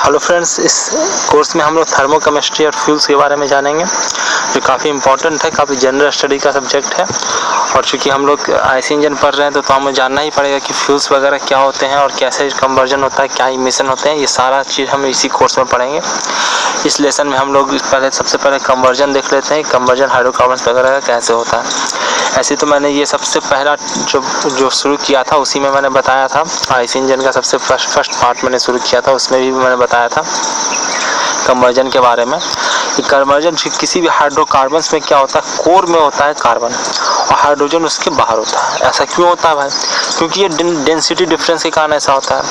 Hello friends, इस course में हम लोग थर्मोकेमिस्ट्री और फ्यूल्स के बारे में जानेंगे, जो काफ़ी इंपॉर्टेंट है, काफ़ी जनरल स्टडी का सब्जेक्ट है। और चूँकि हम लोग आईसी इंजन पढ़ रहे हैं तो हमें जानना ही पड़ेगा कि फ्यूल्स वगैरह क्या होते हैं और कैसे कन्वर्जन होता है, क्या इमिशन होते हैं। ये सारा चीज़ हम इसी कोर्स में पढ़ेंगे। इस लेसन में हम लोग सबसे पहले कन्वर्जन देख लेते हैं, कन्वर्जन हाइड्रोकार्बन्स वगैरह का कैसे होता है। ऐसे तो मैंने ये सबसे पहला जो शुरू किया था उसी में मैंने बताया था। आईसी इंजन का सबसे फर्स्ट पार्ट मैंने शुरू किया था, उसमें भी मैंने बताया था कन्वर्जन के बारे में। कन्वर्जन किसी भी हाइड्रोकार्बन्स में क्या होता है, कोर में होता है कार्बन और हाइड्रोजन उसके बाहर होता है। ऐसा क्यों होता है भाई? क्योंकि ये डेंसिटी डिफरेंस के कारण ऐसा होता है।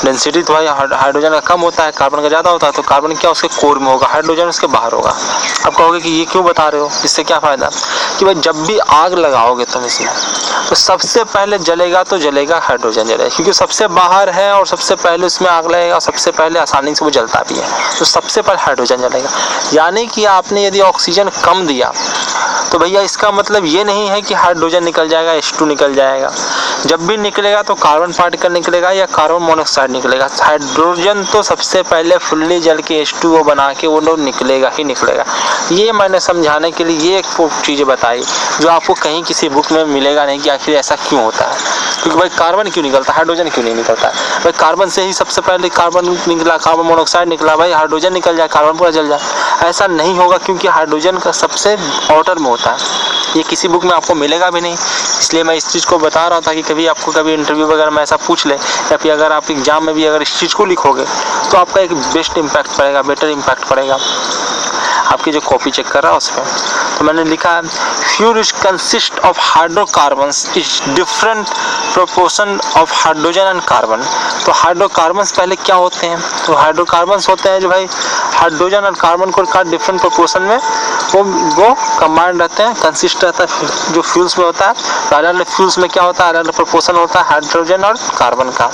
डेंसिटी तो भाई हाइड्रोजन का कम होता है, कार्बन का ज़्यादा होता है, तो कार्बन क्या उसके कोर में होगा, हाइड्रोजन उसके बाहर होगा। अब कहोगे कि ये क्यों बता रहे हो, इससे क्या फ़ायदा? कि भाई जब भी आग लगाओगे तुम इसमें तो सबसे पहले जलेगा तो जलेगा हाइड्रोजन जलेगा, क्योंकि सबसे बाहर है और सबसे पहले उसमें आग लगेगा और सबसे पहले आसानी से वो जलता भी है, तो सबसे पहले हाइड्रोजन जलेगा। यानी कि आपने यदि ऑक्सीजन कम दिया तो भैया इसका मतलब ये नहीं है कि हाइड्रोजन निकल जाएगा, H2 निकल जाएगा। जब भी निकलेगा तो कार्बन पार्टिकल निकलेगा या कार्बन मोनोऑक्साइड निकलेगा। हाइड्रोजन तो सबसे पहले फुल्ली जल के H2O बना के वो लोग निकलेगा ही निकलेगा। ये मैंने समझाने के लिए ये एक चीज़ें बताई जो आपको कहीं किसी बुक में मिलेगा नहीं कि आखिर ऐसा क्यों होता है। क्योंकि भाई कार्बन क्यों निकलता है, हाइड्रोजन क्यों नहीं निकलता है? भाई कार्बन से ही सबसे पहले कार्बन निकला, कार्बन मोनोऑक्साइड निकला, भाई हाइड्रोजन निकल जाए, कार्बन पूरा जल जाए। ऐसा नहीं होगा, क्योंकि हाइड्रोजन का सबसे आउटर में होता है। ये किसी बुक में आपको मिलेगा भी नहीं, इसलिए मैं इस चीज़ को बता रहा था कि कभी आपको कभी इंटरव्यू वगैरह में ऐसा पूछ ले, या फिर अगर आप एग्जाम में भी अगर इस चीज़ को लिखोगे तो आपका एक बेस्ट इम्पैक्ट पड़ेगा, बेटर इम्पैक्ट पड़ेगा आपकी जो कॉपी चेक कर रहा है उस पर। तो मैंने लिखा है fuel is consist of hydrocarbons is different proportion of hydrogen and carbon. तो हाइड्रोकार्बन्स पहले क्या होते हैं? तो हाइड्रोकार्बन्स होते हैं जो भाई हाइड्रोजन और कार्बन को का डिफरेंट प्रोपोर्शन में वो कंबाइंड रहते हैं, कंसिस्ट रहता है जो फ्यूल्स में होता है। अलग अलग फ्यूल्स में क्या होता है, अलग अलग प्रोपोर्शन होता है हाइड्रोजन और कार्बन का।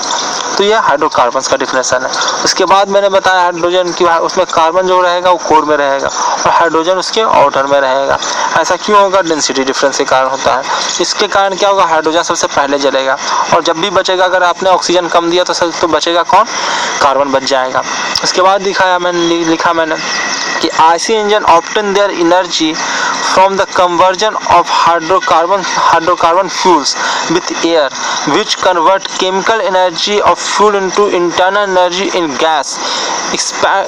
तो ये हाइड्रोकार्बन्स का डिफिनेशन है। उसके बाद मैंने बताया हाइड्रोजन की उसमें कार्बन जो रहेगा वो कोर में रहेगा और हाइड्रोजन उसके आउटर में रहेगा। ऐसा क्यों होगा? डेंसिटी डिफरेंस के कारण होता है। इसके कारण क्या होगा, हाइड्रोजन सबसे पहले जलेगा और जब भी बचेगा, अगर आपने ऑक्सीजन कम दिया तो बचेगा कौन? कार्बन बच जाएगा। उसके बाद लिखा मैंने कि IC engine obtain their energy from the conversion of hydrocarbon fuels with air, which convert chemical energy of fuel into internal energy in gas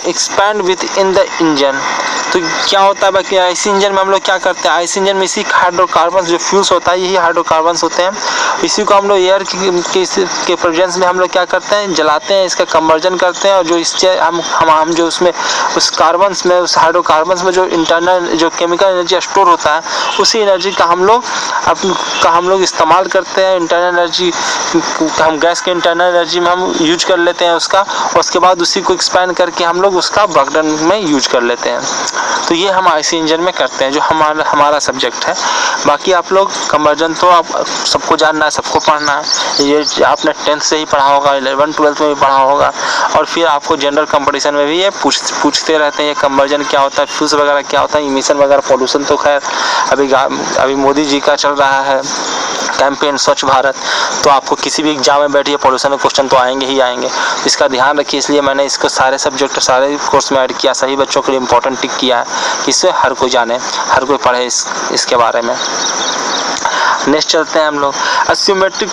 expand within the engine। तो क्या होता है बाकी आईसी इंजन में हम लोग क्या करते हैं? आईसी इंजन में इसी हाइड्रोकार्बन जो फ्यूल्स होता है, यही हाइड्रोकार्बन्स होते हैं। इसी को हम लोग एयर के प्रेजेंस में हम लोग क्या करते हैं, जलाते हैं, इसका कन्वर्जन करते हैं और जो इससे हम जो उसमें उस कार्बन्स में, उस हाइड्रोकार्बन्स में जो इंटरनल जो केमिकल एनर्जी स्टोर होता है, उसी एनर्जी का हम लोग इस्तेमाल करते हैं। इंटरनल एनर्जी हम गैस के इंटरनल एनर्जी में हम यूज कर लेते हैं उसका, और उसके बाद उसी को एक्सपैंड करके हम लोग उसका बर्नर में यूज कर लेते हैं। तो ये हम आईसी इंजन में करते हैं, जो हमारा सब्जेक्ट है। बाकी आप लोग कन्वर्जन तो आप सबको जानना है, सबको पढ़ना है। ये आपने 10th से ही पढ़ा होगा, 11th 12th में भी पढ़ा होगा, और फिर आपको जनरल कंपटीशन में भी ये पूछते रहते हैं ये कन्वर्जन क्या होता है, फ्यूल्स वगैरह क्या होता है, इमिशन वगैरह, पॉल्यूशन। तो खैर अभी मोदी जी का चल रहा है कैंपेन स्वच्छ भारत, तो आपको किसी भी एग्जाम में बैठिए पॉल्यूशन के क्वेश्चन तो आएंगे ही आएंगे। इसका ध्यान रखिए, इसलिए मैंने इसको सारे सब्जेक्ट सारे कोर्स में ऐड किया, सभी बच्चों के लिए इंपॉर्टेंट टिक किया है, इससे हर कोई जाने, हर कोई पढ़े इसके बारे में। नेक्स्ट चलते हैं हम लोग एसियोमेट्रिक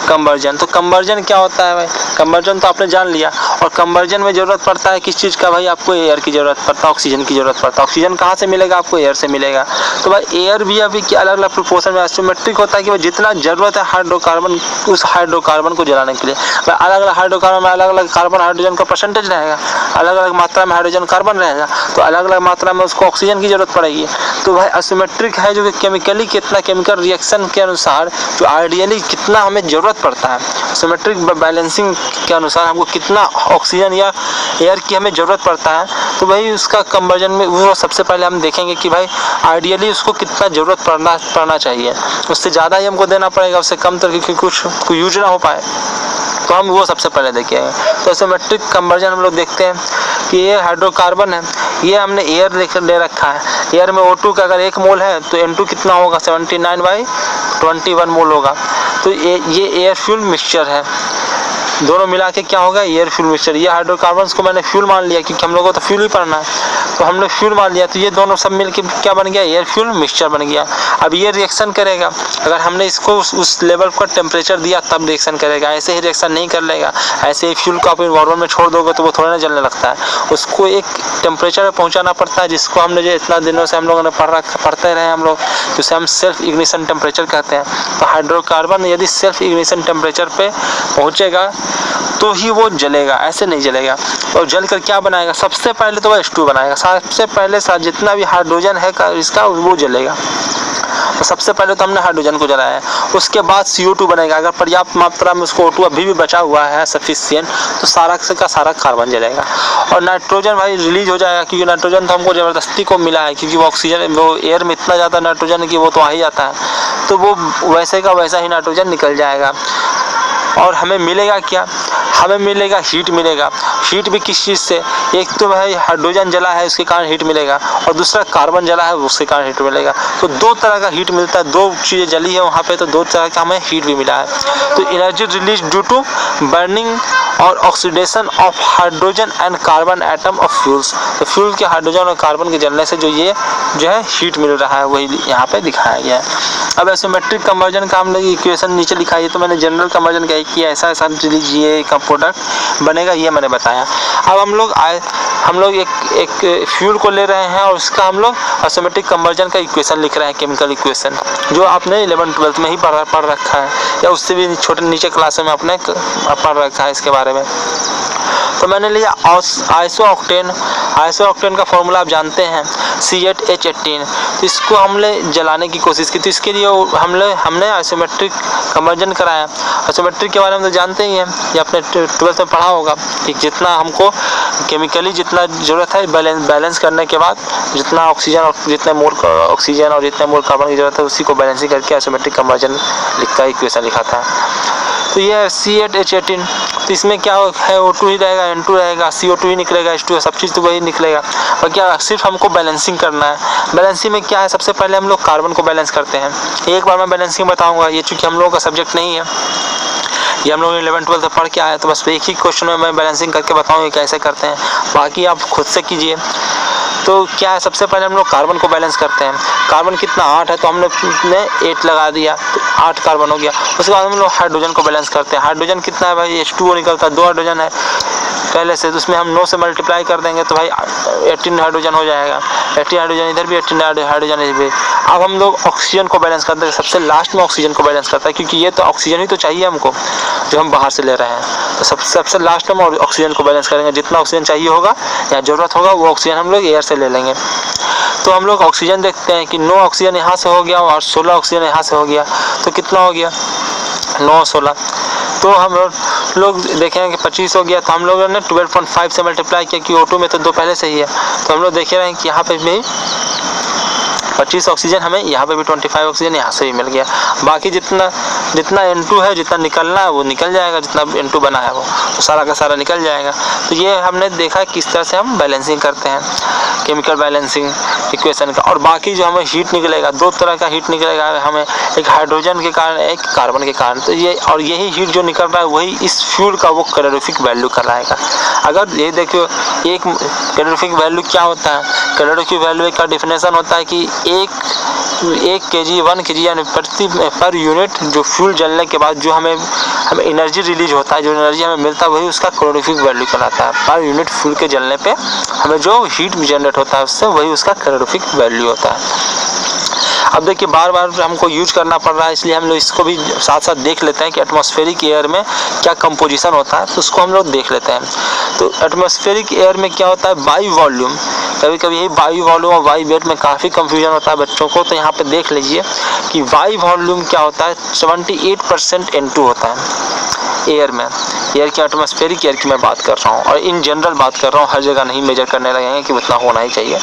कन्वर्जन। तो कन्वर्जन क्या होता है भाई? कन्वर्जन तो आपने जान लिया। और कन्वर्जन में ज़रूरत पड़ता है किस चीज़ का भाई? आपको एयर की ज़रूरत पड़ता है, ऑक्सीजन की ज़रूरत पड़ता है। ऑक्सीजन कहाँ से मिलेगा? आपको एयर से मिलेगा। तो भाई एयर भी अभी अलग अलग प्रोपोर्शन में एसियोमेट्रिक होता है कि जितना ज़रूरत है हाइड्रोकार्बन, उस हाइड्रोकार्बन को जलाने के लिए भाई अलग अलग हाइड्रोकार्बन में अलग अलग कार्बन हाइड्रोजन का परसेंटेज रहेगा, अलग अलग मात्रा में हाइड्रोजन कार्बन रहेगा, तो अलग अलग मात्रा में उसको ऑक्सीजन की ज़रूरत पड़ेगी। तो भाई एसियोमेट्रिक है जो कि केमिकली कितना केमिकल रिएक्शन के अनुसार जो आइडियली कितना हमें ज़रूरत पड़ता है, सिमेट्रिक बैलेंसिंग के अनुसार हमको कितना ऑक्सीजन या एयर की हमें ज़रूरत पड़ता है। तो भाई उसका कन्वर्जन में वो सबसे पहले हम देखेंगे कि भाई आइडियली उसको कितना ज़रूरत पड़ना चाहिए, उससे ज़्यादा ही हमको देना पड़ेगा, उससे कम तो कुछ यूज ना हो पाए, तो हम वो सबसे पहले देखेंगे। तो एसियोमेट्रिक कन्वर्जन हम लोग देखते हैं कि ये हाइड्रोकार्बन है, ये हमने एयर ले रखा है। एयर में O2 का अगर 1 मोल है तो N2 कितना होगा? 79/21 मोल होगा। तो ये एयर फ्यूल मिक्सचर है। दोनों मिला के क्या होगा, एयर फ्यूल मिक्सचर। ये हाइड्रोकार्बन्स को मैंने फ्यूल मान लिया क्योंकि हम लोगों को तो फ्यूल ही पढ़ना है, तो हमने फ्यूल मान लिया, तो ये दोनों सब मिलके क्या बन गया, एयर फ्यूल मिक्सचर बन गया। अब ये रिएक्शन करेगा, अगर हमने इसको उस लेवल पर टेम्परेचर दिया तब रिएक्शन करेगा, ऐसे ही रिएक्शन नहीं कर लेगा। ऐसे ही फ्यूल को आप इन्वायरमेंट में छोड़ दोगे तो वो थोड़ा ना जलने लगता है, उसको एक टेम्परेचर में पहुंचाना पड़ता है, जिसको हमने जो इतना दिनों से हम लोगों ने पढ़ते रहे हम लोग, जिसे हम सेल्फ इग्निशन टेम्परेचर कहते हैं। तो हाइड्रोकार्बन यदि सेल्फ इग्निशन टेम्परेचर पे पहुंचेगा तो ही वो जलेगा, ऐसे नहीं जलेगा। और जल कर क्या बनाएगा, सबसे पहले तो वह H2 बनाएगा, सबसे पहले जितना भी हाइड्रोजन है इसका वो जलेगा। तो सबसे पहले तो हमने हाइड्रोजन को जलाया है, उसके बाद CO2 बनेगा। अगर पर्याप्त मात्रा में उसको O2 अभी भी बचा हुआ है सफिशिएंट, तो सारा का सारा कार्बन जलेगा। और नाइट्रोजन भाई रिलीज हो जाएगा, क्योंकि नाइट्रोजन तो हमको ज़बरदस्ती को मिला है, क्योंकि वो ऑक्सीजन वो एयर में इतना ज़्यादा नाइट्रोजन है कि वो तो आ ही जाता है, तो वो वैसे का वैसा ही नाइट्रोजन निकल जाएगा। और हमें मिलेगा क्या, हमें मिलेगा हीट मिलेगा। हीट भी किस चीज़ से, एक तो भाई हाइड्रोजन जला है उसके कारण हीट मिलेगा, और दूसरा कार्बन जला है उसके कारण हीट मिलेगा। तो दो तरह का हीट मिलता है, दो चीज़ें जली है वहाँ पे, तो दो तरह का हमें हीट भी मिला है। तो energy release due to burning और oxidation of hydrogen and carbon atom of fuels. तो फ्यूल के हाइड्रोजन और कार्बन के जलने से जो है हीट मिल रहा है, वही यहाँ पे दिखाया गया है। अब आइसोमेट्रिक कन्वर्जन का हम लोग इक्वेशन नीचे लिखा है, तो मैंने जनरल कन्वर्जन का किया, ऐसा ये का प्रोडक्ट बनेगा, ये मैंने बताया। अब हम लोग एक फ्यूल को ले रहे हैं और उसका हम लोग आइसोमेट्रिक कन्वर्जन का इक्वेशन लिख रहे हैं, केमिकल इक्वेशन, जो आपने 11th-12th में ही पढ़ रखा है, या उससे भी छोटे नीचे क्लास में आपने पढ़ रखा है इसके बारे में। तो मैंने लिया आइसोऑक्टेन का फॉर्मूला आप जानते हैं, C8H18। तो इसको हमने जलाने की कोशिश की, तो इसके लिए हमने आइसोमेट्रिक कन्वर्जन कराया। आइसोमेट्रिक के बारे में तो जानते ही हैं, ये आपने 12th में पढ़ा होगा कि जितना हमको केमिकली जितना ज़रूरत है बैलेंस करने के बाद, जितना ऑक्सीजन और जितने मोल ऑक्सीजन और जितने मोल कार्बन की ज़रूरत है, उसी को बैलेंसिंग करके आइसोमेट्रिक कन्वर्जन का इक्वेशन लिखा था। तो ये है C8H18। तो इसमें क्या है, O2 ही रहेगा, N2 रहेगा, CO2 ही निकलेगा, H2 सब चीज़ तो वही निकलेगा। और क्या सिर्फ हमको बैलेंसिंग करना है। बैलेंसिंग में क्या है, सबसे पहले हम लोग कार्बन को बैलेंस करते हैं। एक बार मैं बैलेंसिंग बताऊंगा, ये चूँकि हम लोगों का सब्जेक्ट नहीं है, ये हम लोग 11th-12th पढ़ के आए, तो बस एक ही क्वेश्चन में मैं बैलेंसिंग करके बताऊँगा कैसे करते हैं, बाकी आप खुद से कीजिए। तो क्या है, सबसे पहले हम लोग कार्बन को बैलेंस करते हैं। कार्बन कितना 8 है, तो हमने 8 लगा दिया, तो 8 कार्बन हो गया। उसके बाद हम लोग हाइड्रोजन को बैलेंस करते हैं। हाइड्रोजन कितना है भाई, H2O निकलता है, 2 हाइड्रोजन है पहले से, तो उसमें हम 9 से मल्टीप्लाई कर देंगे तो भाई 18 हाइड्रोजन हो जाएगा। 18 हाइड्रोजन इधर भी, 18 हाइड्रोजन इधर भी। अब हम लोग ऑक्सीजन को बैलेंस करते हैं, सबसे लास्ट में ऑक्सीजन को बैलेंस करता है, क्योंकि ये तो ऑक्सीजन ही तो चाहिए हमको जो हम बाहर से ले रहे हैं। तो सबसे लास्ट में ऑक्सीजन को बैलेंस करेंगे, जितना ऑक्सीजन चाहिए होगा या ज़रूरत होगा वो ऑक्सीजन हम लोग एयर से ले लेंगे। तो हम लोग ऑक्सीजन देखते हैं कि 9 ऑक्सीजन यहाँ से हो गया और 16 ऑक्सीजन यहाँ से हो गया, तो कितना हो गया, 9 16। तो हम लोग देखेंगे कि 25 हो गया, तो हम लोगों ने 12.5 से मल्टीप्लाई किया, कि O2 में तो 2 पहले से ही है, तो हम लोग देख रहे हैं कि यहाँ पे भी 25 ऑक्सीजन, हमें यहाँ पे भी 25 ऑक्सीजन यहाँ से भी मिल गया। बाकी जितना N2 है, जितना निकलना है वो निकल जाएगा, जितना N2 बना है वो सारा का सारा निकल जाएगा। तो ये हमने देखा किस तरह से हम बैलेंसिंग करते हैं, केमिकल बैलेंसिंग इक्वेशन का। और बाकी जो हमें हीट निकलेगा, 2 तरह का हीट निकलेगा हमें, एक हाइड्रोजन के कारण, एक कार्बन के कारण। तो ये और यही हीट जो निकल रहा है वही इस फ्यूल का वो कैलोरीफिक वैल्यू कराएगा। अगर ये देखियो, एक कैलोरीफिक वैल्यू क्या होता है, कैलोरीफिक वैल्यू का डिफिनेशन होता है कि 1 kg 1 kg यानी पर यूनिट जो फ्यूल जलने के बाद जो हमें एनर्जी रिलीज होता है, जो एनर्जी हमें मिलता है, वही उसका कैलोरीफिक वैल्यू कहलाता है। पर यूनिट फ्यूल के जलने पे हमें जो हीट जनरेट होता है उससे, वही उसका कैलोरीफिक वैल्यू होता है। अब देखिए बार बार हमको यूज करना पड़ रहा है, इसलिए हम लोग इसको भी साथ साथ देख लेते हैं कि एटमॉस्फेरिक एयर में क्या कंपोजिशन होता है, तो उसको हम लोग देख लेते हैं। तो एटमॉस्फेरिक एयर में क्या होता है, वायु वॉल्यूम। कभी कभी यही वायु वॉल्यूम और वायु वेट में काफ़ी कंफ्यूजन होता है बच्चों को, तो यहाँ पे देख लीजिए कि वायु वॉल्यूम क्या होता है, 78% N2 होता है एयर में। एयर की एटमॉस्फेरिक एयर की मैं बात कर रहा हूँ, और इन जनरल बात कर रहा हूँ, हर जगह नहीं मेजर करने लगेंगे कि उतना होना ही चाहिए।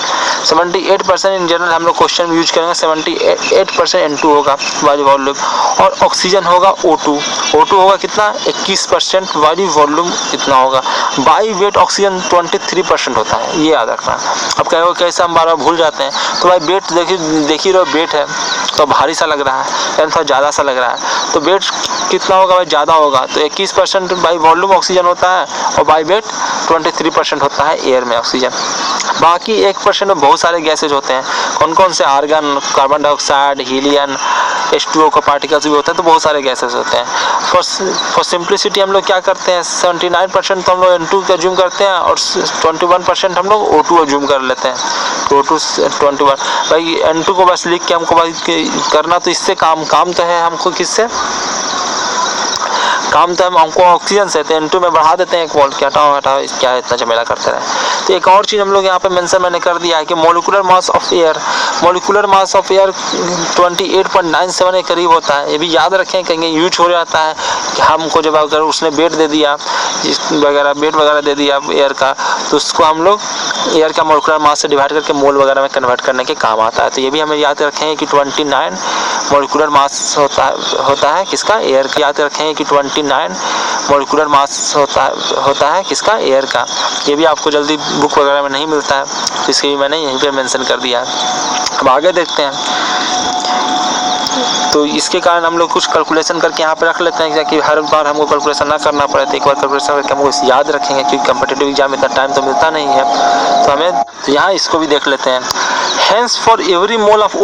78% इन जनरल हम लोग क्वेश्चन में यूज करेंगे, 78% N2 होगा वायु वॉल्यूम, और ऑक्सीजन होगा O2 होगा कितना, 21% वायु वॉल्यूम इतना होगा। वायु वेट ऑक्सीजन 23% होता है, ये याद रखना। अब कहो कैसे हम बार बार भूल जाते हैं, तो भाई वेट देखिए रहो, वेट है तो भारी सा लग रहा है, यानी थोड़ा ज़्यादा सा लग रहा है, तो वेट कितना होगा भाई, ज़्यादा होगा। तो 21% बाई वॉल्यूम ऑक्सीजन होता है और बाई वेट 23% होता है एयर में ऑक्सीजन। बाकी 1% में बहुत सारे गैसेज होते हैं। कौन कौन से? Argon, carbon dioxide, helium, H2O का पार्टिकल्स भी होता है। तो बहुत सारे गैसेस होते हैं। फॉर सिंप्लिसिटी हम लोग क्या करते हैं, 79% तो हम लोग N2 का ज्यूम करते हैं और 21% हम लोग O2 ज्यूम कर लेते हैं। तो O2 21 भाई, N2 को बस लिख के हमको भाई करना, तो इससे काम तो है हमको, किससे काम तो हमको ऑक्सीजन से। तो N2 में बढ़ा देते हैं 1 मोल। क्या हटाओ क्या इतना झमेला करते रहे। तो एक और चीज़ हम लोग यहाँ पे मेंशन मैंने कर दिया है कि मोलिकुलर मास ऑफ एयर 28.97 के करीब होता है। ये भी याद रखें, कहीं यूज हो जाता है कि हमको जब अगर उसने वेट दे दिया वेट वगैरह दे दिया एयर का, तो उसको हम लोग एयर का मोलिकुलर मास से डिवाइड करके मोल वगैरह में कन्वर्ट करने के काम आता है। तो ये भी हमें याद रखें कि 29 मोलिकुलर मास होता है किसका, एयर का। याद रखें कि 29 मोलिकुलर मास होता है किसका, एयर का। ये भी आपको जल्दी बुक वगैरह में नहीं मिलता है, तो इसके भी मैंने यहीं पे मेंशन कर दिया है। अब आगे देखते हैं। तो इसके कारण हम लोग कुछ कैलकुलेशन करके यहाँ पे रख लेते हैं कि हर बार हमको कैलकुलेशन ना करना पड़े। तो एक बार कैलकुलेशन करके हमको इसे याद रखेंगे, क्योंकि कम्पिटिटिव एग्जाम में इतना टाइम तो मिलता नहीं है। तो हमें यहाँ इसको भी देख लेते हैं। Hence for every mole of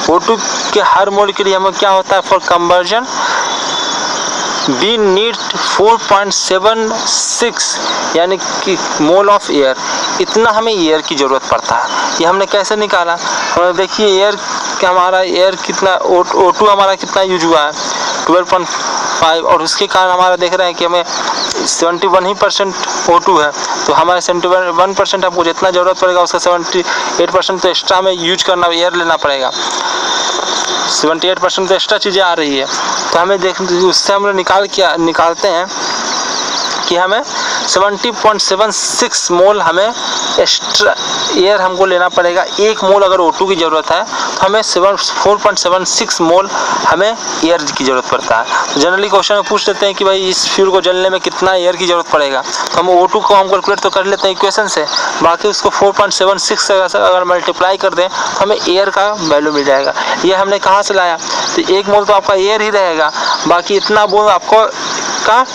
O2 के हर मोल के लिए हमें क्या होता है, फॉर कंबर्जन वी नीड 4.76 यानी कि मोल ऑफ एयर। इतना हमें एयर की ज़रूरत पड़ता है। ये हमने कैसे निकाला, हमें देखिए एयर कितना O2 हमारा कितना यूज हुआ है, 12.5, और उसके कारण हमारा देख रहे हैं कि हमें 71% O2 है। तो हमारे 71% हमको जितना ज़रूरत पड़ेगा उसका 78% तो एक्स्ट्रा हमें यूज करना, एयर लेना पड़ेगा। 78% तो एक्स्ट्रा चीज़ें आ रही है। तो हमें उससे हम लोग निकालते हैं कि हमें 70.76 मोल हमें एक्स्ट्रा एयर हमको लेना पड़ेगा। 1 मोल अगर O2 की ज़रूरत है तो हमें 4.76 मोल हमें एयर की ज़रूरत पड़ता है। तो जनरली क्वेश्चन में पूछ लेते हैं कि भाई इस फ्यूल को जलने में कितना एयर की ज़रूरत पड़ेगा। तो हम O2 को हम कैलकुलेट तो कर लेते हैं इक्वेशन से, बाकी उसको 4.76 से अगर मल्टीप्लाई कर दें तो हमें एयर का वैल्यू मिल जाएगा। ये हमने कहाँ से लाया, तो 1 मोल तो आपका एयर ही रहेगा, बाकी इतना मोल आपको का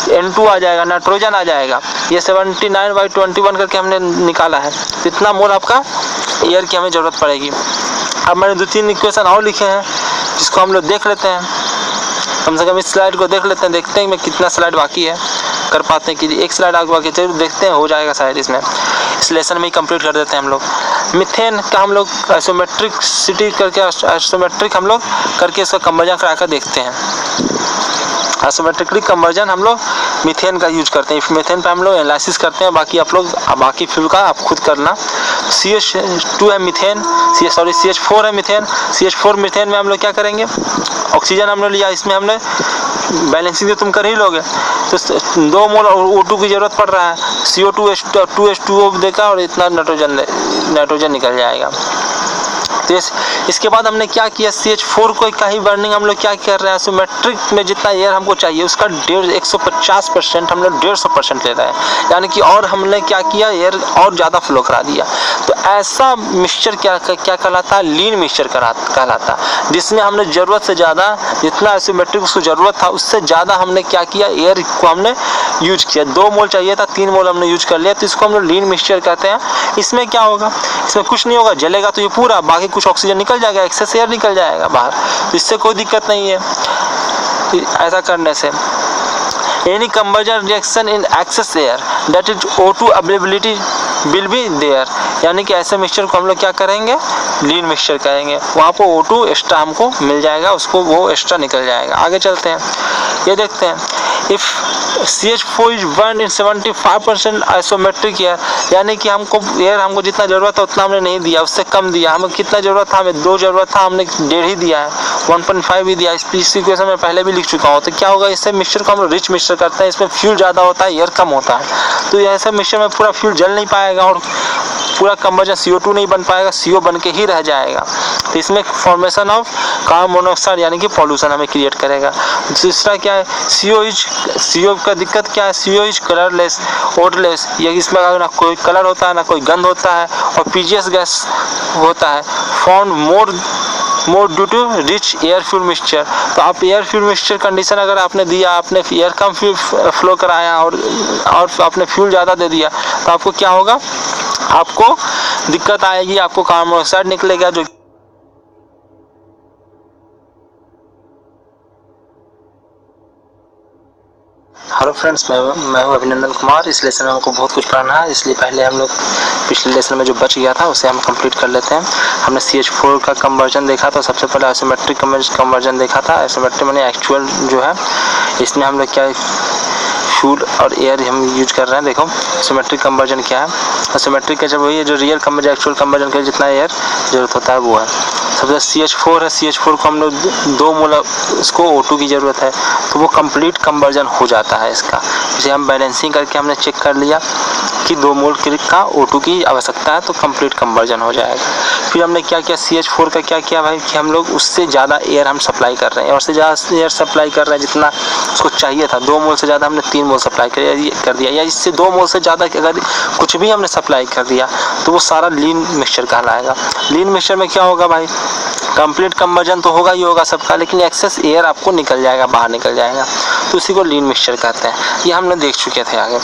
N2 आ जाएगा, नाइट्रोजन आ जाएगा। ये 79/21 करके हमने निकाला है। तो इतना मोल आपका एयर की हमें ज़रूरत पड़ेगी। अब मैंने 2-3 इक्वेशन और लिखे हैं जिसको हम लोग देख लेते हैं। कम से कम इस स्लाइड को देख लेते हैं, देखते हैं मैं कितना स्लाइड बाकी है, कर पाते हैं कि एक स्लाइड आगे बाकी है, देखते हैं हो जाएगा शायद इसमें। इस लेसन में ही कंप्लीट कर देते हैं हम लोग। मीथेन का हम लोग आइसोमेट्रिक हम लोग करके इसका कंबर्जन करा कर देखते हैं। आइसोमेट्रिकली कंबर्जन हम लोग मीथेन का यूज करते हैं। मीथेन पे हम लोग एनालिसिस करते हैं, बाकी आप लोग बाकी फ्यूल का आप खुद करना। CH2 है मीथेन, CH4 है मीथेन। CH4 मीथेन में हम लोग क्या करेंगे, ऑक्सीजन हमने लिया, इसमें हमने बैलेंसिंग तो तुम कर ही लोगे। तो 2 मोल O2 की ज़रूरत पड़ रहा है, CO2H2O देखा और इतना नाइट्रोजन निकल जाएगा। तो इसके बाद हमने क्या किया, CH4 को का ही बर्निंग हम लोग क्या कर रहे हैं, आइसोमेट्रिक में जितना एयर हमको चाहिए उसका 150% हम लोग 150% ले रहे हैं, यानी कि और हमने क्या किया, एयर और ज़्यादा फ्लो करा दिया। तो ऐसा मिक्सचर क्या कहलाता है, लीन मिक्सचर कहलाता है, जिसमें हमने ज़रूरत से ज़्यादा, जितना आइसोमेट्रिक उसको ज़रूरत था उससे ज़्यादा हमने क्या किया, एयर को हमने यूज किया। 2 मोल चाहिए था, 3 मोल हमने यूज कर लिया। तो इसको हम लोग लीन मिक्सचर कहते हैं। इसमें क्या होगा, इसमें कुछ नहीं होगा, जलेगा तो ये पूरा, बाकी कुछ ऑक्सीजन निकल जाएगा, एक्सेस एयर निकल जाएगा बाहर, तो इससे कोई दिक्कत नहीं है ऐसा करने से। Any conversion reaction in excess air that is O2 availability will be there, यानी कि ऐसे मिक्सचर को हम लोग क्या करेंगे, लीन मिक्सचर करेंगे। वहाँ पर O2 एक्स्ट्रा हमको मिल जाएगा, उसको वो एक्स्ट्रा निकल जाएगा। आगे चलते हैं, ये देखते हैं। If CH4 is burned in 75% isometric air, यानी कि हमको एयर हमको जितना ज़रूरत था उतना हमने नहीं दिया, उससे कम दिया। हमें कितना ज़रूरत था, हमें 2 ज़रूरत था, हमने 1.5 ही दिया है, 1.5 ही दिया। इस इक्वेशन में पहले भी लिख चुका हूँ। तो क्या होगा, इससे मिक्सचर को हम लोग रिच मिक्सचर करते हैं, इसमें फ्यूल ज़्यादा होता है, एयर कम होता है। तो ऐसे मिक्सचर में पूरा फ्यूल जल नहीं पाएगा और पूरा कंबर्जन CO2 नहीं बन पाएगा, CO बन के ही रह जाएगा। तो इसमें फॉर्मेशन ऑफ कार्बन मोनोऑक्साइड यानी कि पॉल्यूशन हमें क्रिएट करेगा। दूसरा क्या है, CO का दिक्कत क्या है, CO इज कलरलेस, ओडरलेस, ये इसमें ना कोई कलर होता है ना कोई गंध होता है, और PGS गैस होता है, found more more due to rich air fuel mixture. तो आप एयर फ्यूल मिक्सचर कंडीशन अगर आपने दिया, आपने एयर कम फ्लो कराया और आपने फ्यूल ज़्यादा दे दिया, तो आपको क्या होगा, आपको दिक्कत आएगी, आपको कार्बन मोनोऑक्साइड निकलेगा जो हेलो फ्रेंड्स, मैं हूं अभिनंदन कुमार। इस लेसन में हमको बहुत कुछ पढ़ना है, इसलिए पहले हम लोग पिछले लेसन में जो बच गया था उसे हम कंप्लीट कर लेते हैं। हमने CH4 का कन्वर्जन देखा था, सबसे पहले आइसोमेट्रिक कन्वर्जन देखा था। आइसोमेट्रिक माने एक्चुअल जो है, इसमें हम लोग क्या फ्यूल और एयर हम यूज कर रहे हैं। देखो आइसोमेट्रिक कन्वर्जन क्या है, आइसोमेट्रिक का जब वही है जो रियल कन्वर्जन एक्चुअल कन्वर्जन के जितना एयर जरूरत होता है वो है। सबसे CH4 है, CH4 को हम लोग 2 मोल इसको O2 की ज़रूरत है, तो वो कंप्लीट कन्वर्जन हो जाता है इसका। इसे हम बैलेंसिंग करके हमने चेक कर लिया कि 2 मोल का O2 की आवश्यकता है, तो कंप्लीट कन्वर्जन हो जाएगा। फिर हमने क्या किया, CH4 का क्या किया भाई कि हम लोग उससे ज़्यादा एयर हम सप्लाई कर रहे हैं, और से ज़्यादा एयर सप्लाई कर रहे हैं जितना उसको चाहिए था। 2 मोल से ज़्यादा हमने 3 मोल सप्लाई कर दिया, या इससे 2 मोल से ज़्यादा अगर कुछ भी हमने सप्लाई कर दिया तो वो सारा लीन मिक्सचर कहलाएगा। लीन मिक्सचर में क्या होगा भाई, कंप्लीट कन्वर्जन तो होगा ही होगा सबका, लेकिन एक्सेस एयर आपको निकल जाएगा, बाहर निकल जाएगा, तो उसी को लीन मिक्सचर कहते हैं। ये हमने देख चुके थे आगे।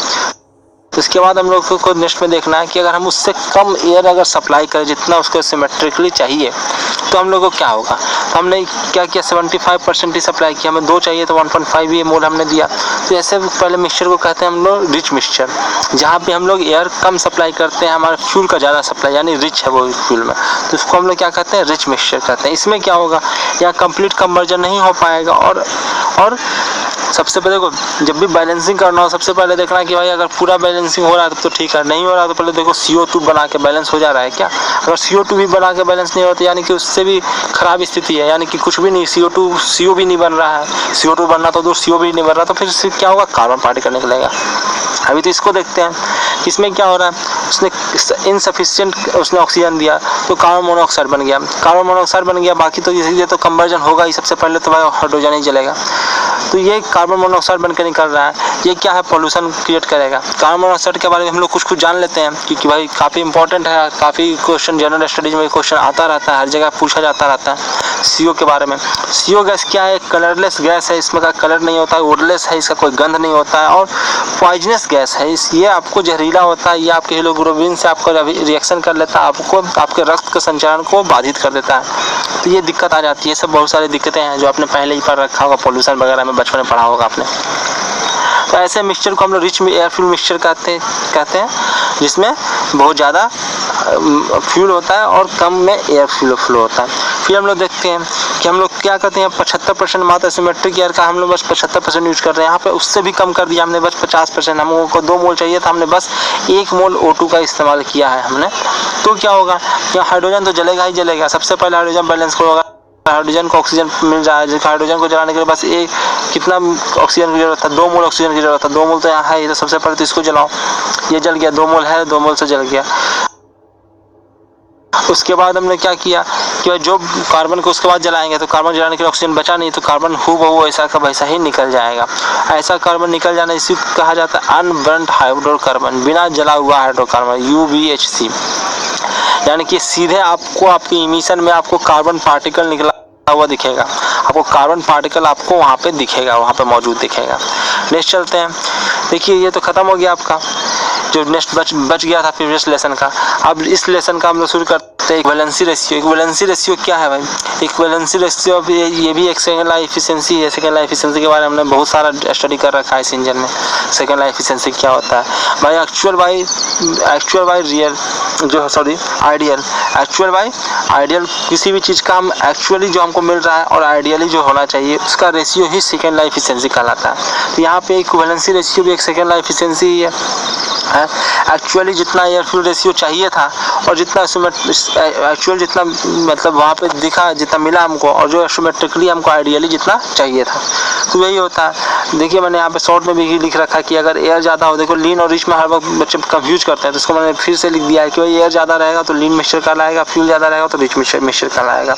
तो इसके बाद हम लोग को नेक्स्ट में देखना है कि अगर हम उससे कम एयर अगर सप्लाई करें जितना उसको सिमेट्रिकली चाहिए, तो हम लोग को क्या होगा। तो हमने क्या किया, 75% ही सप्लाई किया, हमें 2 चाहिए तो 1.5 मोल हमने दिया। तो ऐसे पहले मिक्सचर को कहते हैं हम लोग रिच मिक्सचर, जहाँ पे हम लोग एयर कम सप्लाई करते हैं, हमारे फ्यूल का ज़्यादा सप्लाई यानी रिच है वो फ्यूल में, तो उसको हम लोग क्या कहते हैं, रिच मिक्सचर कहते हैं। इसमें क्या होगा, यहाँ कंप्लीट कन्वर्जन नहीं हो पाएगा, और सबसे पहले देखो जब भी बैलेंसिंग करना हो, सबसे पहले देखना है कि भाई अगर पूरा बैलेंसिंग हो रहा है तो ठीक है, नहीं हो रहा तो पहले देखो CO2 बना के बैलेंस हो जा रहा है क्या। अगर CO2 भी बना के बैलेंस नहीं होता यानी कि उससे भी खराब स्थिति है, यानी कि कुछ भी नहीं, CO भी नहीं बन रहा है, CO2 बनना तो दूर CO भी नहीं बन रहा, तो फिर इससे क्या होगा, कार्बन पार्टिकल निकलेगा। अभी तो इसको देखते हैं, इसमें क्या हो रहा है, उसने इनसफिशिएंट उसने ऑक्सीजन दिया तो कार्बन मोनोऑक्साइड बन गया, कार्बन मोनोऑक्साइड बन गया, बाकी तो ये तो कन्वर्जन होगा ही। सबसे पहले तो भाई हाइड्रोजन ही जलेगा, तो ये कार्बन मोनोऑक्साइड बनकर निकल रहा है, ये क्या है, पोल्यूशन क्रिएट करेगा। कार्बन मोनोऑक्साइड के बारे में हम लोग कुछ जान लेते हैं, क्योंकि भाई काफ़ी इंपॉर्टेंट है, काफ़ी क्वेश्चन जनरल स्टडीज में क्वेश्चन आता रहता है, हर जगह पूछा जाता रहता है। CO के बारे में, CO गैस क्या है, कलरलेस गैस है, इसमें का कलर नहीं होता है, ओडलेस है, इसका कोई गंध नहीं होता है, और पॉइजनस गैस है, ये आपको जहरीला होता है, ये आपके हीमोग्लोबिन से आपको रिएक्शन कर लेता है, आपको आपके रक्त के संचालन को बाधित कर देता है, तो ये दिक्कत आ जाती है। सब बहुत सारी दिक्कतें हैं जो आपने पहले ही पढ़ रखा होगा, पोल्यूशन वगैरह में बचपन में पढ़ा होगा आपने। तो ऐसे मिक्सचर को हम लोग रिच एयर फ्यूल मिक्सचर कहते हैं, जिसमें बहुत ज़्यादा फ्यूल होता है और कम में एयर फ्लो होता है। फिर हम लोग देखते हैं कि हम लोग क्या करते हैं, 75% मात्र सिमेट्रिक एयर का हम लोग बस 75% यूज कर रहे हैं, यहाँ पे उससे भी कम कर दिया हमने, बस 50%। हम लोगों को 2 मोल चाहिए था, हमने बस 1 मोल O2 का इस्तेमाल किया है हमने। तो क्या होगा, यहाँ हाइड्रोजन तो जलेगा ही जलेगा, सबसे पहले हाइड्रोजन बैलेंस होगा, हाइड्रोजन को ऑक्सीजन मिल रहा है, जबकि हाइड्रोजन को जलाने के लिए बस एक कितना ऑक्सीजन की जरूरत है, 2 मोल ऑक्सीजन की जरूरत है। 2 मोल तो यहाँ है, तो सबसे पहले तो इसको जलाओ, ये जल गया, 2 मोल है, 2 मोल से जल गया। उसके बाद हमने क्या किया कि जो कार्बन को उसके बाद जलाएंगे तो कार्बन जलाने के लिए ऑक्सीजन बचा नहीं, तो कार्बन हूबहू ऐसा का वैसा ही निकल जाएगा। ऐसा कार्बन निकल जाना इसी कहा जाता है अनबर्न्ड हाइड्रोकार्बन, बिना जला हुआ हाइड्रोकार्बन, UBHC, यानी कि सीधे आपको आपकी इमिशन में आपको कार्बन पार्टिकल निकला हुआ दिखेगा, आपको कार्बन पार्टिकल आपको वहाँ पे दिखेगा, वहाँ पे मौजूद दिखेगा। नेक्स्ट चलते हैं, देखिए ये तो खत्म हो गया आपका जो नेक्स्ट बच गया था प्रीवियस लेसन का। अब इस लेसन का हम लोग शुरू करते हैं इक्विवेलेंसी रेशियो। इक्विवेलेंसी रेशियो क्या है भाई, इक्विवेलेंसी रेशियो ये भी एक सेकेंड लाइफ एफिशिएंसी है। सेकेंड लाइफ एफिशिएंसी के बारे में हमने बहुत सारा स्टडी कर रखा है इस इंजन में। सेकेंड लाइफ एफिशिएंसी क्या होता है भाई, एक्चुअल बाई रियल जो sorry ideal, actual by ideal, किसी भी चीज़ का हम एक्चुअली जो हमको मिल रहा है और आइडियली जो होना चाहिए उसका रेशियो ही सेकेंड लाइफ एफिशिएंसी कहलाता है। तो यहाँ पे इक्विवेलेंसी रेशियो भी एक सेकेंड लाइफ एफिशिएंसी ही है। एक्चुअली जितना एयर फ्यूल रेशियो चाहिए था और जितना एक्चुअल जितना मतलब वहाँ पे दिखा जितना मिला हमको, और जो एस्ट्रोमेट्रिकली हमको आइडियली जितना चाहिए था, तो यही होता है। देखिए मैंने यहाँ पे शॉर्ट में भी लिख रखा है कि अगर एयर ज़्यादा हो, देखो लीन और रिच में हर वक्त बच्चे कंफ्यूज करते हैं, तो इसको मैंने फिर से लिख दिया है कि भाई एयर ज़्यादा रहेगा तो लीन मिक्सचर कहलाएगा, फ्यूल ज़्यादा रहेगा तो रिच मिक्सचर कहलाएगा।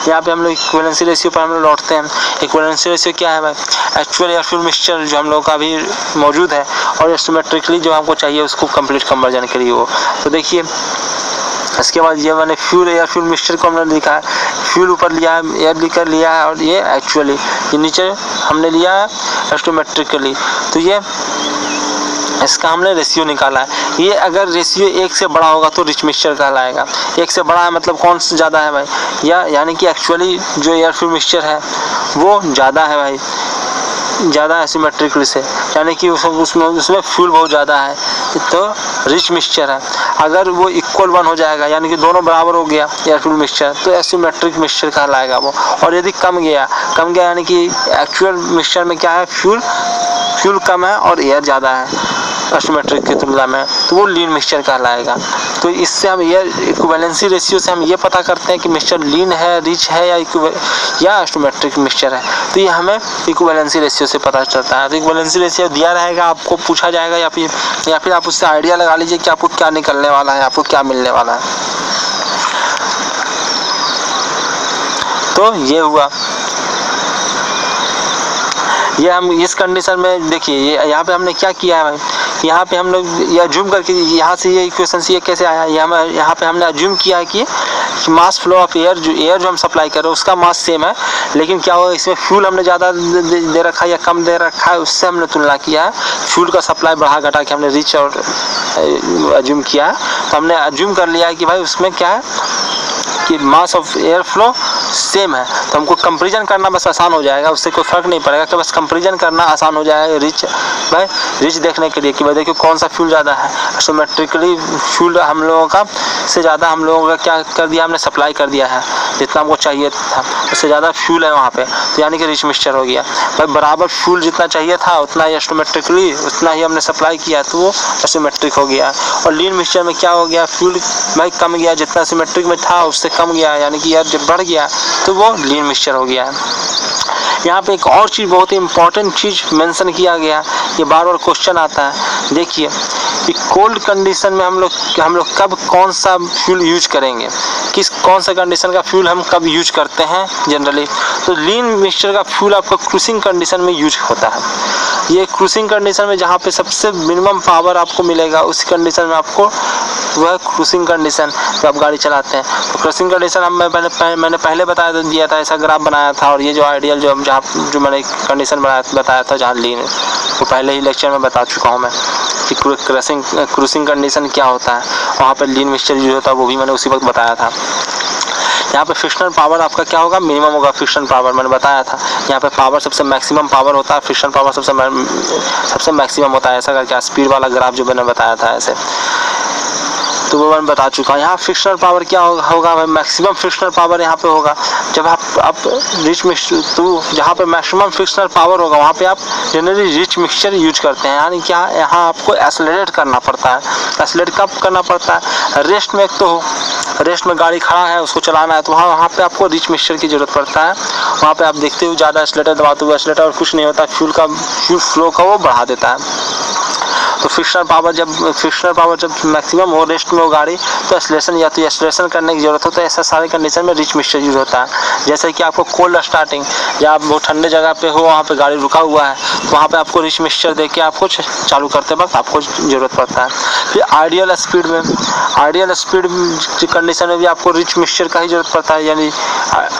यहाँ पे हम लोग इक्विवेलेंसी रेशियो पर हम लोग लौटते हैं। इक्विवेलेंसी रेशियो क्या है भाई, एक्चुअल एयर फ्यूल मिक्सचर जो हम लोग का अभी मौजूद है और एस्ट्रोमेट्रिकली जो हमको चाहिए उसको कंप्लीट कन्वर्जन के लिए हो। तो देखिए इसके बाद ये मैंने फ्यूल एयर फ्यूल मिक्सचर को हमने लिखा है, फ्यूल ऊपर लिया है, एयर लिकर लिया है, और ये एक्चुअली ये नीचे हमने लिया है एस्टोमेट्रिकली। तो ये इसका हमने रेशियो निकाला है। ये अगर रेशियो 1 से बड़ा होगा तो रिच मिक्सचर कहलाएगा। 1 से बड़ा है मतलब कौन सा ज़्यादा है भाई, या यानी कि एक्चुअली जो एयर फ्यूल मिक्सचर है वो ज़्यादा है भाई, ज़्यादा एसिमेट्रिकली से, यानी कि उसमें फ्यूल बहुत ज़्यादा है तो रिच मिक्सचर है। अगर वो इक्वल 1 हो जाएगा यानी कि दोनों बराबर हो गया एयर फ्यूल मिक्सचर तो एसिमेट्रिक मिक्सचर कहलाएगा वो। और यदि कम गया यानी कि एक्चुअल मिक्सचर में क्या है, फ्यूल कम है और एयर ज़्यादा है एस्टोमेट्रिक की तुलना में, तो वो लीन मिक्सचर कहलाएगा। तो इससे हम ये इक्विवेलेंसी रेशियो से हम ये पता करते हैं कि मिक्सचर लीन है, रिच है या एस्टोमेट्रिक मिक्सचर है। तो ये हमें इक्विवेलेंसी रेशियो से पता चलता है। तो इक्विवेलेंसी रेशियो दिया रहेगा, आपको पूछा जाएगा या फिर आप उससे आइडिया लगा लीजिए कि आपको क्या निकलने वाला है, आपको क्या मिलने वाला है। तो ये हुआ, ये हम इस कंडीशन में देखिए, ये यहाँ पे हमने क्या किया है भाई, यहाँ पे हम लोग ये अज्यूम करके, यहाँ से ये इक्वेशन से ये कैसे आया, यहाँ पे हमने अज्यूम किया है कि मास फ्लो ऑफ एयर जो हम सप्लाई कर रहे हैं उसका मास सेम है, लेकिन क्या हुआ इसमें फ्यूल हमने ज़्यादा दे रखा है या कम दे रखा है, उससे हमने तुलना किया है। फ्यूल का सप्लाई बढ़ा घटा के हमने रिच और अज्यूम किया है। तो हमने अज्यूम कर लिया है कि भाई उसमें क्या है कि mass of air flow same है, तो हमको कंपैरिजन करना बस आसान हो जाएगा, उससे कोई फर्क नहीं पड़ेगा। तो बस कंपैरिजन करना आसान हो जाएगा रिच देखने के लिए कि भाई देखिए कौन सा फ्यूल ज़्यादा है। एस्टोमेट्रिकली फ्यूल हम लोगों का से ज़्यादा हम लोगों का क्या कर दिया, हमने सप्लाई कर दिया है जितना हमको चाहिए था, उससे ज़्यादा फ्यूल है वहाँ पे, तो यानी कि रिच मिक्सचर हो गया। भाई बराबर फ्यूल जितना चाहिए था उतना ही एस्टोमेट्रिकली उतना ही हमने सप्लाई किया तो वो एस्टोमेट्रिक हो गया। और लीन मिक्सचर में क्या हो गया, फ्यूल भाई कम गया, जितना एस्टोमेट्रिक में था उससे कम गया, यानी कि यार जब बढ़ गया तो वो लीन मिक्सचर हो गया। यहाँ पे एक और चीज़ बहुत ही इंपॉर्टेंट चीज़ मेंशन किया गया, ये बार बार क्वेश्चन आता है। देखिए कि कोल्ड कंडीशन में हम लोग कब कौन सा फ्यूल यूज करेंगे, कौन सा कंडीशन का फ्यूल हम कब यूज करते हैं जनरली। तो लीन मिक्सचर का फ्यूल आपका क्रूजिंग कंडीशन में यूज होता है। ये क्रूजिंग कंडीशन में जहाँ पे सबसे मिनिमम पावर आपको मिलेगा उस कंडीशन में आपको वह क्रूजिंग कंडीशन जब आप गाड़ी चलाते हैं। तो क्रूजिंग कंडीशन मैंने पहले बता दिया था, ऐसा ग्राफ बनाया था। और ये जो आइडियल जो मैंने कंडीशन बताया था जहाँ लीन, तो पहले ही लेक्चर में बता चुका हूँ मैं कि क्रूजिंग कंडीशन क्या होता है, वहाँ पे लीन मिक्सचर यूज होता है, वो भी मैंने उसी वक्त बताया था। यहाँ पे फ्रिक्शनल पावर आपका क्या होगा, मिनिमम होगा फ्रिक्शन पावर, मैंने बताया था। यहाँ पे पावर सबसे मैक्सिमम पावर होता है, फ्रिक्शन पावर सबसे मैक्सिमम होता है, ऐसा करके स्पीड वाला ग्राफ जो मैंने बताया था ऐसे, तो वो मैं बता चुका हूँ। यहाँ फ्रिक्शनल पावर क्या होगा, मैक्सिमम फ्रिक्शनल पावर यहाँ पे होगा जब आप रिच मिक्सचर, तो जहाँ पे मैक्सिमम फ्रिक्शनल पावर होगा वहाँ पे आप जनरली रिच मिक्सचर यूज करते हैं। यानी क्या यहाँ आपको एक्सेलरेट करना पड़ता है। एक्सेलरेट कब करना पड़ता है, रेस्ट में, एक तो रेस्ट में गाड़ी खड़ा है उसको चलाना है तो वहाँ पे आपको रिच मिक्सचर की ज़रूरत पड़ता है। वहाँ पे आप देखते हो ज़्यादा एक्सेलरेटर दबाते हुए एक्सेलरेटर और कुछ नहीं होता, फ्यूल फ्लो का वो बढ़ा देता है। तो फ्रिक्शनल पावर जब मैक्सिमम हो रेस्ट में हो गाड़ी, तो एक्सेलरेशन करने की जरूरत हो, तो ऐसा सारे कंडीशन में रिच मिक्सचर यूज होता है। जैसे कि आपको कोल्ड स्टार्टिंग या आप बहुत ठंडे जगह पे हो, वहाँ पे गाड़ी रुका हुआ है, तो वहाँ पे आपको रिच मिक्सचर देके आपको चालू करते वक्त आपको ज़रूरत पड़ता है। फिर आइडियल स्पीड कंडीशन में भी आपको रिच मिक्सचर का ही जरूरत पड़ता है। यानी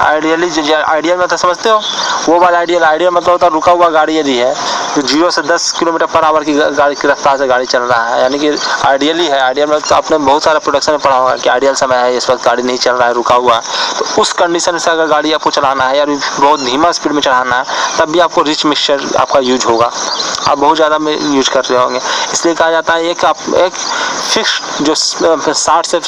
आइडियल मतलब समझते हो, वो वाला आइडियल मतलब होता है रुका हुआ गाड़ी यदि है तो 0 से 10 किलोमीटर पर आवर की गाड़ी की रफ्तार से गाड़ी चल रहा है, यानी कि आइडियली है। आइडियल में तो आपने बहुत सारा प्रोडक्शन में पढ़ा होगा कि आइडियल समय है, इस वक्त गाड़ी नहीं चल रहा है, रुका हुआ। तो उस कंडीशन से अगर गाड़ी आपको चलाना है या बहुत धीमा स्पीड में चलाना है, तब भी आपको रिच मिक्सचर आपका यूज होगा। आप बहुत ज़्यादा में यूज कर रहे होंगे, इसलिए कहा जाता है एक फिक्स जो 50 से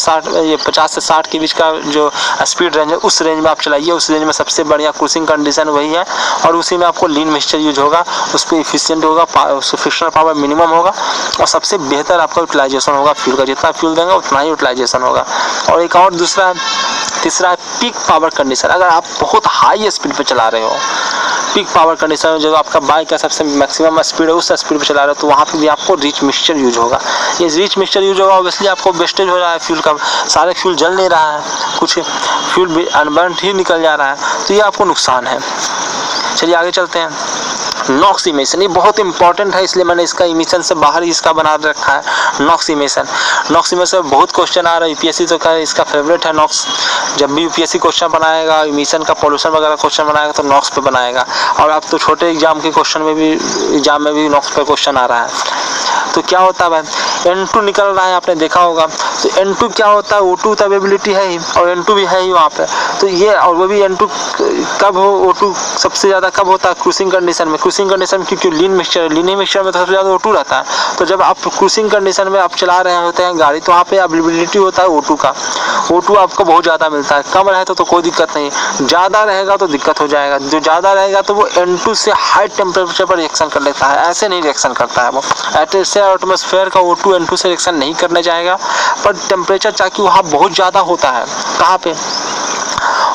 60 के बीच का जो स्पीड रेंज है उस रेंज में आप चलाइए। उस रेंज में सबसे बढ़िया क्रूजिंग कंडीशन वही है, और उसी में आपको लीन मिक्सचर यूज होगा, उस पर इफिशिएंट होगा, फ्रिक्शनल पावर मिनिमम होगा, और सबसे बेहतर आपका यूटिलाइजेशन होगा फ्यूल का। जितना फ्यूल देंगे उतना ही यूटिलाइजेशन होगा। और एक और तीसरा है पीक पावर कंडीशन। अगर आप बहुत हाई स्पीड पे चला रहे हो, पीक पावर कंडीशन में जो आपका बाइक का सबसे मैक्सिमम स्पीड है उस स्पीड पे चला रहे हो, तो वहाँ पे भी आपको रिच मिक्सचर यूज होगा। ये रिच मिक्सचर यूज होगा, ऑब्वियसली आपको वेस्टेज हो रहा है फ्यूल का, सारे फ्यूल जल नहीं रहा है, कुछ फ्यूल अनबर्न्ड ही निकल जा रहा है, तो ये आपको नुकसान है। चलिए आगे चलते हैं। नॉक्स इमिशन, ये बहुत इंपॉर्टेंट है, इसलिए मैंने इसका इमिशन से बाहर ही इसका बना रखा है। नॉक्स इमिशन, नॉक्स इमिशन बहुत क्वेश्चन आ रहा है, यूपीएससी तो का इसका फेवरेट है नॉक्स। जब भी यूपीएससी क्वेश्चन बनाएगा इमिशन का, पोल्यूशन वगैरह क्वेश्चन बनाएगा तो नॉक्स पे बनाएगा। और अब तो छोटे एग्जाम के क्वेश्चन में भी नॉक्स पे क्वेश्चन आ रहा है। तो क्या होता है भाई, N2 निकल रहा है, आपने देखा होगा। तो N2 क्या होता है, O2 तो अवेलेबिलिटी है ही और N2 भी है ही वहाँ पे। तो ये, और वो भी N2 कब हो, O2 सबसे ज़्यादा कब होता है, क्रूसिंग कंडीशन में। क्रूसिंग कंडीशन में क्योंकि लीन मिक्सचर है, लीन मिक्सचर में तो सबसे ज़्यादा O2 रहता है। तो जब आप क्रूसिंग कंडीशन में आप चला रहे होते हैं गाड़ी, तो वहाँ पे अवेलेबिलिटी होता है O2 का। O2 आपको बहुत ज़्यादा मिलता है, कम रहे तो कोई दिक्कत नहीं, ज़्यादा रहेगा तो दिक्कत हो जाएगा। जो ज़्यादा रहेगा तो वो N2 से हाई टेम्परेचर पर रिएक्शन कर लेता है, ऐसे नहीं रिएक्शन करता है वो। ऐसे एटमॉस्फेयर का O2 N2 से रिएक्शन नहीं करने जाएगा, पर टेम्परेचर चाहे वहाँ बहुत ज़्यादा होता है, कहाँ पे,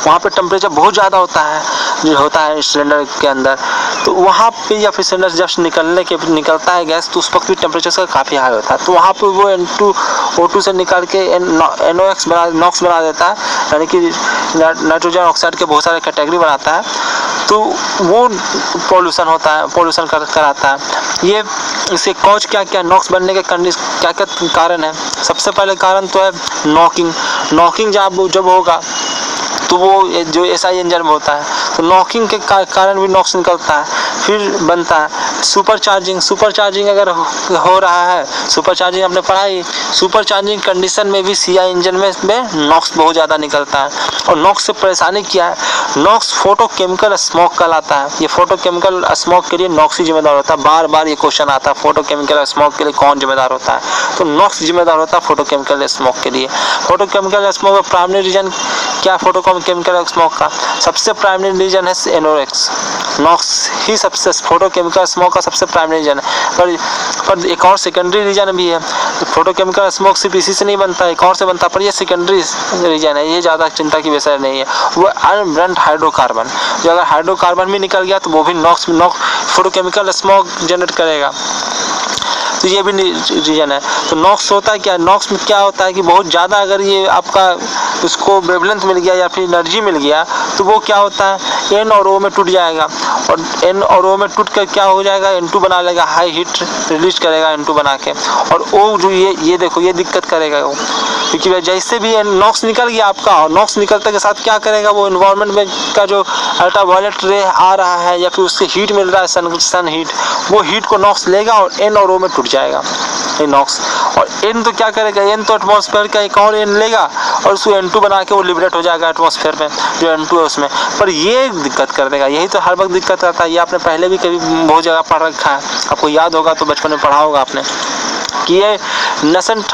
वहाँ पे टेम्परेचर बहुत ज़्यादा होता है, जो होता है सिलेंडर के अंदर। तो वहाँ पे या फिर सिलेंडर जस्ट निकलता है गैस, तो उस वक्त भी टेम्परेचर का काफ़ी हाई होता है। तो वहाँ पे वो N2 O2 से निकाल के NOx नॉक्स बना देता है, यानी कि नाइट्रोजन ऑक्साइड के बहुत सारे कैटेगरी बनाता है। तो वो पॉल्यूशन होता है, पॉल्यूशन कराता है। ये इसके कॉज क्या क्या, नॉक्स बनने के क्या क्या कारण है। सबसे पहले कारण तो है नॉकिंग जब होगा तो वो जो एसआई इंजन में होता है, तो नॉकिंग के कारण भी नॉक्स निकलता है। फिर बनता है सुपरचार्जिंग अगर हो रहा है, सुपरचार्जिंग आपने पढ़ा ही, सुपरचार्जिंग कंडीशन में भी सीआई इंजन में नॉक्स बहुत ज़्यादा निकलता है। और नॉक्स से परेशानी क्या है, नॉक्स फोटोकेमिकल स्मॉग कहलाता है। ये फोटोकेमिकल स्मॉग के लिए नॉक्स ही जिम्मेदार होता है। बार बार ये क्वेश्चन आता है, फोटोकेमिकल स्मॉग के लिए कौन जिम्मेदार होता है, तो नॉक्स जिम्मेदार होता है फोटोकेमिकल स्मॉग के लिए। फोटोकेमिकल स्मॉग में प्राइमरी रीजन क्या, फोटोकेमिकल स्मॉग का सबसे प्राइमरी रीजन है NOx। नॉक्स ही सबसे फोटोकेमिकल स्मॉग का सबसे प्राइमरी रीजन है। पर एक और सेकेंडरी रीजन भी है। फोटोकेमिकल स्मॉग सिर्फ इसी से नहीं बनता, एक और से बनता है, पर ये सेकेंडरी रीजन है, ये ज़्यादा चिंता की विषय नहीं है। वो अनब्रंट हाइड्रोकार्बन, जो अगर हाइड्रोकार्बन भी निकल गया तो वो भी नॉक्स फोटोकेमिकल स्मॉग जनरेट करेगा। तो ये भी रीजन है। तो नॉक्स होता है क्या, नॉक्स में क्या होता है कि बहुत ज़्यादा अगर ये आपका उसको वेवलेंथ मिल गया या फिर एनर्जी मिल गया, तो वो क्या होता है, N और O में टूट जाएगा। और N और O में टूट कर क्या हो जाएगा, N2 बना लेगा, हाई हीट रिलीज करेगा N2 बना के। और O जो ये देखो ये दिक्कत करेगा वो, क्योंकि जैसे भी नॉक्स निकल गया आपका, और नॉक्स निकलने के साथ क्या करेगा, वो इन्वायरमेंट में का जो अल्ट्रावायलेट रे आ रहा है या फिर उससे हीट मिल रहा है, सन हीट, वो हीट को नॉक्स लेगा और N और O में टूट जाएगा ये नॉक्स। और N तो क्या करेगा, N तो एटमॉस्फेयर का एक और N लेगा और उसको N2 बना के वो लिबरेट हो जाएगा एटमॉस्फेयर में, जो N2 है उसमें। पर ये दिक्कत कर देगा, यही तो हर वक्त दिक्कत रहता है। ये आपने पहले भी कभी बहुत जगह पढ़ रखा है, आपको याद होगा, तो बचपन में पढ़ा होगा आपने कि ये नसेंट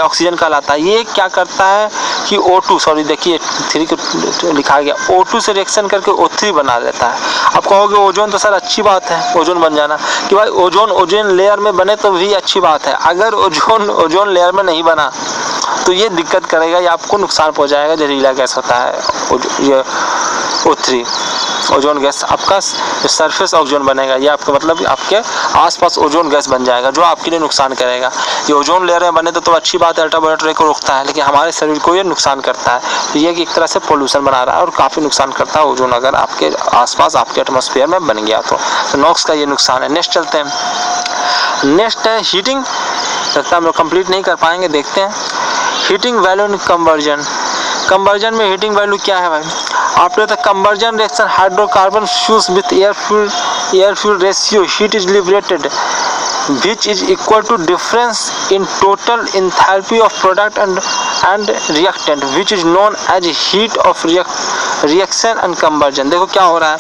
ऑक्सीजन कहलाता है। ये क्या करता है कि O2, सॉरी देखिए 3 को लिखा गया, O2 से रिएक्शन करके O3 बना देता है। आप कहोगे ओजोन तो सर अच्छी बात है, ओजोन बन जाना, कि भाई ओजोन लेयर में बने तो भी अच्छी बात है। अगर ओजोन लेयर में नहीं बना तो ये दिक्कत करेगा, ये आपको नुकसान पहुंचाएगा। जहरीला गैस होता है ये O3, ओजोन गैस आपका सरफेस ओजोन बनेगा, ये आपका मतलब आपके आसपास ओजोन गैस बन जाएगा, जो आपके लिए नुकसान करेगा। ये ओजोन लेयर में बने तो अच्छी बात है, अल्ट्रावायलेट रे को रोकता है, लेकिन हमारे शरीर को ये नुकसान करता है। तो ये एक तरह से पोल्यूशन बना रहा है और काफ़ी नुकसान करता है ओजोन, अगर आपके आसपास आपके एटमॉस्फेयर में बन गया तो नॉक्स का ये नुकसान है। नेक्स्ट चलते हैं, नेक्स्ट है हीटिंग। लगता है हम लोग कंप्लीट नहीं कर पाएंगे, देखते हैं। हीटिंग वैल्यू इन कंवर्जन में हीटिंग वैल्यू क्या है भाई, after the conversion reaction hydrocarbon fuse with air fuel ratio, heat is liberated which is equal to difference in total enthalpy of product and reactant, which is known as heat of reaction and conversion। देखो क्या हो रहा है,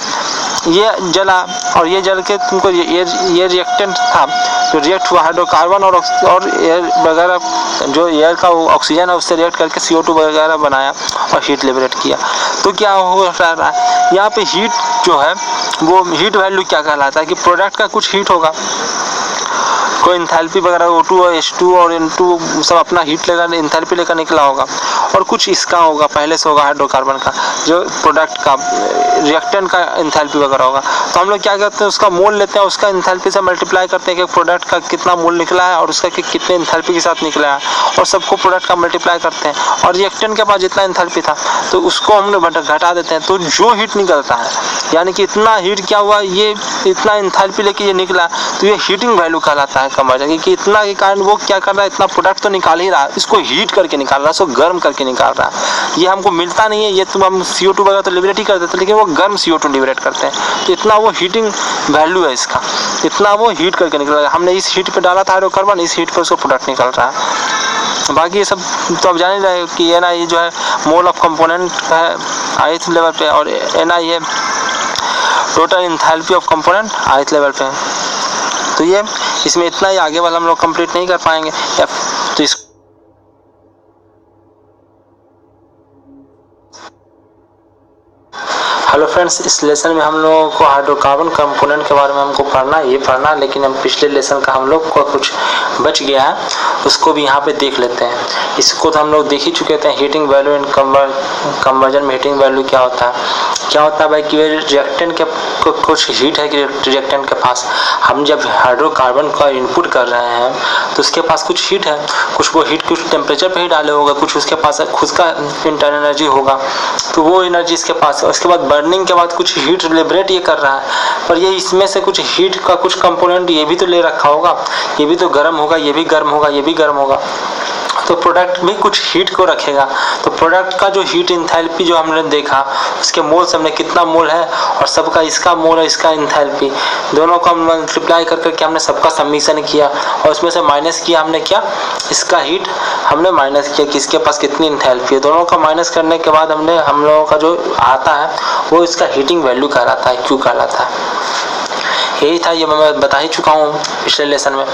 ये जला और ये जल के तुमको ये रिएक्टेंट था जो रिएक्ट हुआ, हाइड्रोकार्बन और एयर वगैरह, जो एयर का ऑक्सीजन है उससे रिएक्ट करके CO2 वगैरह बनाया और हीट लिबरेट किया। तो क्या हो रहा है यहाँ पे, हीट जो है वो हीट वैल्यू क्या कहलाता है कि प्रोडक्ट का कुछ हीट होगा, कोई इंथैल्पी वगैरह O2 और H2 और N2 सब अपना हीट लेकर इंथैल्पी लेकर निकला होगा, और कुछ इसका होगा, पहले से होगा हाइड्रोकार्बन का, जो प्रोडक्ट का रिएक्टेंट का एंथैल्पी वगैरह होगा। तो हम लोग क्या करते हैं, उसका मोल लेते हैं, उसका एंथैल्पी से मल्टीप्लाई करते हैं कि प्रोडक्ट का कितना मोल निकला है और उसका कितने एंथैल्पी के साथ निकला है, और सबको प्रोडक्ट का मल्टीप्लाई करते हैं, और रिएक्टेंट के पास जितना एंथैल्पी था तो उसको हमने घटा देते हैं। तो जो हीट निकलता है, यानी कि इतना हीट क्या हुआ, ये इतना एंथैल्पी लेके ये निकला, तो ये हीटिंग वैल्यू कहलाता है कंबशन, कि इतना के कारण वो क्या कर रहा है, इतना प्रोडक्ट तो निकाल ही रहा है, इसको हीट करके निकाल रहा है, इसको गर्म करके निकाल रहा है। ये हमको मिलता नहीं है, ये तुम हम CO2 वगैरह तो लिबरेट ही कर देते हैं, लेकिन वो गर्म CO2 लिबरेट करते हैं। तो इतना वो हीटिंग वैल्यू है इसका, इतना वो हीट करके निकल रहा है। हमने इस हीट पे डाला था हाइड्रोकार्बन, इस हीट पे उसको प्रोडक्ट निकल रहा है। बाकी ये सब तो आप जान ही रहे कि NI जो है मोल ऑफ कंपोनेंट है ith लेवल पे, और NI है total enthalpy of component ith level पे। तो ये इसमें इतना ही, आगे वाला हम लोग कंप्लीट नहीं कर पाएंगे। तो इस हेलो फ्रेंड्स, इस लेसन में हम लोगों को हाइड्रोकार्बन कंपोनेंट के बारे में हमको पढ़ना है, लेकिन हम पिछले लेसन का हम लोग को कुछ बच गया है, उसको भी यहाँ पे देख लेते हैं। इसको तो हम लोग देख ही चुके थे, हीटिंग वैल्यू एंड कन्वर्जन में हीटिंग वैल्यू क्या होता है भाई कि रिएक्टेंट के कुछ हीट है कि रिएक्टेंट के पास, हम जब हाइड्रोकार्बन का इनपुट कर रहे हैं तो उसके पास कुछ हीट है, कुछ वो हीट कुछ टेम्परेचर पे ही डाले होगा, कुछ उसके पास खुद का इंटरनल एनर्जी होगा, तो वो एनर्जी इसके पास है। उसके बाद बर्निंग के बाद कुछ हीट लिबरेट ये कर रहा है, पर ये इसमें से कुछ हीट का कुछ कंपोनेंट ये भी तो ले रखा होगा, ये भी तो गर्म होगा, ये भी गर्म होगा, ये भी गर्म होगा, तो प्रोडक्ट भी कुछ हीट को रखेगा। तो प्रोडक्ट का जो हीट एंथैल्पी जो हमने देखा, उसके मोल से हमने कितना मोल है और सबका इसका मोल है, इसका एंथैल्पी, दोनों को हम मल्टीप्लाई कर करके हमने सबका समीशन किया, और उसमें से माइनस किया हमने क्या, इसका हीट हमने माइनस किया कि इसके पास कितनी एंथैल्पी है। दोनों का माइनस करने के बाद हमने हम लोगों का जो आता है वो इसका हीटिंग वैल्यू कहलाता है, Q कहलाता है। यही था, ये मैं बता ही चुका हूँ पिछले लेसन में।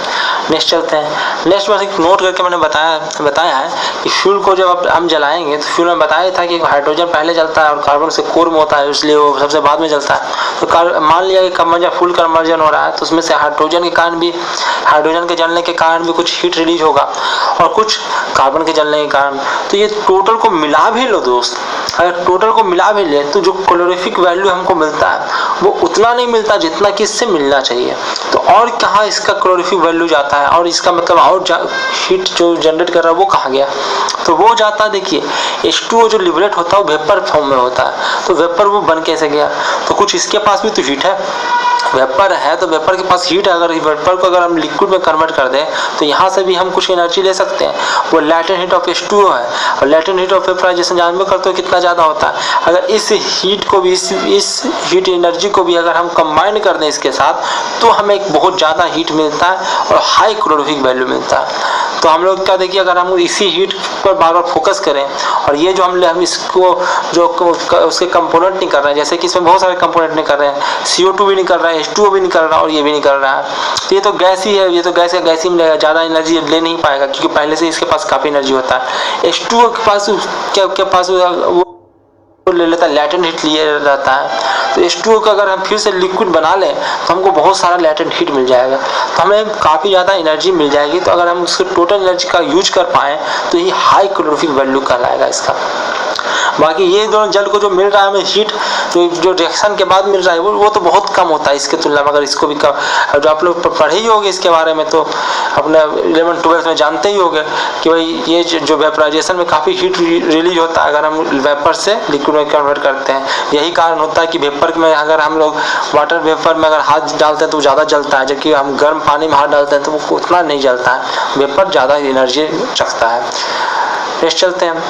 नेक्स्ट चलते हैं। नेक्स्ट बस एक नोट करके मैंने बताया है कि फ्यूल को जब हम जलाएंगे तो फ्यूल में बताया था कि हाइड्रोजन पहले जलता है और कार्बन से कोर में होता है, इसलिए वो सबसे बाद में जलता है। तो मान लिया कि कन्वर्जन फुल कन्वर्जन हो रहा है, तो उसमें से हाइड्रोजन के जलने के कारण भी कुछ हीट रिलीज होगा और कुछ कार्बन के जलने के कारण। तो ये टोटल को मिला भी लो दोस्त, अगर टोटल को मिला भी ले तो जो कैलोरीफिक वैल्यू हमको मिलता है वो उतना नहीं मिलता जितना कि इससे मिलना चाहिए। तो और कहाँ इसका कैलोरीफिक वैल्यू जाता है, और इसका मतलब और हीट जो जनरेट कर रहा है वो कहाँ गया, तो वो जाता है, देखिए H2O जो लिबरेट होता है वो वेपर फॉर्म में होता है। तो वेपर वो बन कैसे गया, तो कुछ इसके पास भी तो हीट है, वेपर है तो वेपर के पास हीट है। अगर वेपर को अगर हम लिक्विड में कन्वर्ट कर दें तो यहाँ से भी हम कुछ एनर्जी ले सकते हैं, वो लैटेंट हीट ऑफ H2O है, और लैटेंट हीट ऑफ वेपराइजेशन जानबे करते हो कितना ज़्यादा होता है। अगर इस हीट को भी इस हीट एनर्जी को भी अगर हम कंबाइन कर दें इसके साथ तो हमें एक बहुत ज़्यादा हीट मिलता है और हाई कैलोरीफिक वैल्यू मिलता है। तो हम लोग क्या देखिए, अगर हम इसी हीट पर बार बार फोकस करें और ये जो हम इसको जो उसके कंपोनेंट नहीं कर रहे हैं, जैसे कि इसमें बहुत सारे कंपोनेंट नहीं कर रहे हैं, CO2 भी नहीं कर रहा है, H2O भी नहीं कर रहा है और ये भी नहीं कर रहा है, तो ये तो गैस ही है, ये तो गैस का गैस ही मिलेगा, ज़्यादा एनर्जी ले नहीं पाएगा क्योंकि पहले से इसके पास काफ़ी एनर्जी होता है। H2O के पास वो ले लेता है, लैटेंट हीट लिए रहता है। तो H2O का अगर हम फिर से लिक्विड बना लें तो हमको बहुत सारा लैटेंट हीट मिल जाएगा, तो हमें काफ़ी ज़्यादा एनर्जी मिल जाएगी। तो अगर हम उसके टोटल एनर्जी का यूज कर पाएँ तो ये हाई कैलोरीफिक वैल्यू कहलाएगा इसका। बाकी ये दोनों जल को जो मिल रहा है हमें हीट, जो रिएक्शन के बाद मिल रहा है वो तो बहुत कम होता है इसके तुलना में। अगर इसको भी जो आप लोग पढ़े ही होंगे इसके बारे में, तो अपने 11-12 में जानते ही होंगे कि भाई ये जो वेपराइजेशन में काफ़ी हीट रिलीज होता है अगर हम वेपर से लिक्विड में कन्वर्ट करते हैं। यही कारण होता है कि वेपर में अगर हम लोग वाटर वेपर में अगर हाथ डालते हैं तो ज़्यादा जलता है, जबकि हम गर्म पानी में हाथ डालते हैं तो वो उतना नहीं जलता है, वेपर ज़्यादा एनर्जी रखता है। नेक्स्ट चलते हैं।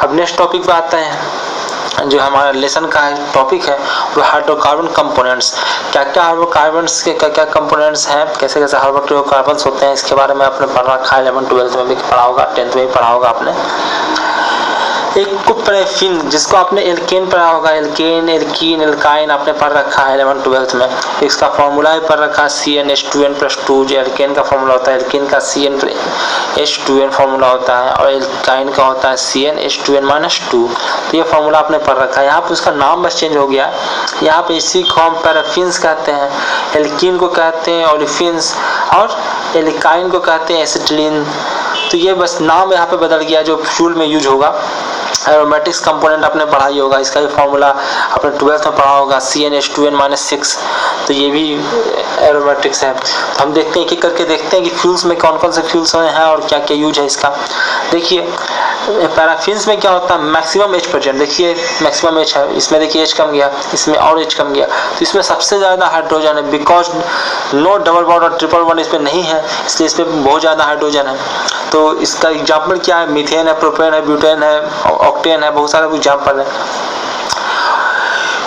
अब नेक्स्ट टॉपिक पे आते हैं, जो हमारा लेसन का टॉपिक है वो हाइड्रोकार्बन कंपोनेंट्स। क्या क्या हाइड्रोकार्बन्स के क्या कंपोनेंट्स हैं, कैसे कैसे हाइड्रोकार्बन्स होते हैं, इसके बारे में आपने पढ़ रखा है, 11-12 में भी पढ़ा होगा, 10th में भी पढ़ा होगा आपने। एक कुप्रेफिन जिसको आपने एल्केन पढ़ा होगा, एल्केन, एल्कीन, एल्काइन आपने पढ़ रखा है 11-12 में। इसका फॉर्मूला भी पढ़ रखा है CnH2n+2, जो एल्केन का फॉर्मूला होता है, एल्केन का CnH2n फॉर्मूला होता है और एल्काइन का होता है CnH2n-2। तो ये फॉर्मूला आपने पढ़ रखा है। यहाँ पे उसका नाम बस चेंज हो गया है, यहाँ पे इसी को हम पैराफिन्स कहते हैं, एल्कीन को कहते हैं ओलिफिन्स और एल्काइन को कहते हैं एसिटिलीन, तो ये बस नाम यहाँ पे बदल गया जो फ्यूल में यूज होगा। एरोमेटिक्स कंपोनेंट आपने पढ़ा ही होगा, इसका भी फॉर्मूला आपने 12th में पढ़ा होगा, CnH2n-6। तो ये भी एरोमेटिक्स है। तो हम देखते हैं एक एक करके देखते हैं कि फ्यूल्स में कौन कौन से फ्यूल्स हैं और क्या क्या यूज है इसका। देखिए पैराफिन्स में क्या होता है, मैक्सिमम H प्रेजेंट, देखिए मैक्सिमम H है, इसमें देखिए H कम गया, इसमें और H कम गया, तो इसमें सबसे ज़्यादा हाइड्रोजन है। बिकॉज नो डबल बॉन्ड और ट्रिपल बॉन्ड इसमें नहीं है, इसलिए इसमें बहुत ज़्यादा हाइड्रोजन है। तो इसका एग्जाम्पल क्या है, मीथेन है, प्रोपेन है, ब्यूटेन है, ऑक्टेन है, बहुत सारे एग्जाम्पल है।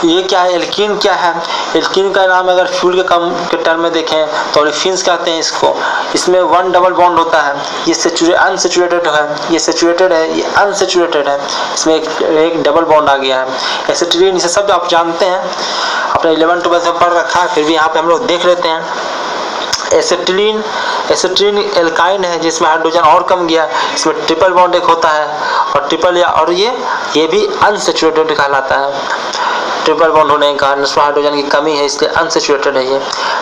ये क्या है, एल्कीन क्या है, एल्कीन का नाम अगर फ्यूल के टर्म में देखें तो ओलिफिन्स कहते हैं इसको। इसमें 1 डबल बॉन्ड होता है, ये अनसेचुरेटेड है, ये सेचुरेटेड है, ये अनसेचुरेटेड है, इसमें एक डबल बॉन्ड आ गया है। एसिटिलीन, इसे सब आप जानते हैं, आपने 11-12 में पढ़ रखा है, फिर भी यहाँ पे हम लोग देख लेते हैं। एसिटिलीन एल्काइन है जिसमें हाइड्रोजन और कम गया, इसमें ट्रिपल बॉन्ड एक होता है और ट्रिपल और ये भी अनसेचुरेटेड कहलाता है। ट्रिपल बॉन्ड होने के कारण इसमें हाइड्रोजन की कमी है, इसलिए अनसेचुरेटेड है ये।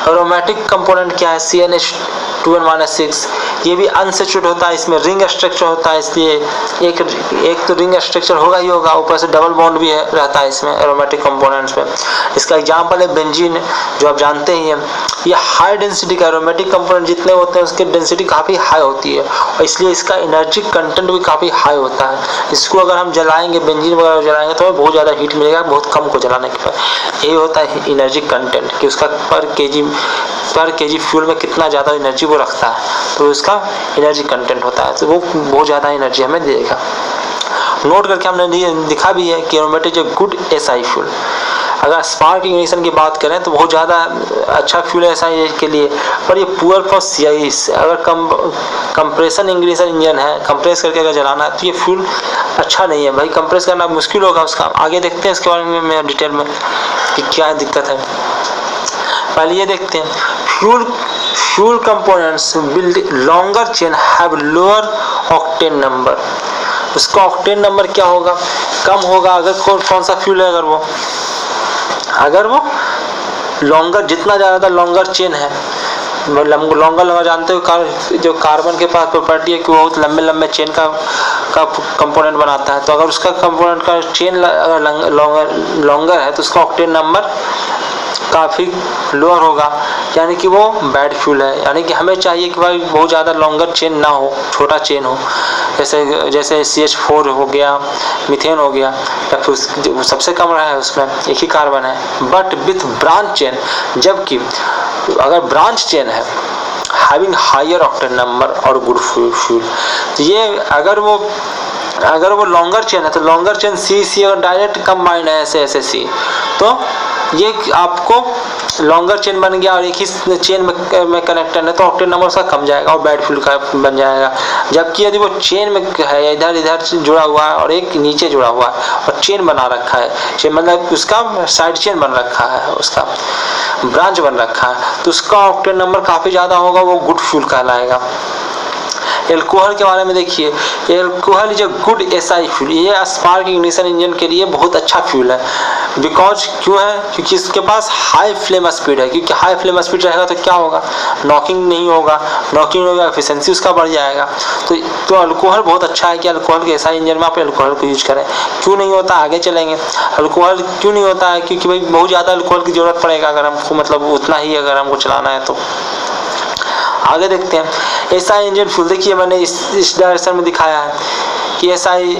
एरोमेटिक कंपोनेंट क्या है, CnH2n-6, ये भी अनसेचुरेटेड होता है, इसमें रिंग स्ट्रक्चर होता है, इसलिए एक तो रिंग स्ट्रक्चर होगा ही होगा, ऊपर से डबल बॉन्ड भी रहता है इसमें एरोमेटिक कंपोनेंट्स में। इसका एग्जांपल है बेंजीन, जो आप जानते ही हैं। ये हाई डेंसिटी का एरोमेटिक कंपोनेंट जितने होते हैं उसकी डेंसिटी काफ़ी हाई होती है और इसलिए इसका एनर्जी कंटेंट भी काफ़ी हाई होता है। इसको अगर हम जलाएंगे, बेंजीन वगैरह जलाएंगे तो बहुत ज़्यादा हीट मिलेगा, बहुत कम को जलाने के बाद। यही होता है एनर्जी कंटेंट कि उसका पर केजी फ्यूल में कितना ज़्यादा एनर्जी वो रखता है, तो उसका एनर्जी कंटेंट होता है, तो वो बहुत ज़्यादा एनर्जी हमें देगा। नोट करके हमने दिखा भी है कि एरोमेटिक जो गुड एसआई फ्यूल। अगर स्पार्क इग्निशन की बात करें तो बहुत ज़्यादा अच्छा फ्यूल है एसआई के लिए, पर ये पुअर फॉर सीआई। अगर कंप्रेशन इग्निशन इंजन है, कंप्रेस करके अगर जलाना है तो ये फ्यूल अच्छा नहीं है भाई, कंप्रेस करना मुश्किल होगा उसका। आगे देखते हैं इसके बारे में मैं डिटेल में कि क्या दिक्कत है। पहले ये देखते हैं, fuel components build longer chain have lower octane number. उसका ऑक्टेन नंबर क्या होगा, कम होगा। अगर कौन सा फ्यूल है, अगर वो लॉन्गर, जितना ज़्यादा लॉन्गर चेन है, लॉन्गर जानते हो जो कार्बन के पास प्रॉपर्टी है कि वो बहुत लंबे लंबे चेन का कंपोनेंट बनाता है। तो अगर उसका कंपोनेंट का चेन अगर लॉन्गर है तो उसका ऑक्टेन नंबर काफ़ी लोअर होगा, यानी कि वो बैड फ्यूल है। यानी कि हमें चाहिए कि भाई बहुत ज़्यादा लॉन्गर चेन ना हो, छोटा चेन हो, जैसे CH4 हो गया, मीथेन हो गया, या फिर सबसे कम रहा है उसमें एक ही कार्बन है, बट विथ ब्रांच चेन। जबकि अगर ब्रांच चेन है हैविंग हायर ऑक्टेन नंबर और गुड फ्यूल, तो ये अगर वो लॉन्गर चेन है तो लॉन्गर चेन C अगर डायरेक्ट कंबाइंड है ऐसे तो ये आपको लॉन्गर चेन बन गया और एक ही चेन में कनेक्टेड है तो ऑक्टेन नंबर उसका कम जाएगा और बैड फ्यूल का बन जाएगा। जबकि यदि वो चेन में है, इधर जुड़ा हुआ है और एक नीचे जुड़ा हुआ है और चेन बना रखा है, मतलब उसका साइड चेन बन रखा है, उसका ब्रांच बन रखा है, तो उसका ऑक्टेन नंबर काफ़ी ज़्यादा होगा, वो गुड फ्यूल कहलाएगा। एल्कोहल के बारे में देखिए, alcohol is a good SI fuel. ये स्पार्क इग्निशन इंजन के लिए बहुत अच्छा फ्यूल है। बिकॉज क्यों है, क्योंकि इसके पास हाई फ्लेम स्पीड है। क्योंकि हाई फ्लेम स्पीड रहेगा तो क्या होगा, नॉकिंग नहीं होगा, एफिशिएंसी उसका बढ़ जाएगा। तो अल्कोहल बहुत अच्छा है कि अल्कोहल के एसआई इंजन में आप अल्कोहल को यूज करें। क्यों नहीं होता, आगे चलेंगे। अल्कोहल क्यों नहीं होता है, क्योंकि भाई बहुत ज़्यादा अल्कोहल की जरूरत पड़ेगा अगर हमको, मतलब उतना ही अगर हमको चलाना है तो। आगे देखते हैं एसआई इंजन फ्यूल। देखिए मैंने इस डायरेक्शन में दिखाया है कि एसआई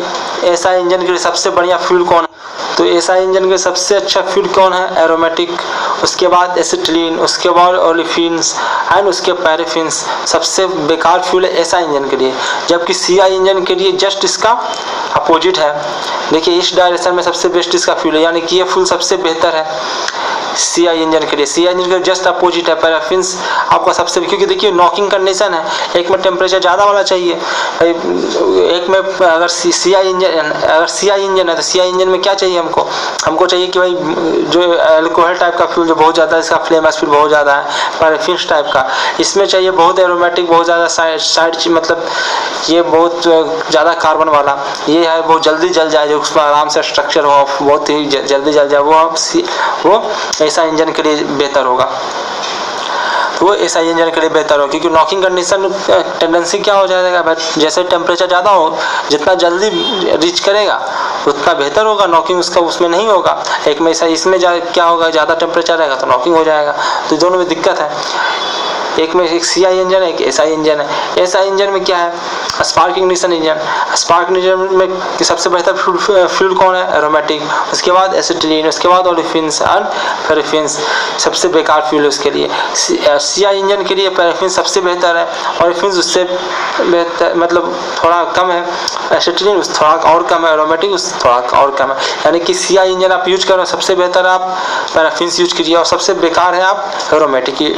इंजन के लिए सबसे बढ़िया फ्यूल कौन है। तो एसआई इंजन के सबसे अच्छा फ्यूल कौन है, एरोमेटिक, उसके बाद एसिटिलीन, उसके बाद ओलिफिन्स एंड उसके पैराफिन्स। सबसे बेकार फ्यूल है एसआई इंजन के लिए, जबकि सीआई इंजन के लिए जस्ट इसका अपोजिट है। देखिए इस डायरेक्शन में सबसे बेस्ट इसका फ्यूल है, यानी कि ये फ्यूल सबसे बेहतर है सीआई इंजन के लिए। सीआई इंजन के जस्ट अपोजिट है पैराफिन्स आपका सबसे, क्योंकि देखिए नॉकिंग कंडीशन है, एक में टेम्परेचर ज़्यादा वाला चाहिए, एक में अगर सीआई इंजन है तो सीआई इंजन में क्या चाहिए हमको चाहिए कि भाई जो अल्कोहल टाइप का फ्यूल जो बहुत ज़्यादा इसका फ्लेम स्पीड बहुत ज़्यादा है, पैराफिन्स टाइप का, इसमें चाहिए बहुत एरोमेटिक, बहुत ज़्यादा साइड मतलब ये बहुत ज़्यादा कार्बन वाला, ये है बहुत जल्दी जल जाए, जो उसमें आराम से स्ट्रक्चर हो, बहुत ही जल्दी जल जाए, वो ऐसा इंजन के लिए बेहतर होगा। तो वो एसआई इंजन के लिए बेहतर हो, क्योंकि नॉकिंग कंडीशन टेंडेंसी क्या हो जाएगा भाई, जैसे टेम्परेचर ज़्यादा हो, जितना जल्दी रीच करेगा उतना बेहतर होगा, नॉकिंग उसका उसमें नहीं होगा। एक में इसमें क्या होगा, ज़्यादा टेम्परेचर रहेगा तो नॉकिंग हो जाएगा, तो दोनों में दिक्कत है। एक में एक सीआई इंजन है, एक एसआई इंजन है। एसआई इंजन में क्या है, spark ignition engine. Spark engine में सबसे बेहतर फ्यूल कौन है, एरोमेटिक, उसके बाद एसिटिलीन, उसके बाद ओलिफिन्स एंड पैराफिन्स सबसे बेकार फ्यूल है उसके लिए। सीआई इंजन के लिए पैराफिन सबसे बेहतर है, ओलिफिन्स उससे बेहतर मतलब थोड़ा कम है, एसिटिलीन उस थोड़ा और कम है, एरोमेटिक उस थोड़ा और कम है। यानी कि सीआई इंजन आप यूज करो, सबसे बेहतर आप पैराफिन्स यूज कीजिए, और सबसे बेकार है आप एरोमेटिक की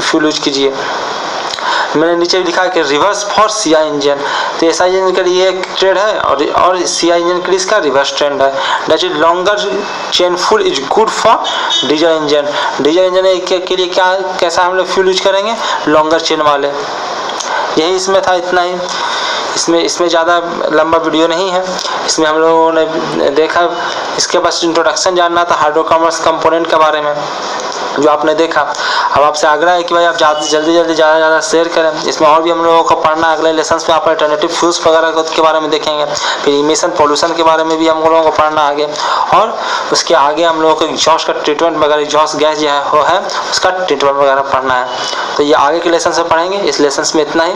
फ्यूल यूज कीजिए। मैंने नीचे लिखा है कि रिवर्स फॉर सीआई इंजन, तो एसआई इंजन के लिए एक ट्रेंड है और सीआई इंजन के लिए इसका रिवर्स ट्रेंड है। That is longer chain full is good for diesel engine. Diesel engine के लिए क्या कैसा हम लोग फ्यूल यूज करेंगे, लॉन्गर चेन वाले। यही इसमें था, इतना ही। इसमें ज़्यादा लंबा वीडियो नहीं है, इसमें हम लोगों ने देखा, इसके बस इंट्रोडक्शन जानना था हाइड्रोकार्बन्स कंपोनेंट के बारे में जो आपने देखा। अब आपसे आग्रह है कि भाई आप जल्दी ज़्यादा शेयर करें। इसमें और भी हम लोगों को पढ़ना है, अगले लेसन्स में आप अल्टरनेटिव फ्यूल्स वगैरह के बारे में देखेंगे, फिर इमिशन पोल्यूशन के बारे में भी हम लोगों को पढ़ना आगे, और उसके आगे हम लोगों को एग्जॉस्ट का ट्रीटमेंट वगैरह, एग्जॉस्ट गैस जो है उसका ट्रीटमेंट वगैरह पढ़ना है। तो ये आगे के लेसन से पढ़ेंगे, इस लेसन में इतना ही।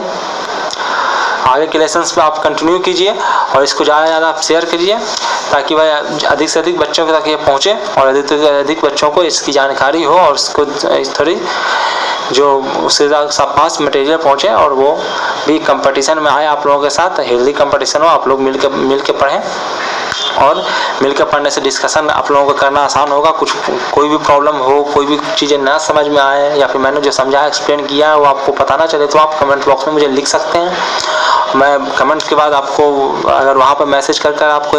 आगे के लेसन्स में आप कंटिन्यू कीजिए और इसको ज़्यादा आप शेयर कीजिए, ताकि भाई अधिक से अधिक बच्चों तक ये पहुँचे और अधिक से अधिक बच्चों को इसकी जानकारी हो, और इसको थोड़ी जो उसके पास मटेरियल पहुँचे और वो भी कंपटीशन में आए आप लोगों के साथ, हेल्दी कंपटीशन हो, आप लोग मिल के पढ़ें, और मिलकर पढ़ने से डिस्कशन आप लोगों को करना आसान होगा। कोई भी प्रॉब्लम हो, कोई भी चीज़ें ना समझ में आए, या फिर मैंने जो समझाया एक्सप्लेन किया वो आपको पता ना चले, तो आप कमेंट बॉक्स में मुझे लिख सकते हैं। मैं कमेंट के बाद आपको अगर वहाँ पर मैसेज कर आपको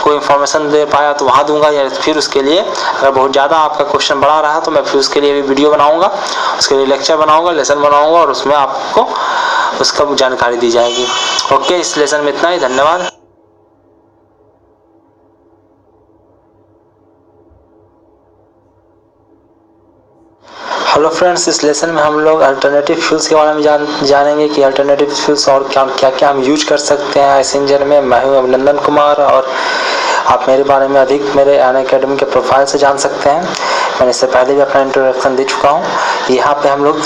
कोई इन्फॉर्मेशन दे पाया तो वहाँ दूंगा, या फिर उसके लिए अगर बहुत ज़्यादा आपका क्वेश्चन बड़ा रहा तो मैं फिर उसके लिए भी वीडियो बनाऊँगा, उसके लिए लेक्चर बनाऊँगा, लेसन बनाऊँगा, और उसमें आपको उसका जानकारी दी जाएगी। ओके, इस लेसन में इतना ही, धन्यवाद। हेलो फ्रेंड्स, इस लेसन में हम लोग अल्टरनेटिव फ्यूल्स के बारे में जानेंगे कि अल्टरनेटिव फ्यूल्स और क्या हम यूज कर सकते हैं इस इंजन में। मैं हूं अभिनंदन कुमार, और आप मेरे बारे में अधिक मेरे अनअकैडमी के प्रोफाइल से जान सकते हैं। मैंने इससे पहले भी अपना इंट्रोडक्शन दे चुका हूँ। यहाँ पे हम लोग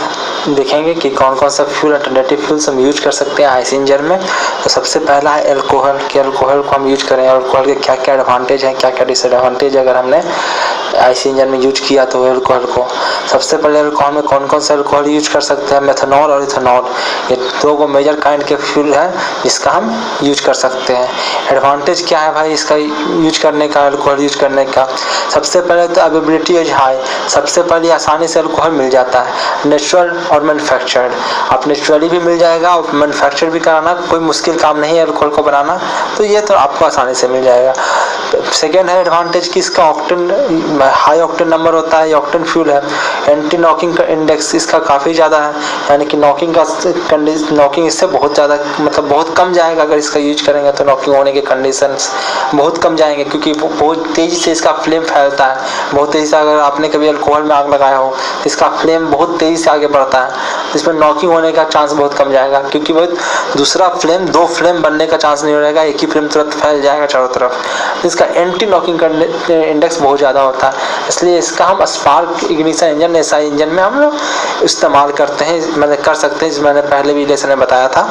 देखेंगे कि कौन कौन सा फ्यूल, अल्टरनेटिव फ्यूल्स हम यूज कर सकते हैं आईसी इंजन में। तो सबसे पहला है एल्कोहल, कि एल्कोहल को हम यूज करें, एल्कोहल के क्या क्या एडवांटेज हैं, क्या क्या डिसएडवांटेज अगर हमने आईसी इंजन में यूज किया तो एल्कोहल को। सबसे पहले एल्कोहल में कौन कौन सा एल्कोहल यूज कर सकते हैं, मेथनॉल और इथेनॉल, ये दो मेजर काइंड के फ्यूल है जिसका हम यूज कर सकते हैं। एडवांटेज क्या है भाई इसका यूज करने का, एल्कोहल यूज करने का। सबसे पहले तो अवेलेबिलिटी इज हाई, सबसे पहले आसानी से एल्कोहल मिल जाता है, नेचुरल और मैन्युफैक्चर्ड। आप नेचुरली भी मिल जाएगा और मैन्युफैक्चर भी कराना कोई मुश्किल काम नहीं है एल्कोहल को बनाना, तो ये तो आपको आसानी से मिल जाएगा। सेकेंड है एडवांटेज कि इसका ऑक्टेन हाई ऑक्टेन नंबर होता है, ये ऑक्टेन फ्यूल है। एंटी नॉकिंग का इंडेक्स इसका काफ़ी ज़्यादा है, यानी कि नॉकिंग इससे बहुत ज़्यादा मतलब बहुत कम जाएगा। अगर इसका यूज करेंगे तो नॉकिंग होने के कंडीशंस बहुत कम जाएंगे, क्योंकि वो बहुत तेज़ी से इसका फ्लेम फैलता है, बहुत तेज़ी से। अगर आपने कभी अल्कोहल में आग लगाया हो तो इसका फ्लेम बहुत तेज़ी से आगे बढ़ता है, तो इसमें नॉकिंग होने का चांस बहुत कम जाएगा, क्योंकि बहुत दूसरा फ्लेम, दो फ्लेम बनने का चांस नहीं रहेगा, एक ही फ्लेम तुरंत फैल जाएगा चारों तरफ। इसका एंटी नॉकिंग इंडेक्स बहुत ज़्यादा होता है, इसलिए इसका हम spark ignition engine, SI engine में हम लोग इस्तेमाल करते हैं, मैंने कर सकते हैं, मैंने पहले भी लेसन में बताया था।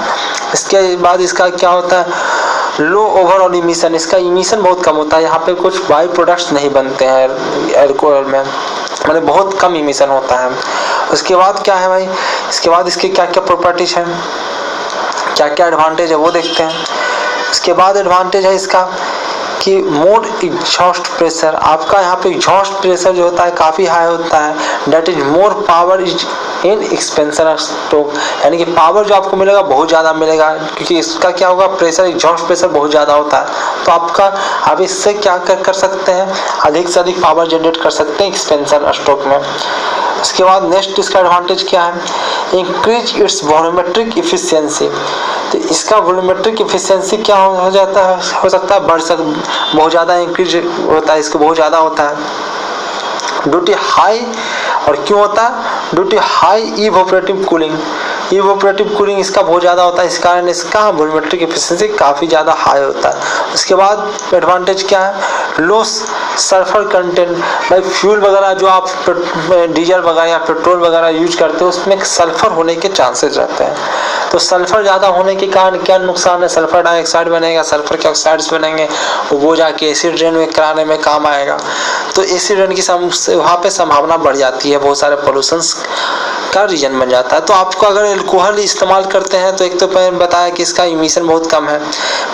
इसके बाद इसका क्या होता है, लो ओवरऑल इमिशन, इसका इमिशन बहुत कम होता है, यहाँ पे कुछ बाई प्रोडक्ट्स नहीं बनते हैं एल्कोहल में, मतलब बहुत कम इमिशन होता है। उसके बाद क्या है भाई, इसके बाद इसके क्या क्या प्रॉपर्टीज हैं, क्या क्या एडवांटेज है वो देखते हैं। इसके बाद एडवांटेज है इसका कि मोर एग्जॉस्ट प्रेशर, आपका यहाँ पे एग्जॉस्ट प्रेशर जो होता है काफ़ी हाई होता है। That is more power is in expansion stroke, यानी कि पावर जो आपको मिलेगा बहुत ज़्यादा मिलेगा, क्योंकि इसका क्या होगा, प्रेशर, एग्जॉस्ट प्रेशर बहुत ज़्यादा होता है। तो आप इससे क्या कर सकते हैं, अधिक से अधिक पावर जनरेट कर सकते हैं एक्सपेंशन स्ट्रोक में। इसके बाद नेक्स्ट इसका एडवांटेज क्या है, इंक्रीज इट्स वॉल्यूमेट्रिक इफिशियंसी, तो इसका वॉल्यूमेट्रिक इफिशियंसी क्या हो जाता है, हो सकता है बहुत ज़्यादा इंक्रीज होता है, इसको बहुत ज़्यादा होता है। ड्यू टू हाई, और क्यों होता है? Due to high evaporative cooling. Evaporative cooling इसका बहुत ज़्यादा होता है, इस कारण इसका वॉल्यूमेट्रिक एफिशिएंसी काफ़ी ज़्यादा हाई होता है। उसके बाद एडवांटेज क्या है? लो सल्फर कंटेंट। भाई फ्यूल वगैरह जो आप डीजल वगैरह या पेट्रोल वगैरह यूज करते हो उसमें सल्फर होने के चांसेस रहते हैं, तो सल्फर ज़्यादा होने के कारण क्या नुकसान है? सल्फर डाइऑक्साइड बनेगा, सल्फर के ऑक्साइड्स बनेंगे, वो जाके एसिड रेन में कराने में काम आएगा, तो एसिड रेन की वहाँ पे संभावना बढ़ जाती है, बहुत सारे पोल्यूशंस का रीजन बन जाता है। तो आपको अगर अल्कोहल इस्तेमाल करते हैं तो एक तो मैंने बताया कि इसका इमिशन बहुत कम है,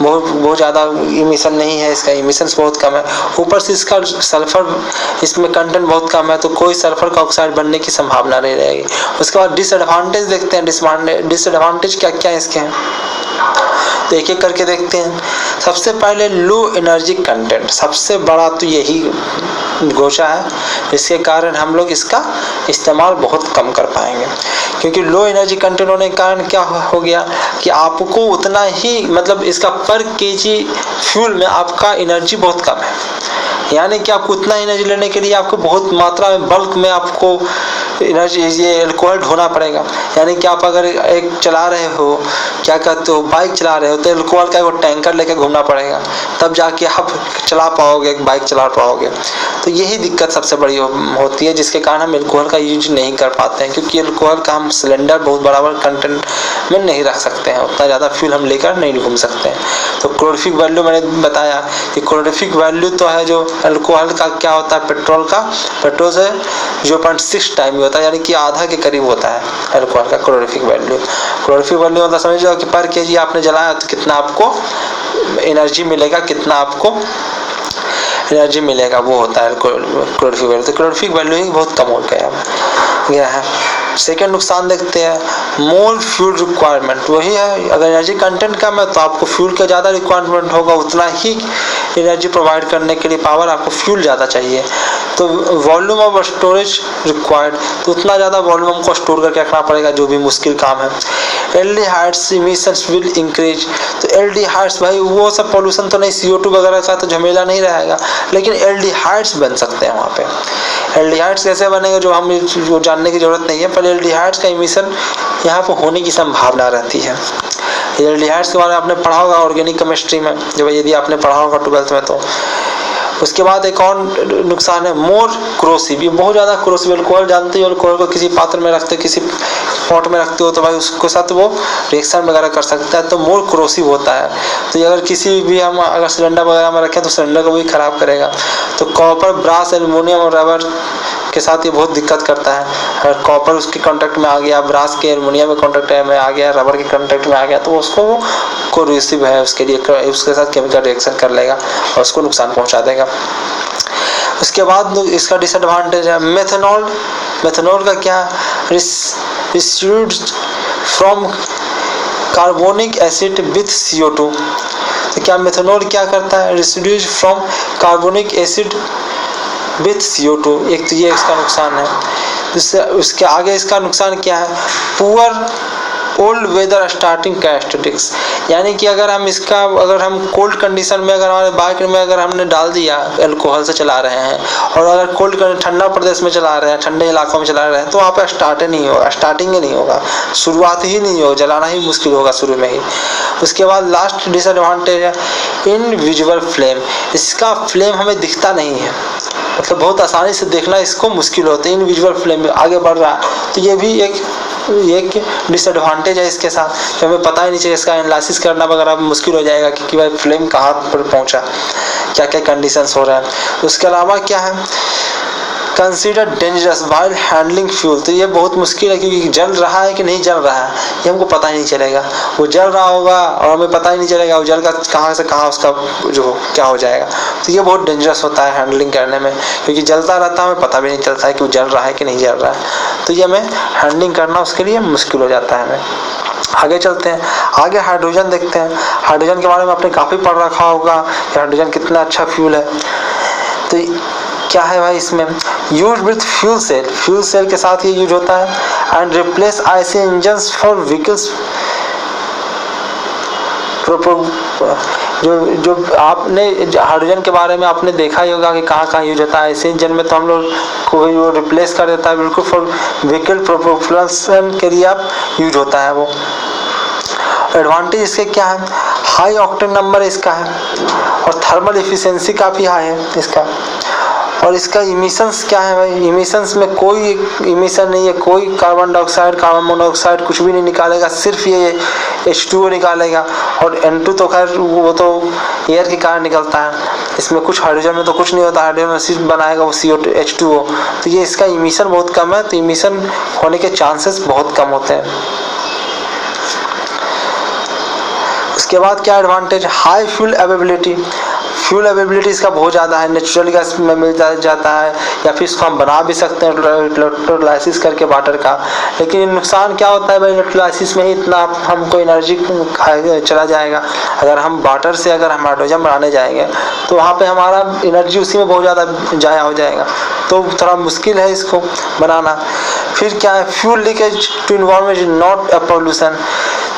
बहुत ज़्यादा इमिशन नहीं है, इसका इमिशंस बहुत कम है, ऊपर से इसका सल्फर इसमें कंटेंट बहुत कम है, तो कोई सल्फर का ऑक्साइड बनने की संभावना नहीं रहेगी। उसके बाद डिसएडवांटेज देखते हैं। डिसएडवांटेज क्या क्या इसके हैं, तो एक एक करके देखते हैं। सबसे पहले लो एनर्जी कंटेंट, सबसे बड़ा तो यही गोचा है, इसके कारण हम लोग इसका इस्तेमाल बहुत कम कर पाएंगे, क्योंकि लो एनर्जी कंटेंट होने के कारण क्या हो गया कि आपको उतना ही, मतलब इसका पर केजी फ्यूल में आपका एनर्जी बहुत कम है, यानी कि आपको उतना एनर्जी लेने के लिए आपको बहुत मात्रा में बल्क में आपको एनर्जी ये अल्कोहल ढोना पड़ेगा। यानी कि आप अगर एक चला रहे हो, क्या कहते हो, बाइक चला रहे हो, तो अल्कोहल का वो टैंकर लेके घूमना पड़ेगा, तब जाके आप चला पाओगे, बाइक चला पाओगे। तो यही दिक्कत सबसे बड़ी होती है, जिसके कारण हम अल्कोहल का यूज नहीं कर पाते हैं, क्योंकि अल्कोहल का हम सिलेंडर बहुत बराबर कंटेंट में नहीं रख सकते हैं, उतना ज़्यादा फ्यूल हम लेकर नहीं घूम सकते हैं। तो कैलोरीफिक वैल्यू मैंने बताया कि कैलोरीफिक वैल्यू तो है जो अल्कोहल का क्या होता है, पेट्रोल से 0.6 टाइम होता है, यानी कि आधा के करीब होता है अल्कोहल का कैलोरीफिक वैल्यू। कैलोरीफिक वैल्यू मतलब समझ जाओ कि पर केजी आपने जलाया तो कितना आपको एनर्जी मिलेगा, कितना आपको एनर्जी मिलेगा, वो होता है कैलोरीफिक वैल्यू। तो कैलोरीफिक वैल्यू ही बहुत कम हो गया है। सेकेंड नुकसान देखते हैं, मोल फ्यूल रिक्वायरमेंट। वही है, अगर एनर्जी कंटेंट कम है तो आपको फ्यूल का ज़्यादा रिक्वायरमेंट होगा, उतना ही एनर्जी प्रोवाइड करने के लिए पावर आपको फ्यूल ज़्यादा चाहिए। तो वॉल्यूम ऑफ स्टोरेज रिक्वायर्ड, तो उतना ज़्यादा वॉल्यूम हमको स्टोर करके रखना पड़ेगा, जो भी मुश्किल काम है। एल्डिहाइड्स इमिशंस विल इंक्रीज, तो एल्डिहाइड्स भाई वो सब पॉल्यूशन तो नहीं, CO2 वगैरह का तो झमेला नहीं रहेगा, लेकिन एल्डिहाइड्स बन सकते हैं वहाँ पे। एल्डिहाइड्स कैसे बनेंगे जो हम वो जानने की जरूरत नहीं है, पर एल्डिहाइड्स का इमिशन यहाँ पर होने की संभावना रहती है। एल्डिहाइड्स के बारे में आपने पढ़ा होगा ऑर्गेनिक केमिस्ट्री में, जब यदि आपने पढ़ा होगा 12th में। तो उसके बाद एक और नुकसान है मोर क्रोसिव, ये बहुत ज़्यादा क्रोसिव। अल्कोहल जानते हो, अल्कोहल को किसी पात्र में रखते हो, किसी पॉट में रखते हो, तो भाई उसके साथ वो रिएक्शन वगैरह कर सकता है, तो मोर क्रोसिव होता है। तो ये अगर किसी भी हम अगर सिलेंडर वगैरह में रखें तो सिलेंडर को भी खराब करेगा। तो कॉपर, ब्रास, एल्युमिनियम और रबर के साथ ये बहुत दिक्कत करता है। अगर कॉपर उसके कांटेक्ट में आ गया, ब्रास के एल्युमिनियम के कांटेक्ट में आ गया, रबर के कांटेक्ट में आ गया, तो उसको कोरोसिव है, उसके लिए उसके साथ केमिकल रिएक्शन कर लेगा और उसको नुकसान पहुंचा देगा। उसके बाद इसका डिसएडवांटेज है मेथनॉल। मेथनॉल का क्या, reduced from carbonic acid with CO2। तो क्या मेथनॉल क्या करता है, reduced from carbonic acid with CO2। एक तो ये इसका नुकसान है। उसके आगे इसका नुकसान क्या है, poor old weather starting characteristics, यानी कि अगर हम कोल्ड कंडीशन में अगर हमारे बाइक में अगर हमने डाल दिया, अल्कोहल से चला रहे हैं, और अगर ठंडा प्रदेश में चला रहे हैं, ठंडे इलाकों में चला रहे हैं, तो वहाँ पर स्टार्टिंग ही नहीं होगा, शुरुआत ही नहीं होगा, जलाना ही मुश्किल होगा शुरू में ही। उसके बाद लास्ट डिसएडवांटेज है इनविजिबल फ्लेम। इसका फ्लेम हमें दिखता नहीं है, मतलब बहुत आसानी से देखना इसको मुश्किल होता है। इनविजिबल फ्लेम आगे बढ़ रहा है, तो ये भी एक डिसएडवांटेज है इसके साथ, तो हमें पता ही नहीं चलेगा, इसका एनालिसिस करना वगैरह मुश्किल हो जाएगा कि भाई फ्लेम कहाँ पर पहुंचा, क्या क्या कंडीशंस हो रहा है। उसके अलावा क्या है, consider dangerous while handling fuel. तो ये बहुत मुश्किल है, क्योंकि जल रहा है कि नहीं जल रहा है ये हमको पता ही नहीं चलेगा। वो जल रहा होगा और हमें पता ही नहीं चलेगा वो जल का कहाँ से कहाँ उसका जो क्या हो जाएगा। तो ये बहुत डेंजरस होता है हैंडलिंग करने में, क्योंकि जलता रहता है, हमें पता भी नहीं चलता है कि वो जल रहा है कि नहीं जल रहा है। तो ये हमें हैंडलिंग करना उसके लिए मुश्किल हो जाता है हमें। आगे चलते हैं, आगे हाइड्रोजन देखते हैं। हाइड्रोजन के बारे में आपने काफ़ी पढ़ रखा होगा कि हाइड्रोजन कितना अच्छा फ्यूल है। तो क्या है भाई, इसमें यूज विथ फ्यूल सेल के साथ ये यूज होता है। And replace IC engines for vehicles जो आपने हाइड्रोजन के बारे में आपने देखा ही होगा कि कहाँ कहाँ यूज होता है। ऐसे इंजन में तो हम लोग को वो रिप्लेस कर देता है बिल्कुल, फॉर व्हीकल प्रोपल्शन के लिए आप यूज होता है वो। एडवांटेज इसके क्या है, हाई ऑक्टेन नंबर इसका है और थर्मल एफिशिएंसी काफ़ी हाई है इसका। और इसका इमिशंस क्या है भाई, इमिशंस में कोई इमिशन नहीं है, कोई कार्बन डाइऑक्साइड कार्बन मोनोऑक्साइड कुछ भी नहीं निकालेगा, सिर्फ ये H2O निकालेगा। और N2 तो खैर वो तो एयर के कारण निकलता है, इसमें कुछ हाइड्रोजन में तो कुछ नहीं होता, हाइड्रोजन में सिर्फ बनाएगा वो CO2 H2O। तो ये इसका इमिशन बहुत कम है, तो इमिशन होने के चांसेस बहुत कम होते हैं। उसके बाद क्या advantage, high fuel availability. Fuel availability इसका बहुत ज़्यादा है, नेचुरल गैस में मिल जाता है, या फिर इसको हम बना भी सकते हैं इलेक्ट्रोलाइसिस करके वाटर का। लेकिन नुकसान क्या होता है भाई, इलेक्ट्रोलाइसिस में ही इतना हमको एनर्जी चला जाएगा। अगर हम वाटर से अगर हम हाइड्रोजन बनाने जाएंगे तो वहाँ पे हमारा एनर्जी उसी में बहुत ज़्यादा जाया हो जाएगा, तो थोड़ा मुश्किल है इसको बनाना। फिर क्या है, fuel leakage to environment not a pollution.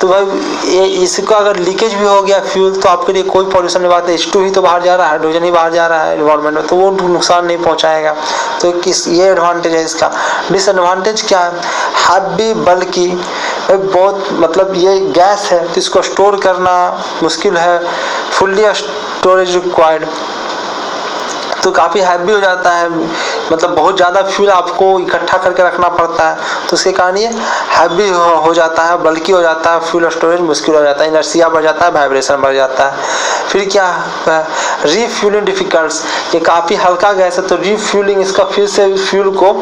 तो भाई ये इसका अगर लीकेज भी हो गया फ्यूल तो आपके लिए कोई पॉल्यूशन नहीं बात है, H2 ही तो बाहर जा रहा है, हाइड्रोजन ही बाहर जा रहा है इन्वायरमेंट में, तो वो नुकसान नहीं पहुंचाएगा। तो ये एडवांटेज है इसका। डिसएडवांटेज क्या है, हैवी बल्कि बहुत मतलब ये गैस है तो इसको स्टोर करना मुश्किल है, फुल्ली स्टोरेज रिक्वायर्ड, तो काफ़ी हैवी हो जाता है, मतलब बहुत ज़्यादा फ्यूल आपको इकट्ठा करके रखना पड़ता है, तो उसके कारण ये हैवी हो जाता है, बल्कि हो जाता है, फ्यूल स्टोरेज मुश्किल हो जाता है, इनर्शिया बढ़ जाता है, वाइब्रेशन बढ़ जाता है। फिर क्या रीफ्यूलिंग डिफिकल्ट्स, ये काफ़ी हल्का गैस है तो रीफ्यूलिंग इसका फिर से फ्यूल को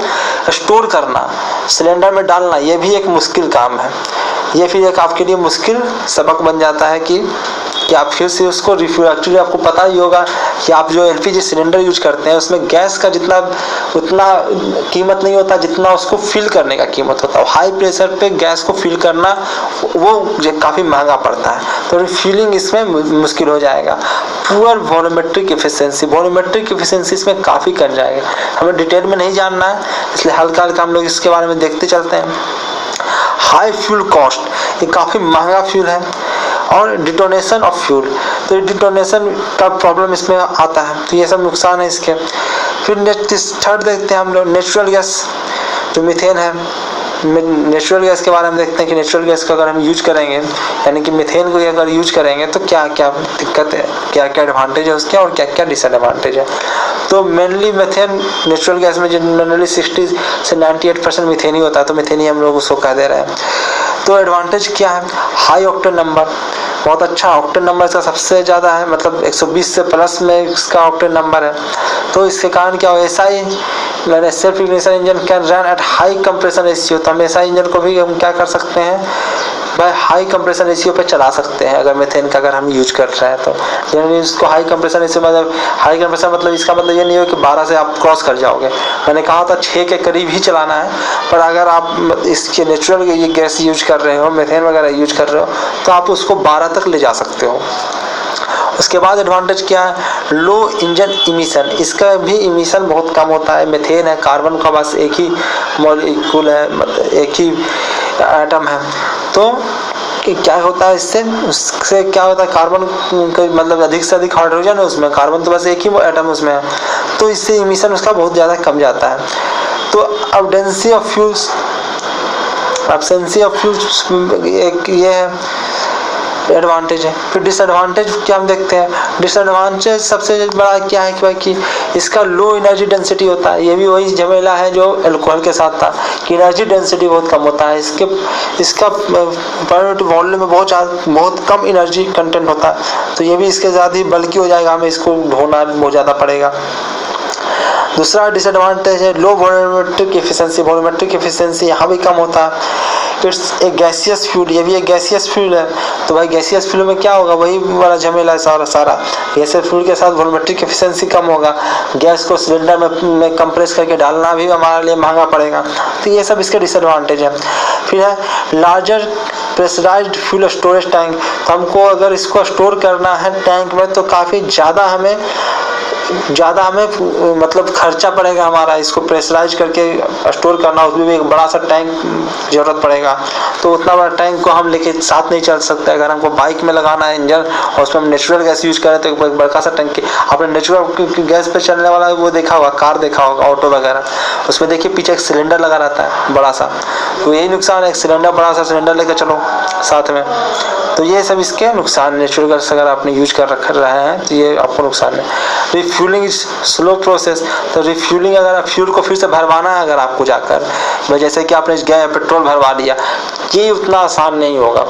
स्टोर करना, सिलेंडर में डालना, ये भी एक मुश्किल काम है। ये फिर एक आपके लिए मुश्किल सबक बन जाता है कि आप फिर से उसको रिफ्यूल। एक्चुअली आपको पता ही होगा कि आप जो LPG सिलेंडर यूज करते हैं उसमें गैस का उतना कीमत नहीं होता जितना उसको फिल करने का कीमत होता है। हाई प्रेशर पे गैस को फिल करना वो काफ़ी महंगा पड़ता है, तो रिफ्यूलिंग इसमें मुश्किल हो जाएगा। Poor volumetric efficiency, volumetric efficiency इसमें काफ़ी कम जाएगा। हमें डिटेल में नहीं जानना है, इसलिए हल्का हल्का हम लोग इसके बारे में देखते चलते हैं। हाई फ्यूल कॉस्ट, ये काफ़ी महंगा फ्यूल है। और डिटोनेशन ऑफ फ्यूल, तो डिटोनेशन का प्रॉब्लम इसमें आता है, तो ये सब नुकसान है इसके। फिर नेक्स्ट थर्ड देखते हैं हम लोग, नेचुरल गैस जो मीथेन है। नेचुरल गैस के बारे में देखते हैं कि नेचुरल गैस को अगर हम यूज करेंगे, यानी कि मीथेन को अगर यूज करेंगे तो क्या क्या दिक्कत है, क्या क्या एडवांटेज है उसके और क्या क्या डिसएडवांटेज है। तो मेनली मीथेन नेचुरल गैस में जनरली 60 से 98% मीथेन ही होता है, तो मीथेन ही हम लोग उसको कह दे रहे हैं। तो एडवांटेज क्या है, हाई ऑक्टेन नंबर, बहुत अच्छा ऑक्टेन नंबर इसका सबसे ज़्यादा है, मतलब 120 से प्लस में इसका ऑक्टेन नंबर है। तो इसके कारण क्या हो, SI मैंने self ignition engine can run at high compression ratio, तो हम SI इंजन को भी हम क्या कर सकते हैं भाई, हाई कंप्रेशन रेशियो पे चला सकते हैं अगर मीथेन का अगर हम यूज कर रहे हैं तो। यानी इसको हाई कंप्रेशन रेशियो मतलब हाई कंप्रेशन मतलब इसका मतलब ये नहीं हो कि 12 से आप क्रॉस कर जाओगे, मैंने कहा था 6 के करीब ही चलाना है। पर अगर आप इसके नेचुरल ये गैस यूज कर रहे हो, मीथेन वगैरह यूज कर रहे हो, तो आप उसको 12 तक ले जा सकते हो। उसके बाद एडवांटेज क्या है, लो इंजन इमिशन, इसका भी इमिशन बहुत कम होता है। मीथेन है, कार्बन का बस एक ही मॉलिक्यूल है, एक ही एटम है, तो क्या होता है उससे क्या होता है, कार्बन मतलब अधिक से अधिक हाइड्रोजन है उसमें, कार्बन तो बस एक ही एटम उसमें है, तो इससे इमिशन उसका बहुत ज़्यादा कम जाता है। तो अबडेंसी ऑफ फ्यूल्स, एब्सेंसी ऑफ फ्यूल्स एक ये है एडवांटेज है। फिर डिसएडवांटेज क्या हम देखते हैं, डिसएडवांटेज सबसे बड़ा क्या है कि भाई कि इसका लो एनर्जी डेंसिटी होता है। ये भी वही झमेला है जो अल्कोहल के साथ था कि एनर्जी डेंसिटी बहुत कम होता है, इसका वॉल्यूम में बहुत कम एनर्जी कंटेंट होता है, तो ये भी इसके ज़्यादा ही बल्कि हो जाएगा, हमें इसको ढोना बहुत ज़्यादा पड़ेगा। दूसरा डिसएडवांटेज है लो वॉल्यूमेट्रिक एफिशिएंसी, वॉल्यूमेट्रिक एफिशिएंसी यहाँ भी कम होता है। इट्स एक गैसियस फ्यूल, ये भी एक गैसियस फ्यूल है, तो भाई गैसियस फ्यूल में क्या होगा, वही वाला झमेला है सारा गैसियस फ्यूल के साथ वॉल्यूमेट्रिक एफिशिएंसी कम होगा, गैस को सिलेंडर में कंप्रेस करके डालना भी हमारे लिए महंगा पड़ेगा, तो ये सब इसके डिसएडवांटेज है। फिर है larger pressurised fuel storage tank, तो हमको अगर इसको स्टोर करना है टैंक में तो काफ़ी ज़्यादा हमें ज़्यादा हमें मतलब खर्चा पड़ेगा हमारा, इसको प्रेशराइज करके स्टोर करना, उसमें भी एक बड़ा सा टैंक ज़रूरत पड़ेगा। तो उतना बड़ा टैंक को हम लेके साथ नहीं चल सकते। अगर हमको बाइक में लगाना है इंजन और उसमें हम नेचुरल गैस यूज करें तो एक बड़ा सा टैंक आपने नेचुरल गैस पे चलने वाला वो देखा होगा, कार देखा होगा, ऑटो वगैरह, उसमें देखिए पीछे एक सिलेंडर लगा रहता है बड़ा सा। तो यही नुकसान है, एक सिलेंडर, बड़ा सा सिलेंडर लेकर चलो साथ में। तो ये सब इसके नुकसान, नेचुरल गैस अगर आपने यूज कर रहे हैं तो ये आपको नुकसान है। Refuelling is slow process. तो रिफ्यूलिंग, अगर आप फ्यूल को फिर से भरवाना है अगर आपको जाकर, जैसे कि आपने गए पेट्रोल भरवा लिया, ये उतना आसान नहीं होगा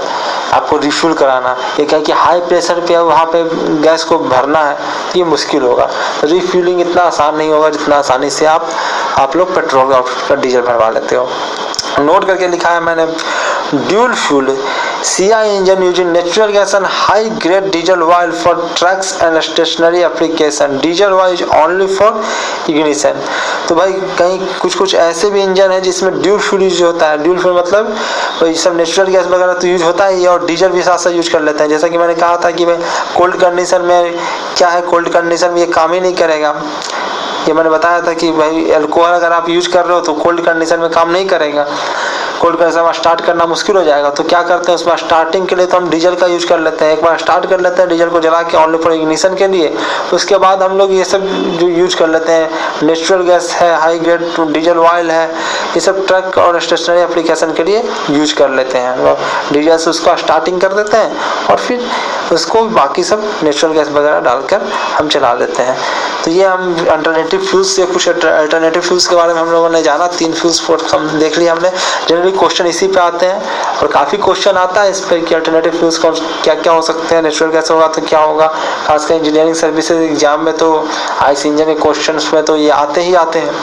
आपको रिफ्यूल कराना। ये क्या कि हाई प्रेशर पे वहाँ पे गैस को भरना है, ये मुश्किल होगा। रिफ्यूलिंग इतना आसान नहीं होगा जितना आसानी से आप लोग पेट्रोल और डीजल भरवा लेते हो। नोट करके लिखा है मैंने, dual fuel CI engine using natural gas and high grade diesel oil for trucks and stationary application. Diesel oil is only for ignition. तो भाई कहीं कुछ ऐसे भी इंजन है जिसमें ड्यूल फ्यूल यूज होता है। ड्यूल फ्यूल मतलब भाई सब नेचुरल गैस वगैरह तो यूज होता है और डीजल भी साथ साथ यूज कर लेते हैं। जैसा कि मैंने कहा था कि भाई कोल्ड कंडीशन में क्या है, कोल्ड कंडीशन में ये काम ही नहीं करेगा। ये मैंने बताया था कि भाई अल्कोहल अगर आप यूज कर रहे हो तो कोल्ड कंडीशन में काम नहीं करेगा, कोल्ड कंडीशन में स्टार्ट करना मुश्किल हो जाएगा। तो क्या करते हैं उसमें स्टार्टिंग के लिए तो हम डीजल का यूज कर लेते हैं, एक बार स्टार्ट कर लेते हैं डीजल को जला के ओनली फॉर इग्निशन के लिए। उसके बाद हम लोग ये सब जो यूज कर लेते हैं, नेचुरल गैस है, हाई ग्रेड डीजल ऑयल है, ये सब ट्रक और स्टेशनरी एप्लीकेशन के लिए यूज कर लेते हैं। डीजल से उसका स्टार्टिंग कर देते हैं और फिर उसको बाकी सब नेचुरल गैस वगैरह डालकर हम चला लेते हैं। तो ये हम अल्टरनेटिव फ्यूल्स से कुछ अल्टरनेटिव फ्यूल्स के बारे में हम लोगों ने जाना। 3 फ्यूल्स हम देख लिया हमने। जनरली क्वेश्चन इसी पे आते हैं और काफ़ी क्वेश्चन आता है इस पर कि अल्टरनेटिव फ्यूल्स कौन क्या क्या हो सकते हैं, नेचुरल गैस होगा तो क्या होगा। खासकर इंजीनियरिंग सर्विसेज एग्जाम में तो आईसी इंजन के क्वेश्चन में तो ये आते ही आते हैं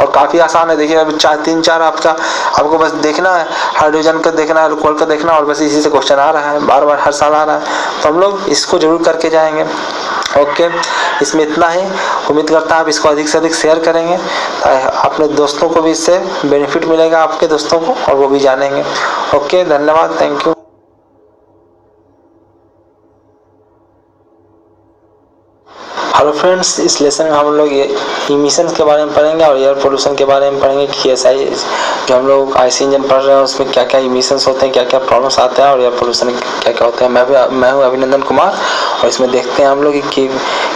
और काफ़ी आसान है। देखिए अभी 3-4 आपको बस देखना है, हाइड्रोजन का देखना है, अल्कोहल का देखना, और बस इसी से क्वेश्चन आ रहा है, बार बार हर साल आ रहा है। तो हम लोग इसको जरूर करके जाएंगे। ओके, इसमें इतना ही। उम्मीद करता हूँ आप इसको अधिक से अधिक शेयर करेंगे, अपने दोस्तों को भी इससे बेनिफिट मिलेगा, आपके दोस्तों को, और वो भी जानेंगे। ओके, धन्यवाद, थैंक यू। हेलो फ्रेंड्स, इस लेसन में हम लोग इमिशन के बारे में पढ़ेंगे और एयर पोल्यूशन के बारे में पढ़ेंगे कि एसआई जो हम लोग आईसी इंजन पढ़ रहे हैं उसमें क्या क्या इमिशंस होते हैं, क्या क्या प्रॉब्लम्स आते हैं और एयर पोल्यूशन क्या क्या होते हैं। मैं हूँ अभिनंदन कुमार और इसमें देखते हैं हम लोग कि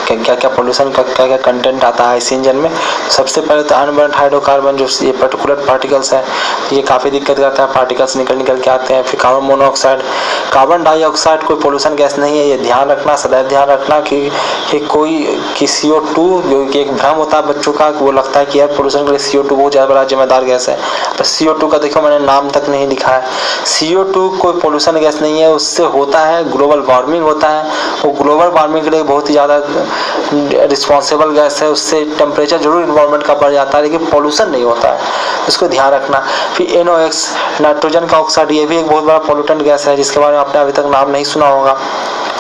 क्या क्या पोल्यूशन का क्या क्या कंटेंट आता है आईसी इंजन में। सबसे पहले तो अनबर्न्ड हाइड्रोकार्बन, जो ये पर्टिकुलर पार्टिकल्स हैं, ये काफ़ी दिक्कत करता है, पार्टिकल्स निकल के आते हैं। फिर कार्बन मोनोऑक्साइड, कार्बन डाइऑक्साइड कोई पोल्यूशन गैस नहीं है, ये ध्यान रखना, सदैव ध्यान रखना कि कोई कि CO2 जो कि एक भ्रम होता है बच्चों का, वो लगता है कि एयर पोल्यूशन के लिए CO2 बहुत ज़्यादा बड़ा जिम्मेदार गैस है। तो CO2 का देखो मैंने नाम तक नहीं लिखा है। CO2 कोई पोल्यूशन गैस नहीं है, उससे होता है ग्लोबल वार्मिंग होता है। वो ग्लोबल वार्मिंग के लिए बहुत ही ज़्यादा रिस्पॉन्सिबल गैस है, उससे टेम्परेचर जरूर इन्वायरमेंट का बढ़ जाता है लेकिन पोल्यूशन नहीं होता है, इसको ध्यान रखना। फिर NOx, नाइट्रोजन का ऑक्साइड, ये भी एक बहुत बड़ा पोल्यूटेंट गैस है जिसके बारे में आपने अभी तक नाम नहीं सुना होगा,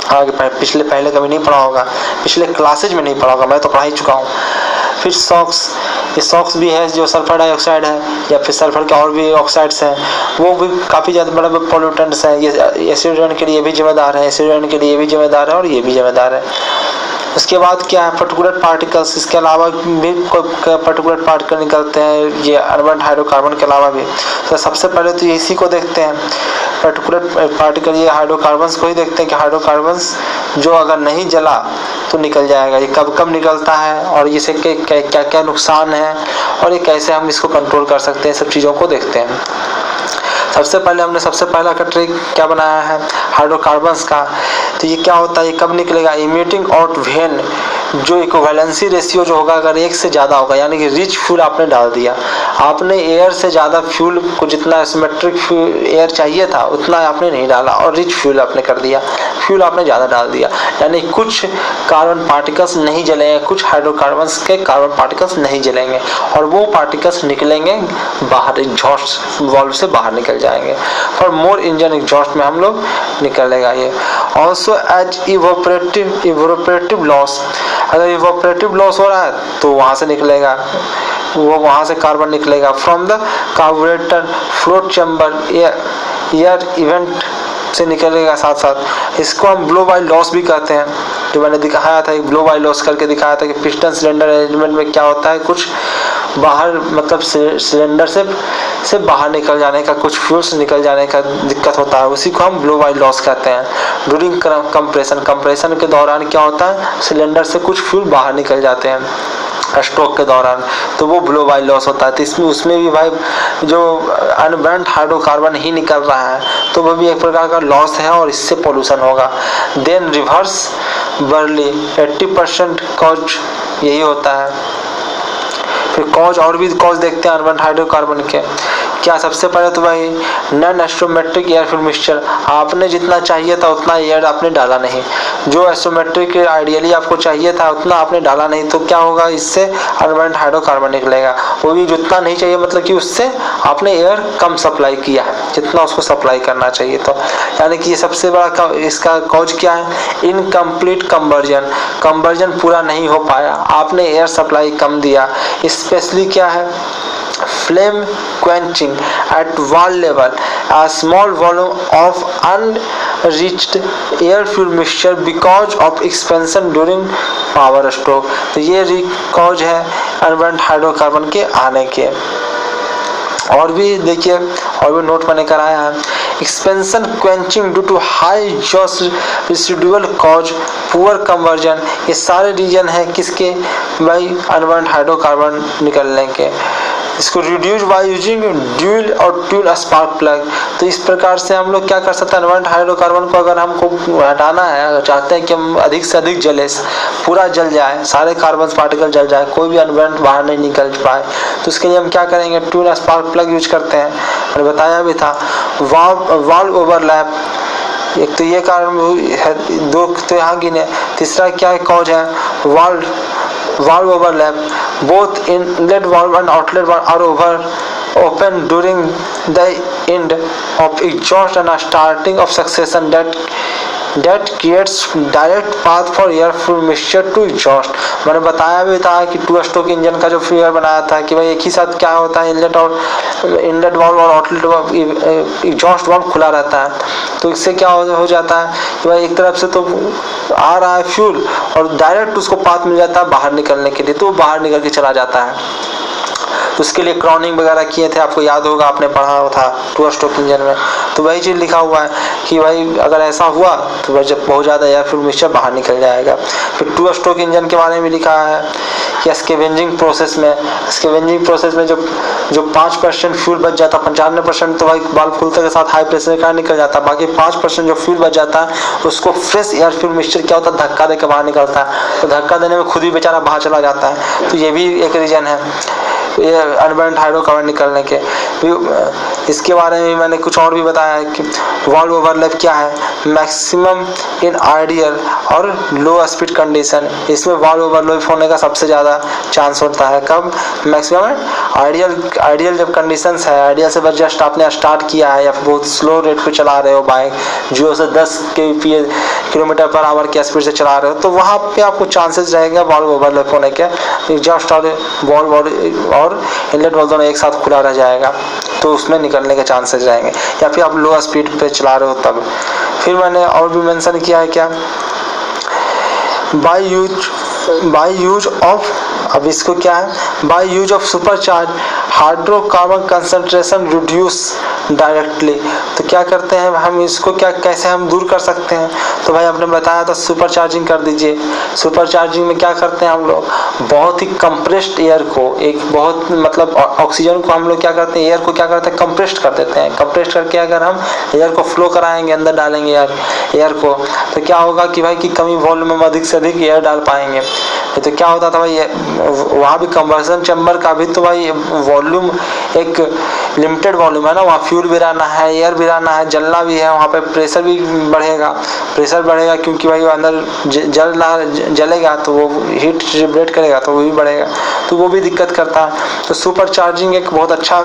आगे पहले कभी नहीं पढ़ा होगा, पिछले क्लासेज में नहीं पढ़ा होगा, मैं तो पढ़ा ही चुका हूँ। फिर सॉक्स, ये सॉक्स भी है जो सल्फर डाइऑक्साइड है या फिर सल्फर के और भी ऑक्साइड्स हैं, वो भी काफ़ी ज़्यादा बड़े पोल्यूटेंट्स हैं। ये एसिड रेन के लिए भी जिम्मेदार है, एसिड रेन के लिए भी जिम्मेदार है और ये भी जिम्मेदार है। उसके बाद क्या है, पर्टिकुलर पार्टिकल्स, इसके अलावा भी कोई पर्टिकुलर पार्टिकल निकलते हैं ये अनबर्न्ड हाइड्रोकार्बन के अलावा भी। तो सबसे पहले तो इसी को देखते हैं, पर्टिकुलर पार्टिकल, ये हाइड्रोकार्बन्स को ही देखते हैं कि हाइड्रोकार्बन्स जो अगर नहीं जला तो निकल जाएगा, ये कब कब निकलता है और इसे क्या क्या नुकसान है और ये कैसे हम इसको कंट्रोल कर सकते हैं, सब चीज़ों को देखते हैं। सबसे पहले हमने सबसे पहला का ट्रिक क्या बनाया है हाइड्रोकार्बन्स का। तो ये क्या होता है, ये कब निकलेगा, इमिटिंग आउट व्हेन जो इक्विवेलेंसी रेशियो जो होगा अगर 1 से ज़्यादा होगा, यानी कि रिच फ्यूल आपने डाल दिया, आपने एयर से ज़्यादा फ्यूल को, जितना सिमेट्रिक एयर चाहिए था उतना आपने नहीं डाला और रिच फ्यूल आपने कर दिया, फ्यूल आपने ज़्यादा डाल दिया, यानी कुछ कार्बन पार्टिकल्स नहीं जलेंगे, कुछ हाइड्रोकार्बन्स के कार्बन पार्टिकल्स नहीं जलेंगे और वो पार्टिकल्स निकलेंगे बाहर, एग्जॉस्ट वाल्व से बाहर निकल जाएंगे। फॉर मोर इंजन एग्जॉस्ट में हम लोग निकलेगा ये। ऑल्सो एज इवोपरेटिव लॉस, अगर इवोपरेटिव लॉस हो रहा है तो वहाँ से निकलेगा, वो वहाँ से कार्बन निकलेगा। From the carburettor float chamber air event से निकलेगा साथ साथ, इसको हम ब्लो बाय लॉस भी कहते हैं। जो मैंने दिखाया था, ब्लो बाय लॉस करके दिखाया था कि पिस्टन सिलेंडर अरेंजमेंट में क्या होता है, कुछ बाहर मतलब सिलेंडर से बाहर निकल जाने का, कुछ फ्यूल्स निकल जाने का दिक्कत होता है, उसी को हम ब्लो बाय लॉस कहते हैं। ड्यूरिंग कंप्रेशन के दौरान क्या होता है, सिलेंडर से कुछ फ्यूल बाहर निकल जाते हैं स्ट्रोक के दौरान, तो वो ब्लो बाय लॉस होता है। तो इसमें उसमें भी भाई जो अनबर्न्ड हाइड्रोकार्बन ही निकल रहा है, तो वो भी एक प्रकार का लॉस है और इससे पोल्यूशन होगा। देन रिवर्स बर्ली 80% कॉज यही होता है। फिर कॉज और भी कॉज देखते हैं अनबर्न्ड हाइड्रोकार्बन के। क्या सबसे पहले तो भाई नॉन एस्टोमेट्रिक एयर फ्यूल मिक्सचर, आपने जितना चाहिए था उतना एयर आपने डाला नहीं, जो एस्टोमेट्रिक आइडियली आपको चाहिए था उतना आपने डाला नहीं, तो क्या होगा, इससे अनबर्न्ड हाइड्रोकार्बन निकलेगा। वो भी जितना नहीं चाहिए, मतलब कि उससे आपने एयर कम सप्लाई किया है जितना उसको सप्लाई करना चाहिए। तो यानी कि ये सबसे बड़ा इसका कॉज क्या है, इनकम्प्लीट कंवर्जन पूरा नहीं हो पाया, आपने एयर सप्लाई कम दिया। स्पेशली क्या है, flame quenching at wall level, a small volume of unreached air fuel mixture because of expansion during power stroke। तो ये कॉज है अनबर्न्ड हाइड्रोकार्बन के आने के। और भी देखिए, और भी नोट मैंने कराया है, expansion quenching due to high exhaust residual cause poor conversion, ये सारे रीजन है किसके, भाई अनबर्न्ड हाइड्रोकार्बन निकलने के। इसको रिड्यूस बाय यूजिंग ड्यूल और ट्यूल स्पार्क प्लग। तो इस प्रकार से हम लोग क्या कर सकते हैं, अनबर्न्ड हाइड्रोकार्बन को अगर हमको हटाना है, अगर चाहते हैं कि हम अधिक से अधिक जले, पूरा जल जाए, सारे कार्बन पार्टिकल जल जाए, कोई भी अनबर्न्ड बाहर नहीं निकल पाए, तो उसके लिए हम क्या करेंगे, ट्यूल स्पार्क प्लग यूज करते हैं। मैंने बताया भी था वाल्व ओवरलैप, एक तो ये कारण है, दो तो यहाँ गिने। तीसरा क्या कॉज है, valve overlap, both inlet valve and outlet valve are open during the end of exhaust and starting of succession that creates direct path for air fuel mixture to exhaust। मैंने बताया भी था कि टू स्ट्रोक इंजन का जो figure बनाया था कि भाई एक ही साथ क्या होता है, इनलेट वाल्व और आउटलेट वाल्व, एग्जॉस्ट वाल्व खुला रहता है, तो इससे क्या हो जाता है कि भाई एक तरफ से तो आ रहा है फ्यूल और डायरेक्ट उसको पाथ मिल जाता है बाहर निकलने के लिए, तो वो बाहर निकल के चला जाता है। तो उसके लिए क्रॉनिंग वगैरह किए थे, आपको याद होगा, आपने पढ़ा था टू स्ट्रोक इंजन में, तो वही चीज़ लिखा हुआ है कि भाई अगर ऐसा हुआ तो भाई जब बहुत ज़्यादा एयर फ्यूल मिक्सचर बाहर निकल जाएगा। फिर टू स्ट्रोक इंजन के बारे में लिखा है कि स्कैवेंजिंग प्रोसेस में जो 5% फ्यूल बच जाता, 95% तो भाई बाल्ब खुलते के साथ हाई प्रेशर का निकल जाता, बाकी 5% जो फ्यूल बच जाता है उसको फ्रेश एयर फ्यूल मिक्सचर क्या होता है, धक्का देकर बाहर निकलता है, तो धक्का देने में खुद ही बेचारा बाहर चला जाता है। तो ये भी एक रीजन है ये अनबर्न्ड हाइड्रोकार्बन निकलने के। इसके बारे में मैंने कुछ और भी बताया है कि वाल्व ओवरलैप क्या है, मैक्सिमम इन आइडियल और लो स्पीड कंडीशन, इसमें वाल्व ओवरलैप होने का सबसे ज़्यादा चांस होता है। कब, मैक्सिमम आइडियल जब कंडीशंस है, आइडियल से बस जस्ट आपने स्टार्ट किया है या बहुत स्लो रेट पे चला रहे हो बाइक, 0 से 10 किलोमीटर पर आवर की स्पीड से चला रहे हो, तो वहाँ पे आपको चांसेस रहेगा वाल्व ओवरलैप होने के। एग्जॉस्ट और वाल्व और इनलेट वाल्व दोनों एक साथ खुला रह जाएगा, तो उसमें निकलने के चांसेस रहेंगे, या फिर आप लो स्पीड पे चला रहे हो तब। फिर मैंने और भी मेंशन किया है क्या, बाय यूज ऑफ, अब इसको क्या है, by use of supercharge hydrocarbon concentration reduce directly. तो क्या करते हैं हम इसको, क्या कैसे हम दूर कर सकते हैं, तो भाई आपने बताया था सुपर चार्जिंग कर दीजिए। सुपर चार्जिंग में क्या करते हैं हम लोग, बहुत ही कंप्रेस्ड एयर को, एक बहुत मतलब ऑक्सीजन को हम लोग क्या करते हैं, एयर को क्या करते हैं, कंप्रेस्ड कर देते हैं। कंप्रेस्ड करके अगर हम एयर को फ्लो कराएंगे, अंदर डालेंगे एयर को, तो क्या होगा कि भाई कि कमी वॉल्यूम में अधिक से अधिक एयर डाल पाएंगे। तो क्या होता था भाई, वहाँ भी कंबशन चैम्बर का भी तो भाई वॉल्यूम एक लिमिटेड वॉल्यूम है ना, वहाँ फ्यूल भी रहना है, एयर भी रहना है, जलना भी है, वहाँ पे प्रेशर भी बढ़ेगा क्योंकि भाई अंदर जलेगा तो वो हीट जनरेट करेगा तो वो भी बढ़ेगा, तो वो भी दिक्कत करता है। तो सुपर चार्जिंग एक बहुत अच्छा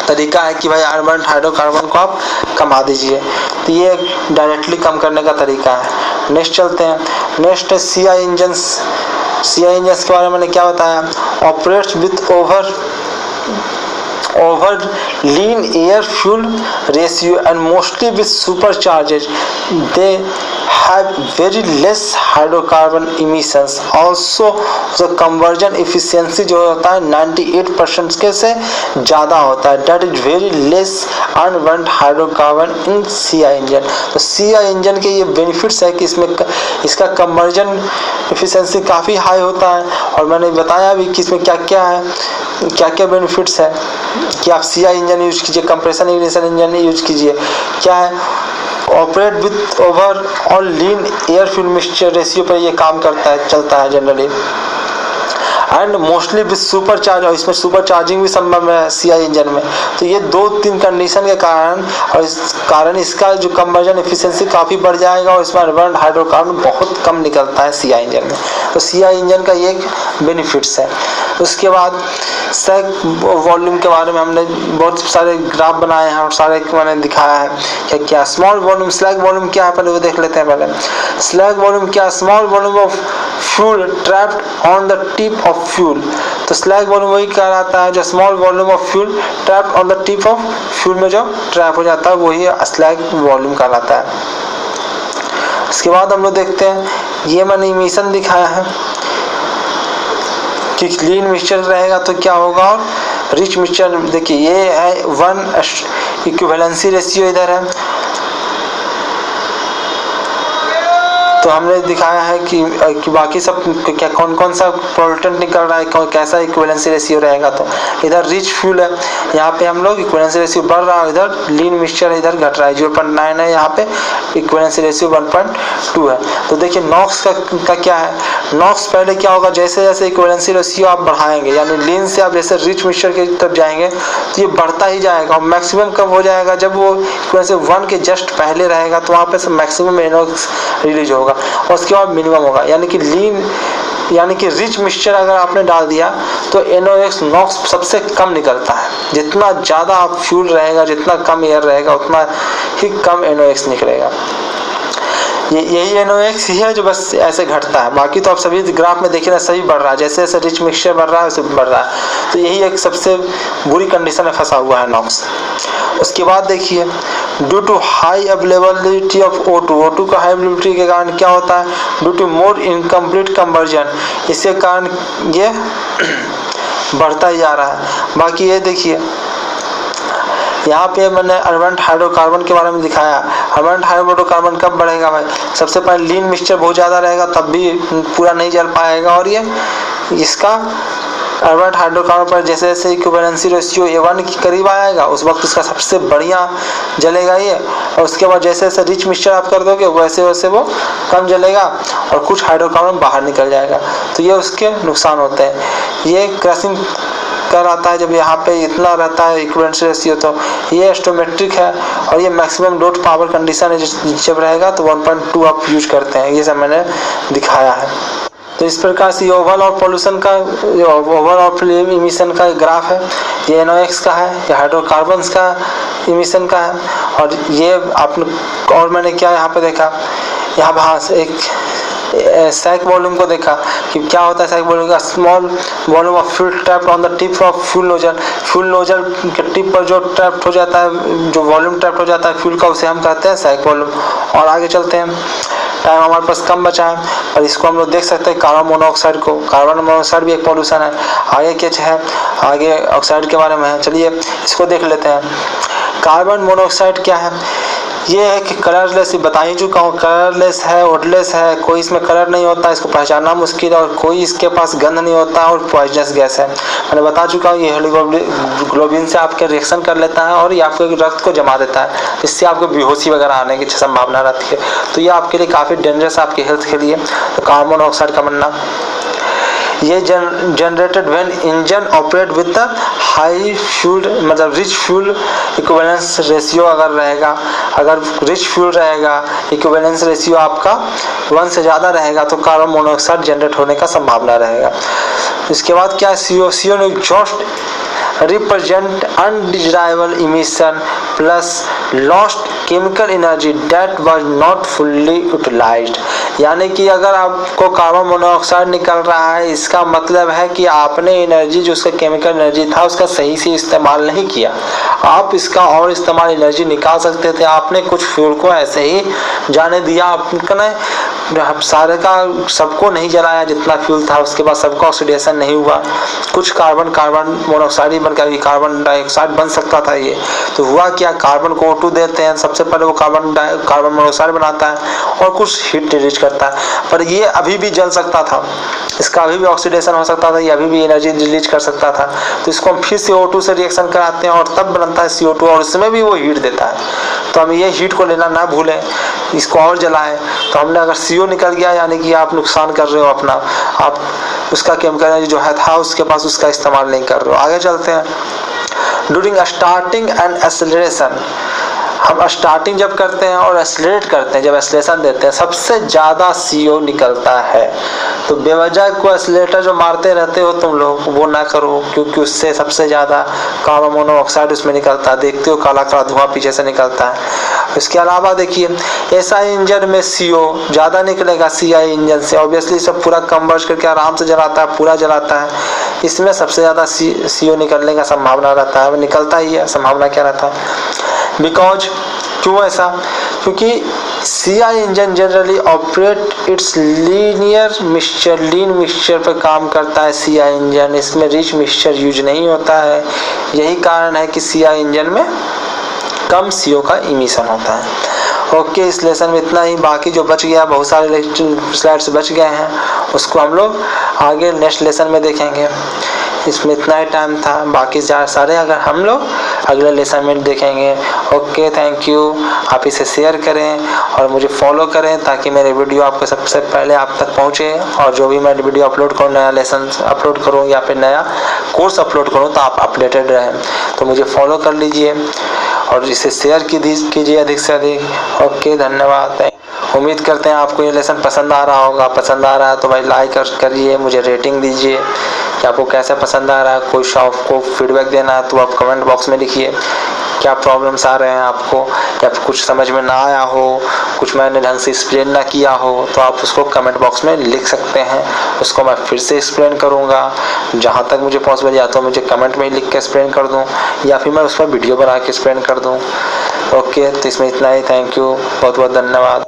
तरीका है कि भाई अनबर्न्ड हाइड्रोकार्बन को आप कमा दीजिए, तो ये डायरेक्टली कम करने का तरीका है। नेक्स्ट चलते हैं, नेक्स्ट सीआई इंजन्स के बारे में मैंने क्या बताया, operates with over lean air fuel ratio and mostly with supercharged, they have very less hydrocarbon emissions. Also the conversion efficiency जो होता है 98% के से ज़्यादा होता है. That is very less unburnt hydrocarbon in CI engine. तो CI इंजन के ये बेनिफिट्स है कि इसमें इसका कंवर्जन एफिशिएंसी काफ़ी हाई होता है. और मैंने बताया भी कि इसमें क्या क्या है, क्या क्या बेनिफिट्स है कि आप CI इंजन यूज कीजिए, कंप्रेशन इग्निशन इंजन यूज कीजिए. क्या है, ऑपरेट विथ ओवर और लीन एयर फ्यूल मिक्सचर रेशियो पर ये काम करता है, चलता है generally. And mostly with super charge, और इसमें सुपर चार्जिंग भी संभव है CI इंजन में. तो ये 2-3 कंडीशन के कारण और इस कारण इसका जो कंवर्जन एफिशिएंसी काफ़ी बढ़ जाएगा और इसमें अनबर्न्ड हाइड्रोकार्बन बहुत कम निकलता है CI इंजन में. तो CI इंजन का ये एक बेनिफिट्स है. उसके बाद स्लैग वॉल्यूम के बारे में हमने बहुत सारे ग्राफ बनाए हैं और सारे मैंने दिखाया है कि क्या स्मॉल वॉल्यूम, स्लैग वॉल्यूम क्या है पहले वो देख लेते हैं. पहले स्लैग वॉल्यूम क्या, small volume of fuel trapped on the tip of fuel. तो स्लैग वॉल्यूम वही कहलाता है जो small volume of fuel trapped on the tip of fuel में जो ट्रैप हो जाता है वही स्लैग वॉल्यूम कहलाता है. उसके बाद हम लोग देखते हैं, ये मैंने इमिशन दिखाया है कि लीन मिक्सचर रहेगा तो क्या होगा और रिच मिक्सचर. देखिए ये है 1 इक्विवेलेंसी रेशियो इधर है. तो हमने दिखाया है कि बाकी सब क्या कौन कौन सा प्रोडक्ट निकल रहा है, कैसा इक्विवेलेंसी रेशियो रहेगा. तो इधर रिच फ्यूल है, यहाँ पे हम लोग इक्विवेलेंसी रेशियो बढ़ रहा है, इधर लीन मिक्सचर इधर घट रहा है 0.9 है, यहाँ पे इक्विवेलेंसी रेशियो 1.2 है. तो देखिए नॉक्स का क्या है, नॉक्स पहले क्या होगा, जैसे जैसे इक्विवेलेंसी रेशियो आप बढ़ाएंगे यानी लीन से आप जैसे रिच मिक्सचर की तरफ जाएंगे तो ये बढ़ता ही जाएगा. और मैक्सिमम कब हो जाएगा, जब वो इक्विवेलेंसी 1 के जस्ट पहले रहेगा तो वहाँ पे से मैक्सिमम NOx रिलीज होगा और उसके बाद मिनिमम होगा. यानी कि लीन यानी कि रिच मिक्सचर अगर आपने डाल दिया तो NOx सबसे कम निकलता है. जितना ज़्यादा आप फ्यूल रहेगा, जितना कम एयर रहेगा उतना ही कम NOx निकलेगा. यही NOx ही है जो बस ऐसे घटता है. बाकी तो आप सभी ग्राफ में देखिए ना सही बढ़ रहा है, जैसे जैसे रिच मिक्सचर बढ़ रहा है वैसे बढ़ रहा है. तो यही एक सबसे बुरी कंडीशन में फंसा हुआ है NOx. उसके बाद देखिए due to high availability of O2 का हाई अवेलेबिलिटी के कारण क्या होता है, due to more incomplete conversion, इसके कारण ये बढ़ता ही जा रहा है. बाकी ये देखिए यहाँ पे मैंने अनबर्न्ड हाइड्रोकार्बन के बारे में दिखाया. अनबर्न्ड हाइड्रोकार्बन कब बढ़ेगा भाई, सबसे पहले लीन मिक्सचर बहुत ज़्यादा रहेगा तब भी पूरा नहीं जल पाएगा. और ये इसका अनबर्न्ड हाइड्रोकार्बन पर जैसे जैसे इक्विवेलेंसी रेशियो 1 के करीब आएगा उस वक्त इसका सबसे बढ़िया जलेगा ये. और उसके बाद जैसे जैसे रिच मिक्सचर आप कर दोगे वैसे वैसे वो कम जलेगा और कुछ हाइड्रोकार्बन बाहर निकल जाएगा. तो ये उसके नुकसान होते हैं. ये क्रशिंग कर आता है जब यहाँ पे इतना रहता है इक्विवेलेंसी रेशियो. तो ये स्टोइचियोमेट्रिक है और ये मैक्सिमम लोड पावर कंडीशन है जब रहेगा तो 1.2 आप यूज करते हैं. ये सब मैंने दिखाया है. तो इस प्रकार से ये ओवरऑल पोल्यूशन का, ओवरऑल इमिशन का ग्राफ है. ये NOx का है, ये हाइड्रोकार्बन्स का इमिशन का है. और ये आपने और मैंने क्या यहाँ पे देखा, यहाँ पे हाँ एक सैक वॉल्यूम को देखा कि क्या होता है. सैक वॉल्यूम का small volume of fuel trapped on the tip of fuel nozzle. Fuel nozzle के टिप पर जो ट्रैप्ड हो जाता है, जो वॉल्यूम ट्रैप्ड हो जाता है फ्यूल का, उसे हम कहते हैं सैक वॉल्यूम. और आगे चलते हैं, टाइम हमारे पास कम बचा है और इसको हम लोग देख सकते हैं कार्बन मोनोऑक्साइड को. कार्बन मोनोऑक्साइड भी एक पॉल्यूशन है. आगे क्या है, आगे ऑक्साइड के बारे में है. चलिए इसको देख लेते हैं. कार्बन मोनोऑक्साइड क्या है, ये है कि कलरलेस, बता ही चुका हूँ, कलरलेस है, ओडलेस है, कोई इसमें कलर नहीं होता, इसको पहचानना मुश्किल है और कोई इसके पास गंध नहीं होता और पॉइजनस गैस है. मैंने बता चुका हूँ ये हीमोग्लोबिन से आपके रिएक्शन कर लेता है और ये आपके रक्त को जमा देता है, इससे आपको बेहोशी वगैरह आने की संभावना रहती है. तो ये आपके लिए काफ़ी डेंजरस है आपके हेल्थ के लिए. तो कार्बन मोनोऑक्साइड का बनना ये generated when engine operate with the high fuel, मतलब रिच फ्यूल इक्विवेलेंस रेशियो अगर रहेगा, अगर रिच फ्यूल रहेगा, इक्विवेलेंस रेशियो आपका 1 से ज़्यादा रहेगा तो कार्बन मोनोऑक्साइड जनरेट होने का संभावना रहेगा. इसके बाद क्या, CO exhaust represent undesirable emission plus lost chemical energy that was not fully utilized। यानी कि अगर आपको कार्बन मोनोऑक्साइड निकल रहा है, इसका मतलब है कि आपने एनर्जी जो उसका केमिकल एनर्जी था उसका सही से इस्तेमाल नहीं किया। आप इसका और इस्तेमाल एनर्जी निकाल सकते थे, आपने कुछ फ्यूल को ऐसे ही जाने दिया। आपने सारे का सबको नहीं जलाया, जितना फ्यूल था उसके बाद सबका ऑक्सीडेशन नहीं हुआ। कुछ कार्बन मोनोऑक्साइड ही बनकर कार्बन डाइऑक्साइड बन सकता था। ये तो हुआ क्या, कार्बन को O2 देते हैं, सबसे पहले वो कार्बन मोनोऑक्साइड बनाता है और कुछ हीट रिलीज करता है, पर ये अभी भी जल सकता था, इसका अभी भी ऑक्सीडेशन हो सकता था, ये अभी भी एनर्जी रिलीज कर सकता था। तो इसको हम फिर से O2 से रिएक्शन कराते हैं और तब बनता है CO2 और उसमें भी वो हीट देता है। तो हम ये हीट को लेना ना भूलें, इसको और जलाएं। तो हमने अगर CO निकल गया यानी कि आप नुकसान कर रहे हो अपना, आप उसका केमिकल एनर्जी जो है था उसके पास उसका इस्तेमाल नहीं कर रहे हो। आगे चलते हैं। ड्यूरिंग स्टार्टिंग एंड एक्सेलरेशन, हम स्टार्टिंग जब करते हैं और एक्सेलरेट करते हैं, जब एक्सेलरेशन देते हैं सबसे ज़्यादा CO निकलता है। तो बेवजह को एक्सेलरेटर जो मारते रहते हो तुम लोग वो ना करो, क्योंकि उससे सबसे ज़्यादा कार्बन मोनोऑक्साइड उसमें निकलता है। देखते हो काला काला धुआं पीछे से निकलता है। इसके अलावा देखिए SI इंजन में CO ज़्यादा निकलेगा CI इंजन से। ऑब्वियसली सब पूरा कम्बस्ट करके आराम से जलाता है, पूरा जलाता है, इसमें सबसे ज़्यादा CO निकलने का संभावना रहता है, निकलता ही है। संभावना क्या रहता है? बिकॉज क्यों ऐसा? क्योंकि CI engine generally operate it's lean mixture पर काम करता है। CI इंजन, इसमें रिच मिक्सचर यूज नहीं होता है। यही कारण है कि CI इंजन में कम CO का इमिशन होता है। ओके, इस लेसन में इतना ही। बाकी जो बच गया, बहुत सारे स्लाइड्स बच गए हैं, उसको हम लोग आगे नेक्स्ट लेसन में देखेंगे। इसमें इतना ही टाइम था, बाकी सारे अगर हम लोग अगले लेसन में देखेंगे। Okay, thank you. आप इसे शेयर करें और मुझे फॉलो करें ताकि मेरे वीडियो आपको सबसे पहले आप तक पहुंचे, और जो भी मैं वीडियो अपलोड करूँ, नया लेसन अपलोड करूँ या फिर नया कोर्स अपलोड करूँ, तो आप अपडेटेड रहें। तो मुझे फॉलो कर लीजिए और इसे शेयर कीजिए अधिक से अधिक। ओके, धन्यवाद। उम्मीद करते हैं आपको ये लेसन पसंद आ रहा होगा। पसंद आ रहा है तो भाई लाइक करिए, मुझे रेटिंग दीजिए कि आपको कैसे पसंद आ रहा है। कोई आपको फीडबैक देना है तो आप कमेंट बॉक्स में लिखिए क्या प्रॉब्लम्स आ रहे हैं आपको, या कुछ समझ में ना आया हो, कुछ मैंने ढंग से एक्सप्लेन ना किया हो, तो आप उसको कमेंट बॉक्स में लिख सकते हैं। उसको मैं फिर से एक्सप्लेन करूँगा जहाँ तक मुझे पॉसिबल, या तो मुझे कमेंट में लिख के एक्सप्लेन कर दूँ या फिर मैं उस पर वीडियो बना के एक्सप्लेन कर दूँ। ओके, तो इसमें इतना ही। थैंक यू, बहुत बहुत धन्यवाद।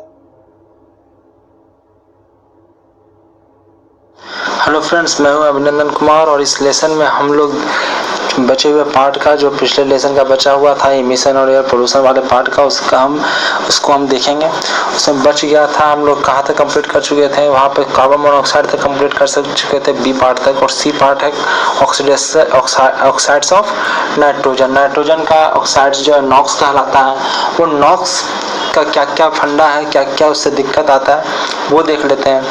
हेलो फ्रेंड्स, मैं हूं अभिनंदन कुमार और इस लेसन में हम लोग बचे हुए पार्ट का, जो पिछले लेसन का बचा हुआ था इमिशन और एयर पोल्यूशन वाले पार्ट का, उसको हम देखेंगे। उसमें बच गया था, हम लोग कहाँ तक कंप्लीट कर चुके थे, वहाँ पे कार्बन मोनोऑक्साइड तक कंप्लीट कर चुके थे, B पार्ट तक। और C पार्ट है ऑक्साइड्स ऑफ नाइट्रोजन। नाइट्रोजन का ऑक्साइड्स जो है NOx कहलाता है। वो NOx का क्या क्या फंडा है, क्या क्या उससे दिक्कत आता है, वो देख लेते हैं।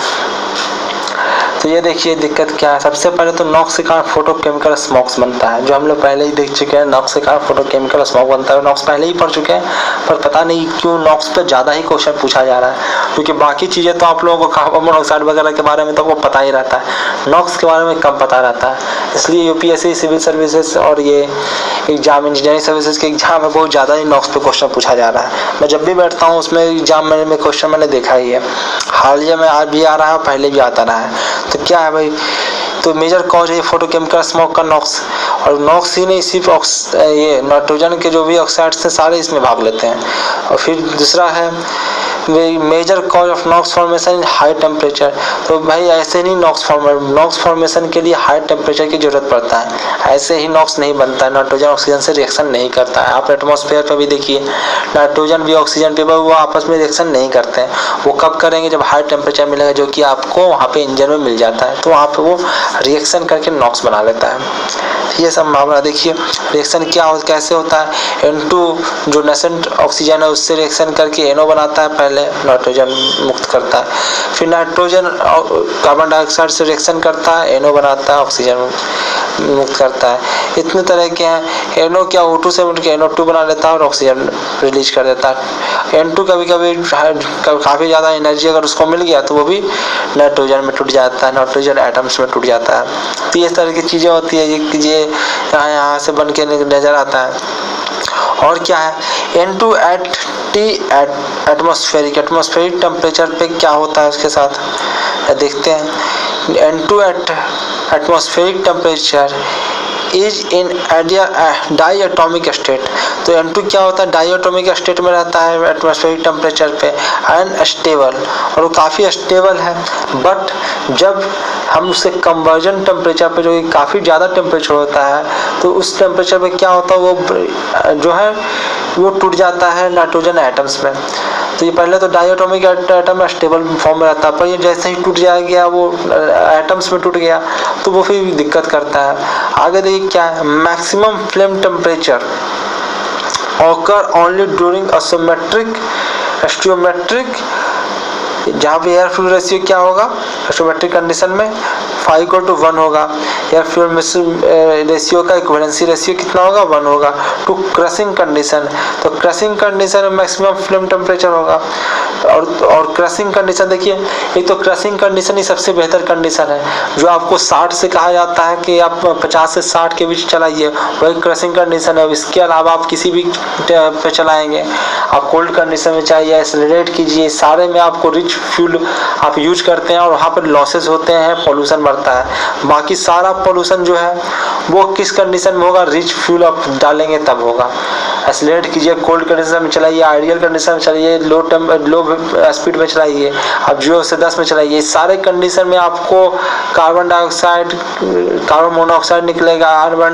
तो ये देखिए दिक्कत क्या है। सबसे पहले तो NOx के कारण फोटोकेमिकल स्मॉग बनता है, जो हम लोग पहले ही देख चुके हैं। NOx के कारण फोटोकेमिकल स्मॉग बनता है। NOx पहले ही पढ़ चुके हैं, पर पता नहीं क्यों NOx पे ज़्यादा ही क्वेश्चन पूछा जा रहा है, क्योंकि बाकी चीज़ें तो आप लोगों को कार्बन मोनोऑक्साइड वगैरह के बारे में तो वो पता ही रहता है, NOx के बारे में कम पता रहता है। इसलिए UPSC सिविल सर्विसेज और ये एग्जाम इंजीनियरिंग सर्विसेज के एग्जाम में बहुत ज़्यादा ही NOx पे क्वेश्चन पूछा जा रहा है। मैं जब भी बैठता हूँ उसमें एग्जाम में क्वेश्चन मैंने देखा ही है, हालिया में आज भी आ रहा है, पहले भी आता रहा है। तो क्या है भाई, तो मेजर कॉज है फोटोकेमिकल स्मॉग का NOx। और NOx ही नहीं, सिर्फ ये नाइट्रोजन के जो भी ऑक्साइड्स थे सारे इसमें भाग लेते हैं। और फिर दूसरा है major cause of NOx formation in high temperature. तो भाई ऐसे नहीं NOx फॉर्मेशन के लिए हाई टेम्परेचर की जरूरत पड़ता है, ऐसे ही NOx नहीं बनता है। नाइट्रोजन ऑक्सीजन से रिएक्शन नहीं करता है। आप एटमॉस्फेयर पर भी देखिए, नाइट्रोजन भी ऑक्सीजन पे वो आपस में रिएक्शन नहीं करते हैं। वो कब करेंगे, जब हाई टेम्परेचर मिलेगा, जो कि आपको वहाँ पे इंजन में मिल जाता है, तो वहाँ पे वो रिएक्शन करके NOx बना लेता है। ये सब मामला देखिए, रिएक्शन कैसे होता है। N2 जो नेसेंट ऑक्सीजन है उससे रिएक्शन करके NO बनाता है, पहले नाइट्रोजन मुक्त करता है। फिर नाइट्रोजन कार्बन डाइऑक्साइड से रिएक्शन करता है, NO बनाता है, ऑक्सीजन मुक्त करता है। इतने तरह के हैं। NO क्या O2 से मिलकर NO2 बना लेता है और ऑक्सीजन रिलीज कर देता है। N2 कभी कभी काफ़ी ज़्यादा एनर्जी अगर उसको मिल गया तो वो भी नाइट्रोजन में टूट जाता है, नाइट्रोजन एटम्स में टूट जाता है। तो इस तरह की चीज़ें होती है ये यहाँ से बन के नज़र आता है। और क्या है, N2 eight T atmospheric temperature पे क्या होता है उसके साथ देखते हैं। N2 at atmospheric temperature is in diatomic state. तो N2 क्या होता है, डाइएटॉमिक स्टेट में रहता है एटमॉस्फेरिक टेम्परेचर पे, एंड स्टेबल, और वो काफ़ी स्टेबल है। बट जब हम उसे कन्वर्जन टेम्परेचर पे, जो कि काफ़ी ज़्यादा टेम्परेचर होता है, तो उस टेम्परेचर पे क्या होता है, वो जो है वो टूट जाता है नाइट्रोजन एटम्स में। तो ये पहले तो डाइएटॉमिक एटम स्टेबल फॉर्म में रहता है, पर ये जैसे ही टूट जाएगा वो एटम्स में टूट गया तो वो फिर दिक्कत करता है। आगे देखिए क्या है, maximum flame temperature occur only during stoichiometric, जहाँ पे एयर फ्यूल रेशियो क्या होगा स्टोइयोमेट्रिक कंडीशन में 5:1 होगा। एयर फ्यूल रेशियो का इक्विवेलेंसी रेशियो कितना होगा, 1 होगा। टू क्रशिंग कंडीशन, तो क्रशिंग कंडीशन में मैक्सिमम फ्लेम टेम्परेचर होगा। और क्रशिंग कंडीशन देखिए, एक तो क्रशिंग कंडीशन ही सबसे बेहतर कंडीशन है, जो आपको 60 से कहा जाता है कि आप 50 से 60 के बीच चलाइए, वही क्रशिंग कंडीशन है। इसके अलावा आप किसी भी पे चलाएंगे, आप कोल्ड कंडीशन में चाहिए एक्सेलरेट कीजिए, सारे में आपको रिच फ्यूल आप यूज करते हैं और वहाँ पर लॉसेस होते हैं, पोल्यूशन बढ़ता है। बाकी सारा पोल्यूशन जो है वो किस कंडीशन में होगा, रिच फ्यूल आप डालेंगे तब होगा। एक्सेलरेट कीजिए, कोल्ड कंडीशन में चलाइए, आइडियल कंडीशन में चलाइए, लो स्पीड में चलाइए, आप 0 से 10 में चलाइए। सारे कंडीशन में आपको कार्बन डाइऑक्साइड, कार्बन मोनोऑक्साइड निकलेगा,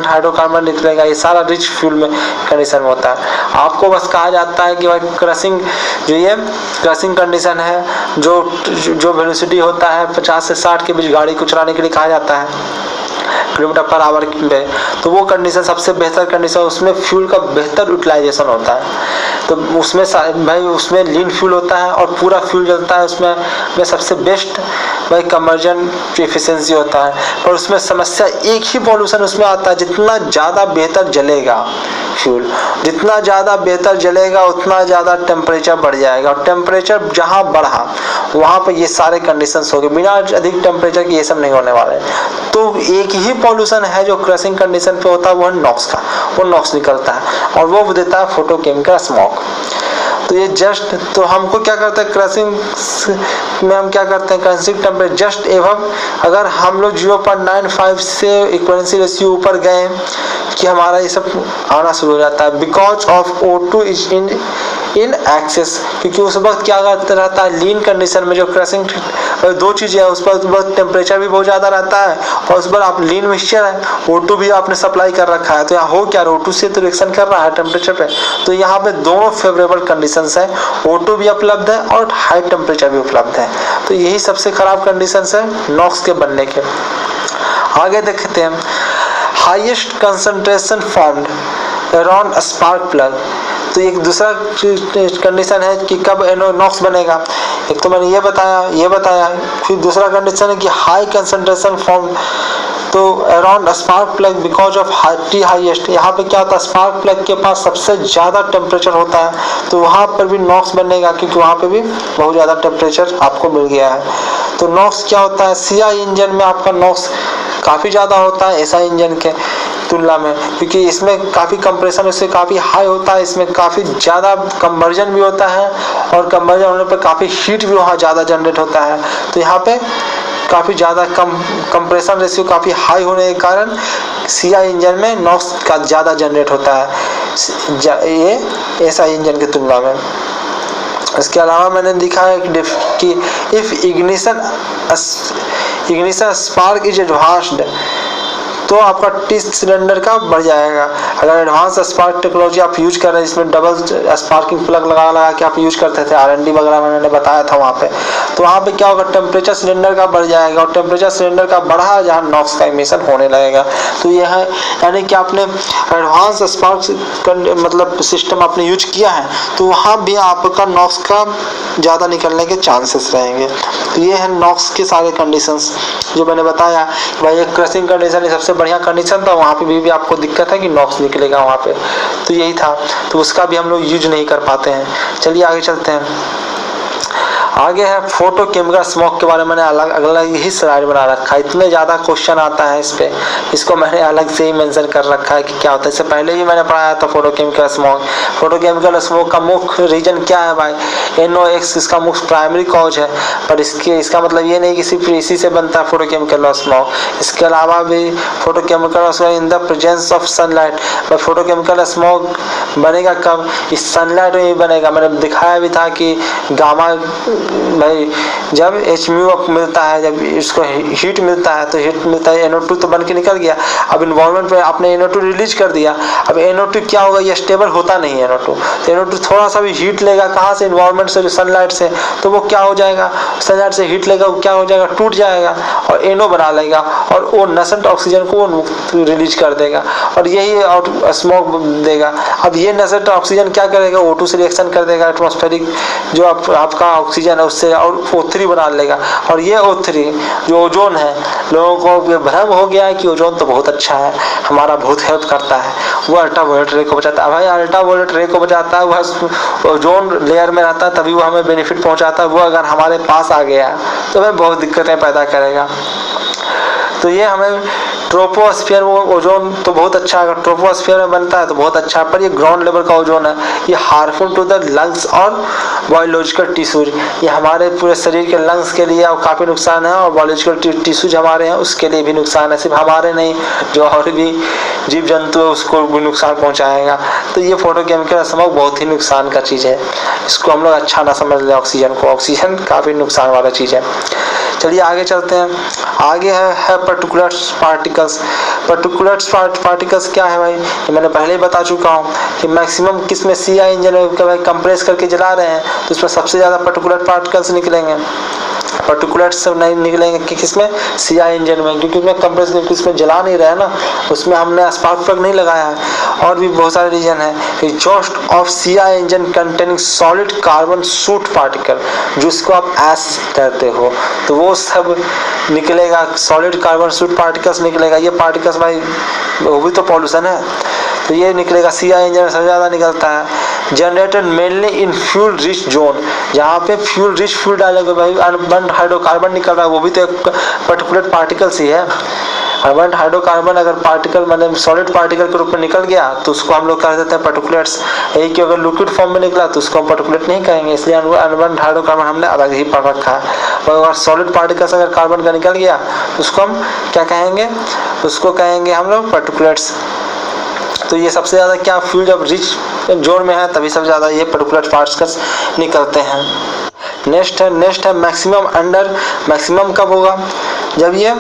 हाइड्रोकार्बन निकलेगा, ये सारा रिच फ्यूल में कंडीशन में होता है। आपको बस कहा जाता है कि भाई क्रशिंग, जो ये क्रशिंग कंडीशन है, जो वेलोसिटी होता है 50 से 60 के बीच गाड़ी को चलाने के लिए कहा जाता है किलोमीटर पर आवर पे, तो वो कंडीशन सबसे बेहतर कंडीशन, उसमें फ्यूल का बेहतर यूटिलाइजेशन होता है। तो उसमें भाई उसमें लीन फ्यूल होता है और पूरा फ्यूल जलता है, उसमें सबसे बेस्ट भाई कन्वर्जन एफिशिएंसी होता है। पर उसमें समस्या एक ही पॉल्यूशन उसमें आता है, जितना ज़्यादा बेहतर जलेगा फ्यूल, जितना ज़्यादा बेहतर जलेगा उतना ज़्यादा टेम्परेचर बढ़ जाएगा, और टेम्परेचर जहाँ बढ़ा वहाँ पर ये सारे कंडीशंस हो गए। बिना अधिक टेम्परेचर के ये सब नहीं होने वाले। तो एक ही पॉल्यूशन है जो क्रशिंग कंडीशन पे होता है, वो है नॉक्स का, वो नॉक्स निकलता है और वो देता है फोटोकेमिकल स्मॉग। तो ये जस्ट, तो हमको क्या करते हैं क्रशिंग में, हम क्या करते हैं क्रशिंग टेम्परेचर जस्ट एवं, अगर हम लोग 0.95 से इक्विवेलेंसी रेशियो ऊपर गए कि हमारा ये सब आना शुरू हो जाता है। Because of O2 is in excess, क्योंकि उस वक्त क्या रहता है लीन कंडीशन में, जो क्रशिंग दो चीज़ें हैं, उस पर टेम्परेचर भी बहुत ज़्यादा रहता है और उस पर आप लीन मिक्सचर है, O2 भी आपने सप्लाई कर रखा है। तो यहाँ हो क्या, O2 से तो रिएक्शन कर रहा है टेम्परेचर पे, तो यहाँ पे दोनों फेवरेबल कंडीशंस है, O2 भी उपलब्ध है और हाई टेम्परेचर भी उपलब्ध है। तो यही सबसे खराब कंडीशंस है नॉक्स के बनने के। आगे देखते हैं, highest concentration formed around spark plug. तो एक दूसरा कंडीशन है कि कब नॉक्स बनेगा। एक तो मैंने ये बताया, फिर दूसरा कंडीशन है कि हाई कंसंट्रेशन फॉर्म, तो around spark plug because of T highest. यहाँ पे क्या होता है, स्पार्क प्लग के पास सबसे ज़्यादा टेम्परेचर होता है, तो वहाँ पर भी नॉक्स बनेगा, क्योंकि वहाँ पे भी बहुत ज़्यादा टेम्परेचर आपको मिल गया है। तो नॉक्स क्या होता है, CI इंजन में आपका नॉक्स काफ़ी ज़्यादा होता है SI इंजन के तुलना में, क्योंकि इसमें काफ़ी कंप्रेशन उससे काफ़ी हाई होता है, इसमें काफ़ी ज़्यादा कन्वर्जन भी होता है और कन्वर्जन होने पर काफ़ी हीट भी वहाँ ज़्यादा जनरेट होता है। तो यहाँ पे काफ़ी ज़्यादा कंप्रेशन रेशियो काफ़ी हाई होने के कारण CI इंजन में नॉक्स का ज़्यादा जनरेट होता है ये SI इंजन की तुलना में। इसके अलावा मैंने दिखा है कि if ignition spark is advanced, तो आपका T सिलेंडर का बढ़ जाएगा। अगर एडवांस स्पार्क टेक्नोलॉजी आप यूज कर रहे हैं, इसमें डबल स्पार्किंग प्लग लगा के आप यूज करते थे, R&D वगैरह मैंने बताया था वहाँ पे, तो वहाँ पे क्या होगा, टेम्परेचर सिलेंडर का बढ़ जाएगा, और टेम्परेचर सिलेंडर का बढ़ा जहाँ नॉक्स का इमिशन होने लगेगा। तो यह है, यानी कि आपने एडवांस स्पार्क मतलब सिस्टम आपने यूज किया है, तो वहाँ भी आपका नॉक्स का ज़्यादा निकलने के चांसेस रहेंगे। तो ये है नॉक्स के सारे कंडीशंस जो मैंने बताया। भाई एक क्रशिंग कंडीशन सबसे बढ़िया कंडीशन था, वहाँ पे भी आपको दिक्कत है कि नॉक्स निकलेगा वहाँ पे, तो यही था, तो उसका भी हम लोग यूज नहीं कर पाते हैं। चलिए आगे चलते हैं। आगे है फोटोकेमिकल स्मॉग के बारे में मैंने अगला ही स्लाइड बना रखा है। इतने ज़्यादा क्वेश्चन आता है इस पे, इसको मैंने अलग से ही मेंशन कर रखा है कि क्या होता है। इससे पहले भी मैंने पढ़ाया था फोटोकेमिकल स्मॉग। फोटोकेमिकल स्मॉग का मुख्य रीजन क्या है भाई? NOx इसका मुख्य प्राइमरी कॉज है, पर इसका मतलब ये नहीं कि सिर्फ इसी से बनता है फोटोकेमिकल स्मॉग। इसके अलावा भी photochemical smog in the presence of sunlight, पर फोटोकेमिकल स्मॉग बनेगा कब? इस सनलाइट में ही बनेगा। मैंने दिखाया भी था कि गामा भाई जब HμF मिलता है, जब इसको हीट मिलता है, तो हीट मिलता है NO2 तो बन के निकल गया। अब इन्वायरमेंट में आपने NO2 रिलीज कर दिया, अब NO2 क्या होगा? ये स्टेबल होता नहीं है NO2, तो NO2 थोड़ा सा भी हीट लेगा कहाँ से? इन्वायरमेंट से, सनलाइट से, तो वो क्या हो जाएगा? सनलाइट से हीट लेगा, वो क्या हो जाएगा? टूट जाएगा और NO बना लेगा, और वो नसेंट ऑक्सीजन को रिलीज कर देगा, और यही स्मॉग देगा। अब ये नसेंट ऑक्सीजन क्या करेगा? O2 से रिएक्शन कर देगा, एटमॉस्फेरिक जो आपका ऑक्सीजन है उससे, और O3 बना लेगा, और ये O3 जो ओजोन है, लोगों को ये भ्रम हो गया है कि ओजोन तो बहुत अच्छा है, हमारा बहुत हेल्प करता है, वो अल्ट्रावायलेट रे को बचाता है। भाई अल्ट्रावायलेट रे को बचाता है, वह ओजोन लेयर में रहता है, तभी वो हमें बेनिफिट पहुंचाता है। वो अगर हमारे पास आ गया तो हमें बहुत दिक्कतें पैदा करेगा। तो ये हमें ट्रोपोस्फीयर, वो ओजोन तो बहुत अच्छा है, अगर ट्रोपोस्फीयर में बनता है तो बहुत अच्छा है, पर ये ग्राउंड लेवल का ओजोन है, ये हार्मफुल टू द लंग्स और बायोलॉजिकल टिश्यूज। ये हमारे पूरे शरीर के लंग्स के लिए काफ़ी नुकसान है, और बायोलॉजिकल टिश्यूज हमारे हैं उसके लिए भी नुकसान है, सिर्फ हमारे नहीं, जो और भी जीव जंतु है उसको भी नुकसान पहुंचाएगा। तो ये फोटोकेमिकल स्मॉग बहुत ही नुकसान का चीज़ है, इसको हम लोग अच्छा ना समझ लें। ऑक्सीजन को, ऑक्सीजन काफ़ी नुकसान वाला चीज़ है। चलिए आगे चलते हैं। आगे है पार्टिकुलर पार्टिकल्स। पार्टिकुलर पार्टिकल्स क्या है भाई? ये मैंने पहले ही बता चुका हूँ कि मैक्सिमम किसमें CI इंजन में कंप्रेस करके जला रहे हैं तो उसमें सबसे ज़्यादा पार्टिकुलर पार्टिकल्स निकलेंगे। पार्टिकुलर सब नहीं निकलेंगे कि किसमें? CI इंजन में, क्योंकि उसमें कंप्रेस उसमें जला नहीं रहा है ना, उसमें हमने स्पार्क प्लग नहीं लगाया है। और भी बहुत सारे रीजन है। Exhaust of CI engine containing solid carbon suit particle, जिसको आप एस कहते हो, तो वो सब निकलेगा, सॉलिड कार्बन सूट पार्टिकल्स निकलेगा। ये पार्टिकल्स भाई वो भी तो पॉल्यूशन है, तो ये निकलेगा। CI इंजन में सबसे ज़्यादा निकलता है। Generated mainly in fuel rich zone, जहाँ पे फ्यूल रिच फ्यूल डालेंगे भाई, अनबर्न्ड हाइड्रोकार्बन निकल रहा है, वो भी तो एक पार्टिकुलर पार्टिकल्स ही है। अनबर्न्ड हाइड्रोकार्बन अगर पार्टिकल मतलब सॉलिड पार्टिकल के रूप में निकल गया तो उसको हम लोग कह देते हैं पार्टिकुलेट्स। यही कि अगर लिक्विड फॉर्म में निकला तो उसको हम पार्टिकुलेट नहीं कहेंगे, इसलिए अनबर्न्ड हाइड्रोकार्बन हमने अलग ही पढ़ रखा है। और सॉलिड पार्टिकल्स अगर कार्बन का निकल गया तो उसको हम क्या कहेंगे? उसको कहेंगे हम लोग पार्टिकुलेट्स। तो ये सबसे ज़्यादा क्या, फ्यूल जब रिच जोन में है तभी सबसे ज़्यादा ये पार्टिकुलर पार्टिकल्स निकलते हैं। नेक्स्ट है मैक्सिमम अंडर। मैक्सिमम कब होगा? जब ये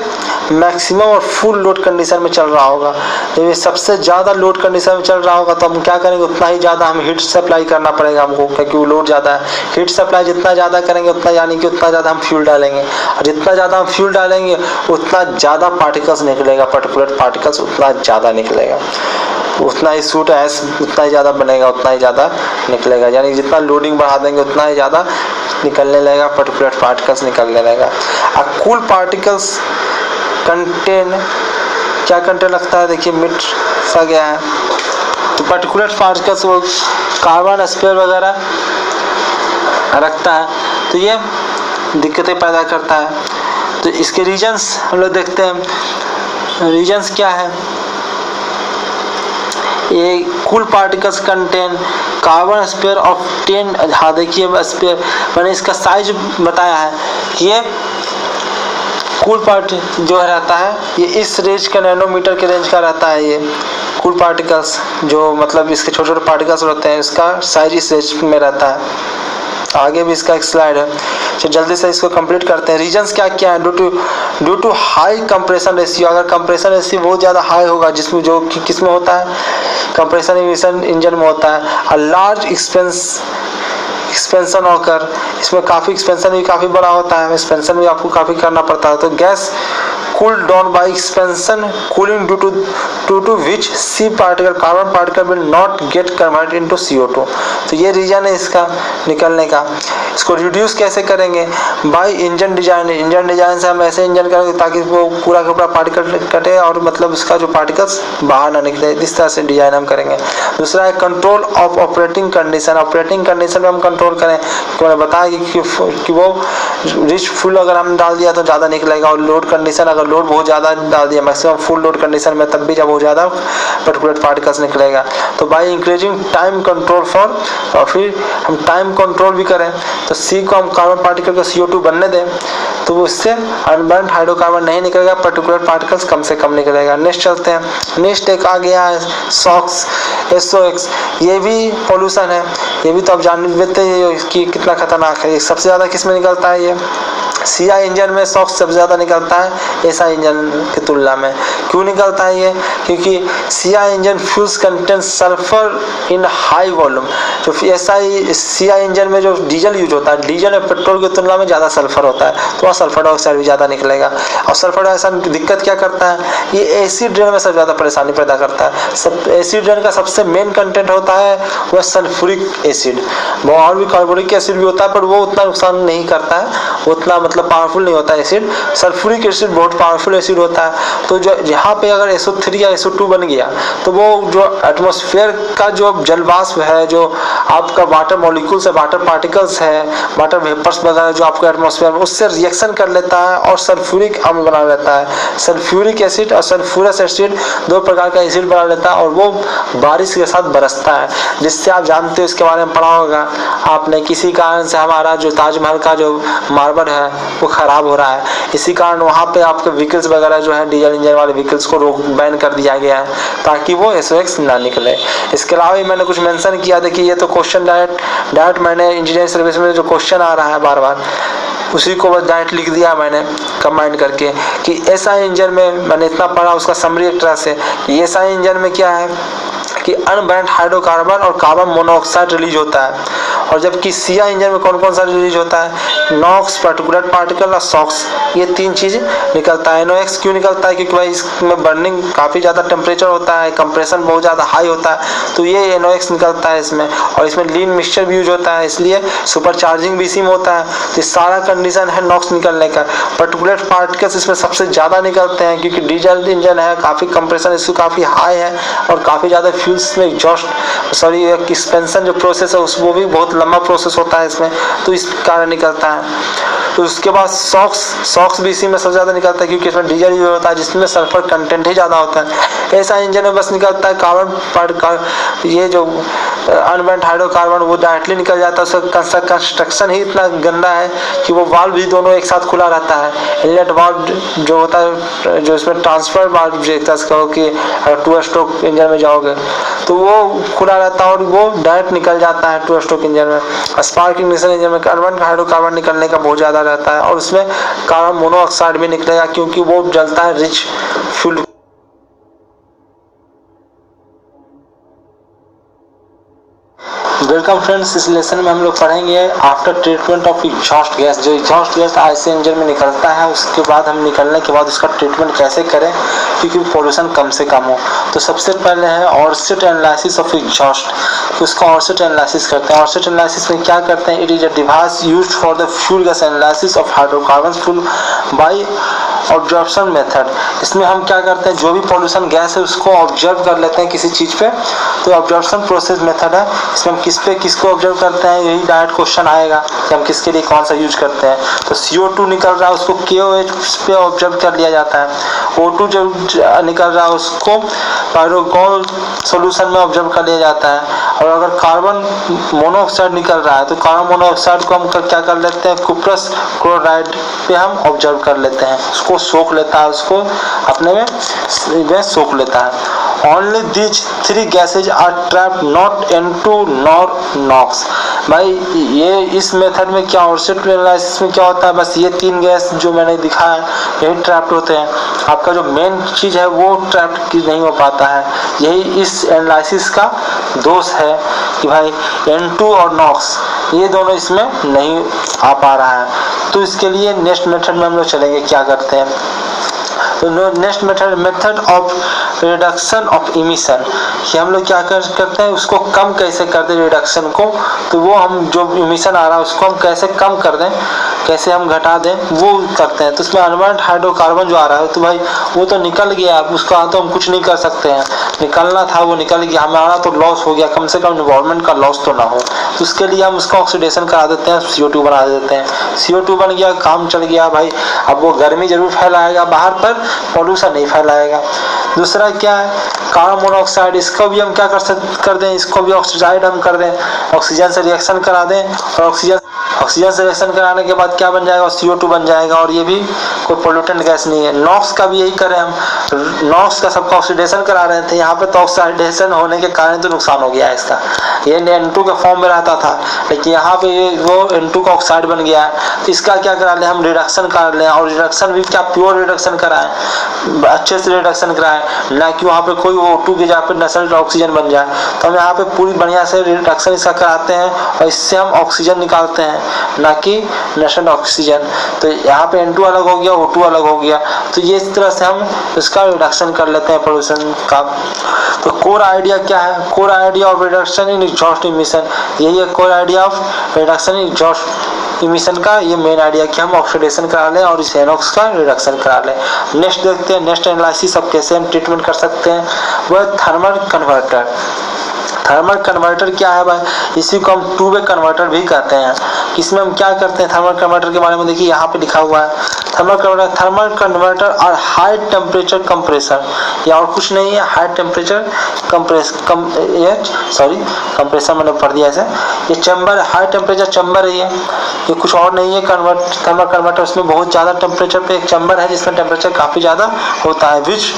मैक्सिमम और फुल लोड कंडीशन में चल रहा होगा। जब ये सबसे ज़्यादा लोड कंडीशन में चल रहा होगा तो हम क्या करेंगे? उतना ही ज़्यादा हम हीट सप्लाई करना पड़ेगा हमको, क्योंकि वो लोड ज़्यादा है। हीट सप्लाई जितना ज़्यादा करेंगे उतना, यानी कि उतना ज़्यादा हम फ्यूल डालेंगे, और जितना ज़्यादा हम फ्यूल डालेंगे उतना ज़्यादा पार्टिकल्स निकलेगा, पार्टिकुलर पार्टिकल्स उतना ज़्यादा निकलेगा, उतना ही सूट एस उतना ही ज़्यादा बनेगा, उतना ही ज़्यादा निकलेगा। यानी जितना लोडिंग बढ़ा देंगे उतना ही ज़्यादा निकलने लगेगा, पार्टिकुलर पार्टिकल्स निकलने लगेगा। कूल पार्टिकल्स कंटेन, क्या कंटेन रखता है? देखिए मिट सा गया है, तो पार्टिकुलर पार्टिकल्स वो कार्बन स्पेयर वगैरह रखता है, तो ये दिक्कतें पैदा करता है। तो इसके रीजंस हम लोग देखते हैं। रीजंस क्या है? ये cool particles contain carbon sphere of 10, हाँ देखिए स्पेयर, मैंने इसका साइज बताया है कि ये कूल पार्ट जो रहता है ये इस रेंज का, नैनोमीटर के रेंज का रहता है। ये कूल पार्टिकल्स जो मतलब इसके छोटे छोटे पार्टिकल्स होते हैं, इसका साइज इस रेंज में रहता है। आगे भी इसका एक स्लाइड है, तो जल्दी से इसको कंप्लीट करते हैं। रीजंस क्या क्या है? Due to high compression ratio, अगर कंप्रेशन रेशियो बहुत ज़्यादा हाई होगा, जिसमें जो किस में होता है? कंप्रेशन इमिशन इंजन में होता है। लार्ज एक्सपेंशन होकर, इसमें काफ़ी एक्सपेंशन भी काफ़ी बड़ा होता है, एक्सपेंशन भी आपको काफ़ी करना पड़ता है। तो gas cooled down by expansion cooling due to which C particle carbon particle will not get converted into CO2। तो ये रीजन है इसका निकलने का। इसको रिड्यूस कैसे करेंगे? By engine design. Engine design से हम ऐसे इंजन करेंगे ताकि वो पूरा का पूरा पार्टिकल कटे और मतलब उसका जो पार्टिकल्स बाहर ना निकले, इस तरह से डिजाइन हम करेंगे। दूसरा है control of operating condition. Operating condition में हम कंट्रोल करें, मैंने बताया कि वो रिच फुल अगर हम डाल दिया तो ज़्यादा निकलेगा, और लोड कंडीशन अगर लोड बहुत ज़्यादा डाल दिया मैक्सिमम फुल लोड कंडीशन में, तब भी जब बहुत ज़्यादा पर्टिकुलर पार्टिकल्स निकलेगा। तो by increasing time control for, और फिर हम टाइम कंट्रोल भी करें तो सी को हम कार्बन पार्टिकल को CO2 बनने दें तो उससे अनबर्न्ड हाइड्रोकार्बन नहीं निकलेगा, पर्टिकुलर पार्टिकल्स कम से कम निकलेगा। नेक्स्ट चलते हैं। नेक्स्ट एक आ गया है सॉक्स, SOx। ये भी पोल्यूशन है, ये भी तो आप जान लेते हैं कि कितना खतरनाक है। सबसे ज़्यादा किस में निकलता है? ये CI इंजन में सॉक्स सबसे ज़्यादा निकलता है SI इंजन की तुलना में। क्यों निकलता है ये? क्योंकि CI engine fuels contain sulphur in high volume. जो CI इंजन में जो डीजल यूज होता है, डीजल और पेट्रोल की तुलना में ज़्यादा सल्फर होता है, तो वहाँ सल्फर डाइऑक्साइड भी ज़्यादा निकलेगा। और सल्फर डाइऑक्साइड दिक्कत क्या करता है? ये एसिड रेन में सबसे ज़्यादा परेशानी पैदा करता है। एसिड रेन का सबसे मेन कंटेंट होता है वह सल्फ्यूरिक एसिड। और भी कार्बोनिक एसिड भी होता है पर वो उतना नुकसान नहीं करता है, उतना मतलब पावरफुल नहीं होता है एसिड। सल्फ्यूरिक एसिड बहुत पावरफुल एसिड होता है। तो जो यहाँ पे अगर SO3 या SO2 बन गया तो वो जो एटमॉस्फेयर का जो जलवाष्प है, जो आपका वाटर मॉलिक्यूल्स है, वाटर पार्टिकल्स है, वाटर वेपर्स वगैरह जो आपको एटमॉस्फेयर में, उससे रिएक्शन कर लेता है और सल्फ्यूरिक अम्ल बना लेता है। सल्फ्यूरिक एसिड और सल्फ्यूरस एसिड दो प्रकार का एसिड बना लेता है और वो बारिश के साथ बरसता है, जिससे आप जानते हो, इसके बारे में पढ़ा होगा आपने, किसी कारण से हमारा जो ताजमहल का जो मार्बल है वो खराब हो रहा है। इसी कारण वहाँ पे आपके व्हीकल्स वगैरह जो है डीजल इंजन वाले व्हीकल्स को बैन कर दिया गया है ताकि वो SOx ना निकले। इसके अलावा भी मैंने कुछ मेंशन किया, देखिए ये तो क्वेश्चन डायरेक्ट मैंने इंजीनियरिंग सर्विस में जो क्वेश्चन आ रहा है बार बार, उसी को बस डायरेक्ट लिख दिया मैंने कंबाइन करके कि SI इंजन में मैंने इतना पढ़ा उसका समरी एक तरह से कि SI इंजन में क्या है कि अनबर्न्ड हाइड्रोकार्बन और कार्बन मोनोऑक्साइड रिलीज होता है, और जबकि CI इंजन में कौन कौन सा रिलीज होता है? NOx, पर्टिकुलर पार्टिकल और SOx, ये तीन चीज़ निकलता है। NOx क्यों निकलता है? क्योंकि भाई इसमें बर्निंग काफ़ी ज़्यादा टेम्परेचर होता है, कंप्रेशन बहुत ज़्यादा हाई होता है, तो ये NOx निकलता है इसमें। और इसमें लीन मिक्सचर भी यूज होता है, इसलिए सुपर चार्जिंग भी इसी में होता है। तो सारा कंडीशन है NOx निकलने का। पर्टिकुलर पार्टिकल्स इसमें सबसे ज़्यादा निकलते हैं क्योंकि डीजल इंजन है, काफ़ी कंप्रेशन इसकी काफ़ी हाई है और काफ़ी ज़्यादा फ्यूल्स में एक्सपेंशन जो प्रोसेस है वो भी बहुत लंबा प्रोसेस होता है इसमें, तो इस कारण निकलता है। तो उसके बाद सॉक्स भी इसी में सबसे ज़्यादा निकलता है क्योंकि इसमें डीजल यूज होता है जिसमें सल्फर कंटेंट ही ज़्यादा होता है। ऐसा इंजन में बस निकलता है कार्बन, ये जो अनबर्न्ड हाइड्रोकार्बन वो डायरेक्टली निकल जाता है। उसका कंस्ट्रक्शन ही इतना गंदा है कि वो वाल्व भी दोनों एक साथ खुला रहता है। इनलेट वाल्व जो होता है, जो इसमें ट्रांसफर वाल्व एक तरह से कहो कि अगर 2 स्ट्रोक इंजन में जाओगे तो वो खुला रहता है और वो डायरेक्ट निकल जाता है 2 स्ट्रोक इंजन में। स्पार्क इग्निशन इंजन में कार्बन हाइड्रोकार्बन निकलने का बहुत ज़्यादा रहता है और उसमें कार्बन मोनोऑक्साइड भी निकलेगा क्योंकि वो जलता है रिच फ्यूल। वेलकम फ्रेंड्स, इस लेसन में हम लोग पढ़ेंगे after treatment of exhaust gas. जो एग्जॉस्ट गैस IC इंजन में निकलता है उसके बाद हम निकलने के बाद उसका ट्रीटमेंट कैसे करें क्योंकि पोल्यूशन कम से कम हो। तो सबसे पहले है ऑर्सिट एनालिसिस ऑफ एग्जॉस्ट। तो उसका ऑर्सिट एनालिसिस करते हैं। ऑर्सिट एनालिसिस में क्या करते हैं? It is a device used for the fuel gas analysis of hydrocarbon fuel by observation method. इसमें हम क्या करते हैं, जो भी पॉल्यूशन गैस है उसको ऑब्जर्व कर लेते हैं किसी चीज़ पे, तो ऑब्जर्वेशन प्रोसेस मेथड है। इसमें हम किस पे किसको ऑब्जर्व करते हैं, यही डायरेक्ट क्वेश्चन आएगा कि हम किसके लिए कौन सा यूज करते हैं। तो CO2 निकल रहा है उसको KOH पे ऑब्जर्व कर लिया जाता है। O2 जो निकल रहा है उसको पायरोगोल सोल्यूशन में ऑब्जर्व कर लिया जाता है। और अगर कार्बन मोनोऑक्साइड निकल रहा है तो कार्बन मोनोऑक्साइड को हम क्या कर लेते हैं, कुप्रस क्लोराइड पे हम ऑब्जर्व कर लेते हैं, उसको सोख लेता है, उसको अपने में सोख लेता है। Only these 3 gases are trapped, not N2 nor NOx। भाई ये इस मेथड में क्या, ऑर्सिट एनालिसिस में क्या होता है, बस ये 3 गैस जो मैंने दिखाया यही ट्रैप्ड होते हैं। आपका जो मेन चीज़ है वो ट्रैप्ड नहीं हो पाता है। यही इस एनालिसिस का दोष है कि भाई N2 और NOx ये दोनों इसमें नहीं आ पा रहा है। तो इसके लिए नेक्स्ट मेथड में हम लोग चलेंगे, क्या करते हैं तो next method of reduction of emission, कि हम लोग क्या करते हैं, उसको कम कैसे कर दें रिडक्शन को, तो वो हम जो इमिशन आ रहा है उसको हम कैसे कम कर दें, कैसे हम घटा दें, वो करते हैं। तो उसमें अनबर्न्ड हाइड्रोकार्बन जो आ रहा है, तो भाई वो तो निकल गया, उसका तो हम कुछ नहीं कर सकते हैं, निकलना था वो निकल गया, हमारा तो लॉस हो गया, कम से कम एनवायरनमेंट का लॉस तो ना हो। तो उसके लिए हम उसका ऑक्सीडेशन करा देते हैं, CO2 बना देते हैं। CO2 बन गया, काम चल गया भाई। अब वो गर्मी जरूर फैलाएगा बाहर, पर पॉल्यूशन नहीं फैलाएगा। दूसरा क्या है, कार्बन मोनोऑक्साइड, इसको भी हम क्या कर दें, इसको भी ऑक्सीडाइड हम कर दें, ऑक्सीजन से रिएक्शन करा दें, और ऑक्सीजन से रिएक्शन कराने के बाद क्या बन जाएगा, CO2 बन जाएगा, और ये भी कोई पोल्यूटेंट गैस नहीं है। नॉक्स का भी यही करें हम, नॉक्स का सबका ऑक्सीडेशन करा रहे थे, यहाँ पे तो ऑक्सीडेशन होने के कारण तो नुकसान हो गया है इसका, ये N2 के फॉर्म में रहता था, लेकिन यहाँ पे वो N2 का ऑक्साइड बन गया है। तो इसका क्या करा लें, हम रिडक्शन कर लें, और रिडक्शन भी क्या प्योर रिडक्शन कराएं, अच्छे से रिडक्शन कराएं, ना कि वहाँ पे कोई O2 की जहाँ पे नेसेंट ऑक्सीजन बन जाए। तो हम यहाँ पे पूरी बढ़िया से रिडक्शन इसका कराते हैं, और इससे हम ऑक्सीजन निकालते हैं, ना कि नेसेंट ऑक्सीजन। तो यहाँ पे N2 अलग हो गया, O2 अलग हो गया। तो ये इस तरह से हम इसका रिडक्शन कर लेते हैं पोल्यूशन का। तो कोर आइडिया क्या है, core idea of reduction in exhaust emission, यही है core idea of reduction in exhaust emission का, ये मेन आइडिया कि हम ऑक्सीडेशन करा लें और इस NOx का रिडक्शन करा लें। नेक्स्ट देखते हैं, नेक्स्ट एनालिसिस अब कैसे हम ट्रीटमेंट कर सकते हैं, वह थर्मल कन्वर्टर। थर्मल कन्वर्टर क्या है भाई, इसी को हम टू वे कन्वर्टर भी कहते हैं। इसमें हम क्या करते हैं, थर्मल कन्वर्टर के बारे में देखिए, यहाँ पे लिखा हुआ है थर्मल कन्वर्टर और हाई टेम्परेचर कंप्रेसर, या और कुछ नहीं है, हाई टेम्परेचर कंप्रेसर मैंने पढ़ दिया ऐसे, ये चैम्बर, हाई टेम्परेचर चैम्बर है, ये कुछ और नहीं है। थर्मल कन्वर्टर, उसमें बहुत ज़्यादा टेम्परेचर पे एक चैम्बर है जिसमें टेम्परेचर काफ़ी ज़्यादा होता है, विच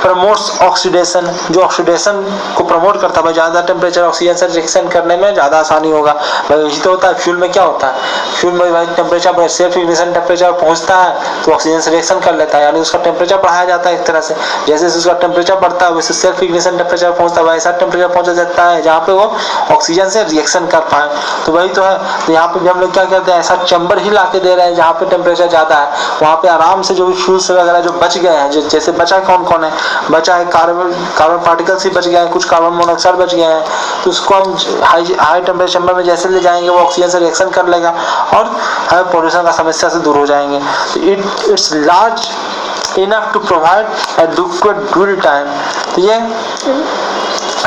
प्रमोट्स ऑक्सीडेशन, जो ऑक्सीडेशन को प्रमोट करता है भाई, ज़्यादा टेम्परेचर ऑक्सीजन से रिएक्शन करने में ज़्यादा आसानी होगा भाई। यही तो होता है फ्यूल में, क्या होता है फ्यूल में भाई, टेम्परेचर सेल्फ इग्निशन टेम्परेचर पहुंचता है तो ऑक्सीजन से रिएक्शन कर लेता है, यानी उसका टेम्परेचर बढ़ाया जाता है एक तरह से, जैसे उसका टेम्परेचर बढ़ता है वैसे सेल्फ इग्निशन टेम्परेचर पहुंचता है, ऐसा टेम्परेचर पहुंच जाता है जहाँ पे वो ऑक्सीजन से रिएक्शन कर पाए। तो वही तो है, तो यहाँ पे भी हम लोग क्या करते हैं, ऐसा चैम्बर ही ला के दे रहे हैं जहाँ पे टेम्परेचर ज़्यादा है, वहाँ पे आराम से जो भी फ्यूल्स वगैरह जो बच गए हैं, जैसे बचा कौन कौन है, बचा है कार्बन पार्टिकल्स ही बच गए हैं, कुछ कार्बन मोनोऑक्साइड बच गए हैं, तो उसको हम हाई टेम्परेचर चैम्बर में जैसे ले जाएंगे वो ऑक्सीजन से रिएक्शन कर लेगा और हमें पोल्यूशन का समस्या से दूर हो जाएंगे। तो it's large enough to provide adequate dual time, तो ये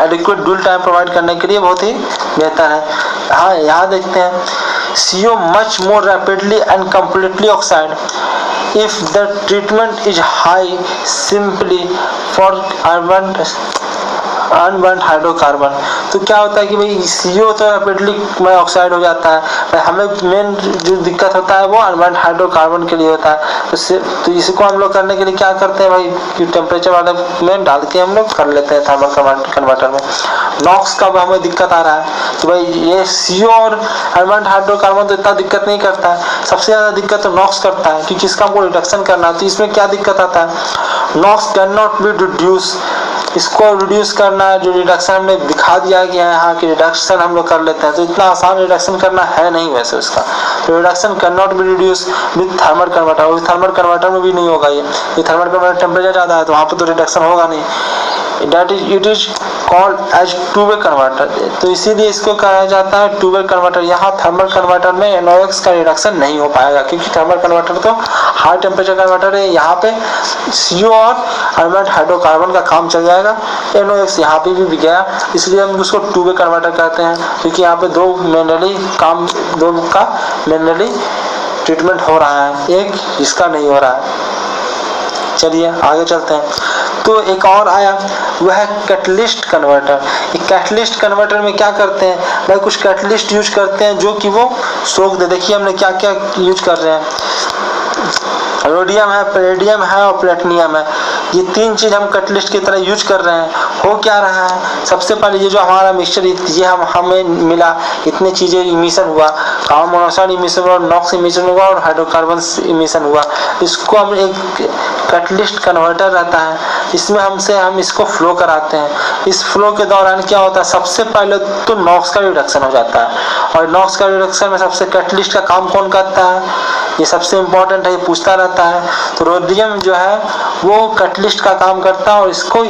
एडिक्वेट ड्यूल टाइम प्रोवाइड करने के लिए बहुत ही बेहतर है। हाँ, यहाँ देखते हैं, CO much more rapidly and completely oxide if the treatment is high simply for unburned hydrocarbon. तो क्या होता है कि भाई CO तो रैपिडली में ऑक्साइड हो जाता है, हमें मेन जो दिक्कत होता है वो अनबर्न्ड हाइड्रोकार्बन के लिए होता है। तो इसको हम लोग करने के लिए क्या करते हैं भाई, कि टेम्परेचर वाले में डाल के हम लोग कर लेते हैं थर्मल कन्वर्टर में। नॉक्स का हमें दिक्कत आ रहा है, तो भाई ये CO और अनबर्न्ड हाइड्रोकार्बन तो इतना दिक्कत नहीं करता है, सबसे ज़्यादा दिक्कत तो नॉक्स करता है, क्योंकि इसका हमको रिडक्शन करना है। तो इसमें क्या दिक्कत आता है, NOx can not be reduce, इसको रिड्यूस करना है, जो रिडक्शन हमने दिखा दिया गया है यहाँ की रिडक्शन हम लोग कर लेते हैं, तो इतना आसान रिडक्शन करना है नहीं वैसे उसका। तो reduction can not be reduce with thermal converter, और थर्मल कन्वर्टर में भी नहीं होगा ये थर्मल कन्वर्टर टेम्परेचर ज़्यादा है तो वहाँ पर तो रिडक्शन होगा नहीं। It is called as two way converter, तो इसीलिए इसको कहा जाता है टू वे कन्वर्टर। यहाँ थर्मल कन्वर्टर में NOx का रिडक्शन नहीं हो पाएगा, क्योंकि थर्मल कन्वर्टर तो हाई टेम्परेचर कन्वर्टर है, यहाँ पे CO और अनबर्न्ड हाइड्रोकार्बन का काम चल जाएगा, NOx यहाँ पे भी गया, इसलिए हम उसको टू वे कन्वर्टर कहते हैं, क्योंकि यहाँ पे दो का मेनली ट्रीटमेंट हो रहा है, एक इसका नहीं हो रहा है। चलिए आगे चलते हैं। तो एक और आया, वह है कैटलिस्ट कन्वर्टर। ये कैटलिस्ट कन्वर्टर में क्या करते हैं भाई, कुछ कैटलिस्ट यूज करते हैं जो कि वो सोख दे। देखिए हमने क्या क्या यूज कर रहे हैं, रोडियम है, पैलेडियम है और प्लेटिनियम है, ये तीन चीज हम कैटलिस्ट की तरह यूज कर रहे हैं। हो क्या रहा है, सबसे पहले ये जो हमारा मिक्सचर ये हमें मिला, इतने चीजें इमिशन हुआ, कार्बन मोनोऑक्साइड इमिशन हुआ, नॉक्स इमिशन हुआ और हाइड्रोकार्बन इमिशन हुआ। इसको हम एक कैटलिस्ट कन्वर्टर रहता है, इसमें हम इसको फ्लो कराते हैं। इस फ्लो के दौरान क्या होता है, सबसे पहले तो नॉक्स का रिडक्शन हो जाता है, और नॉक्स का रिडक्शन में सबसे कैटलिस्ट का काम कौन करता है, ये सबसे इम्पोर्टेंट है, ये पूछता रहता है। तो रोडियम जो है वो कैटलिस्ट का काम करता है और इसको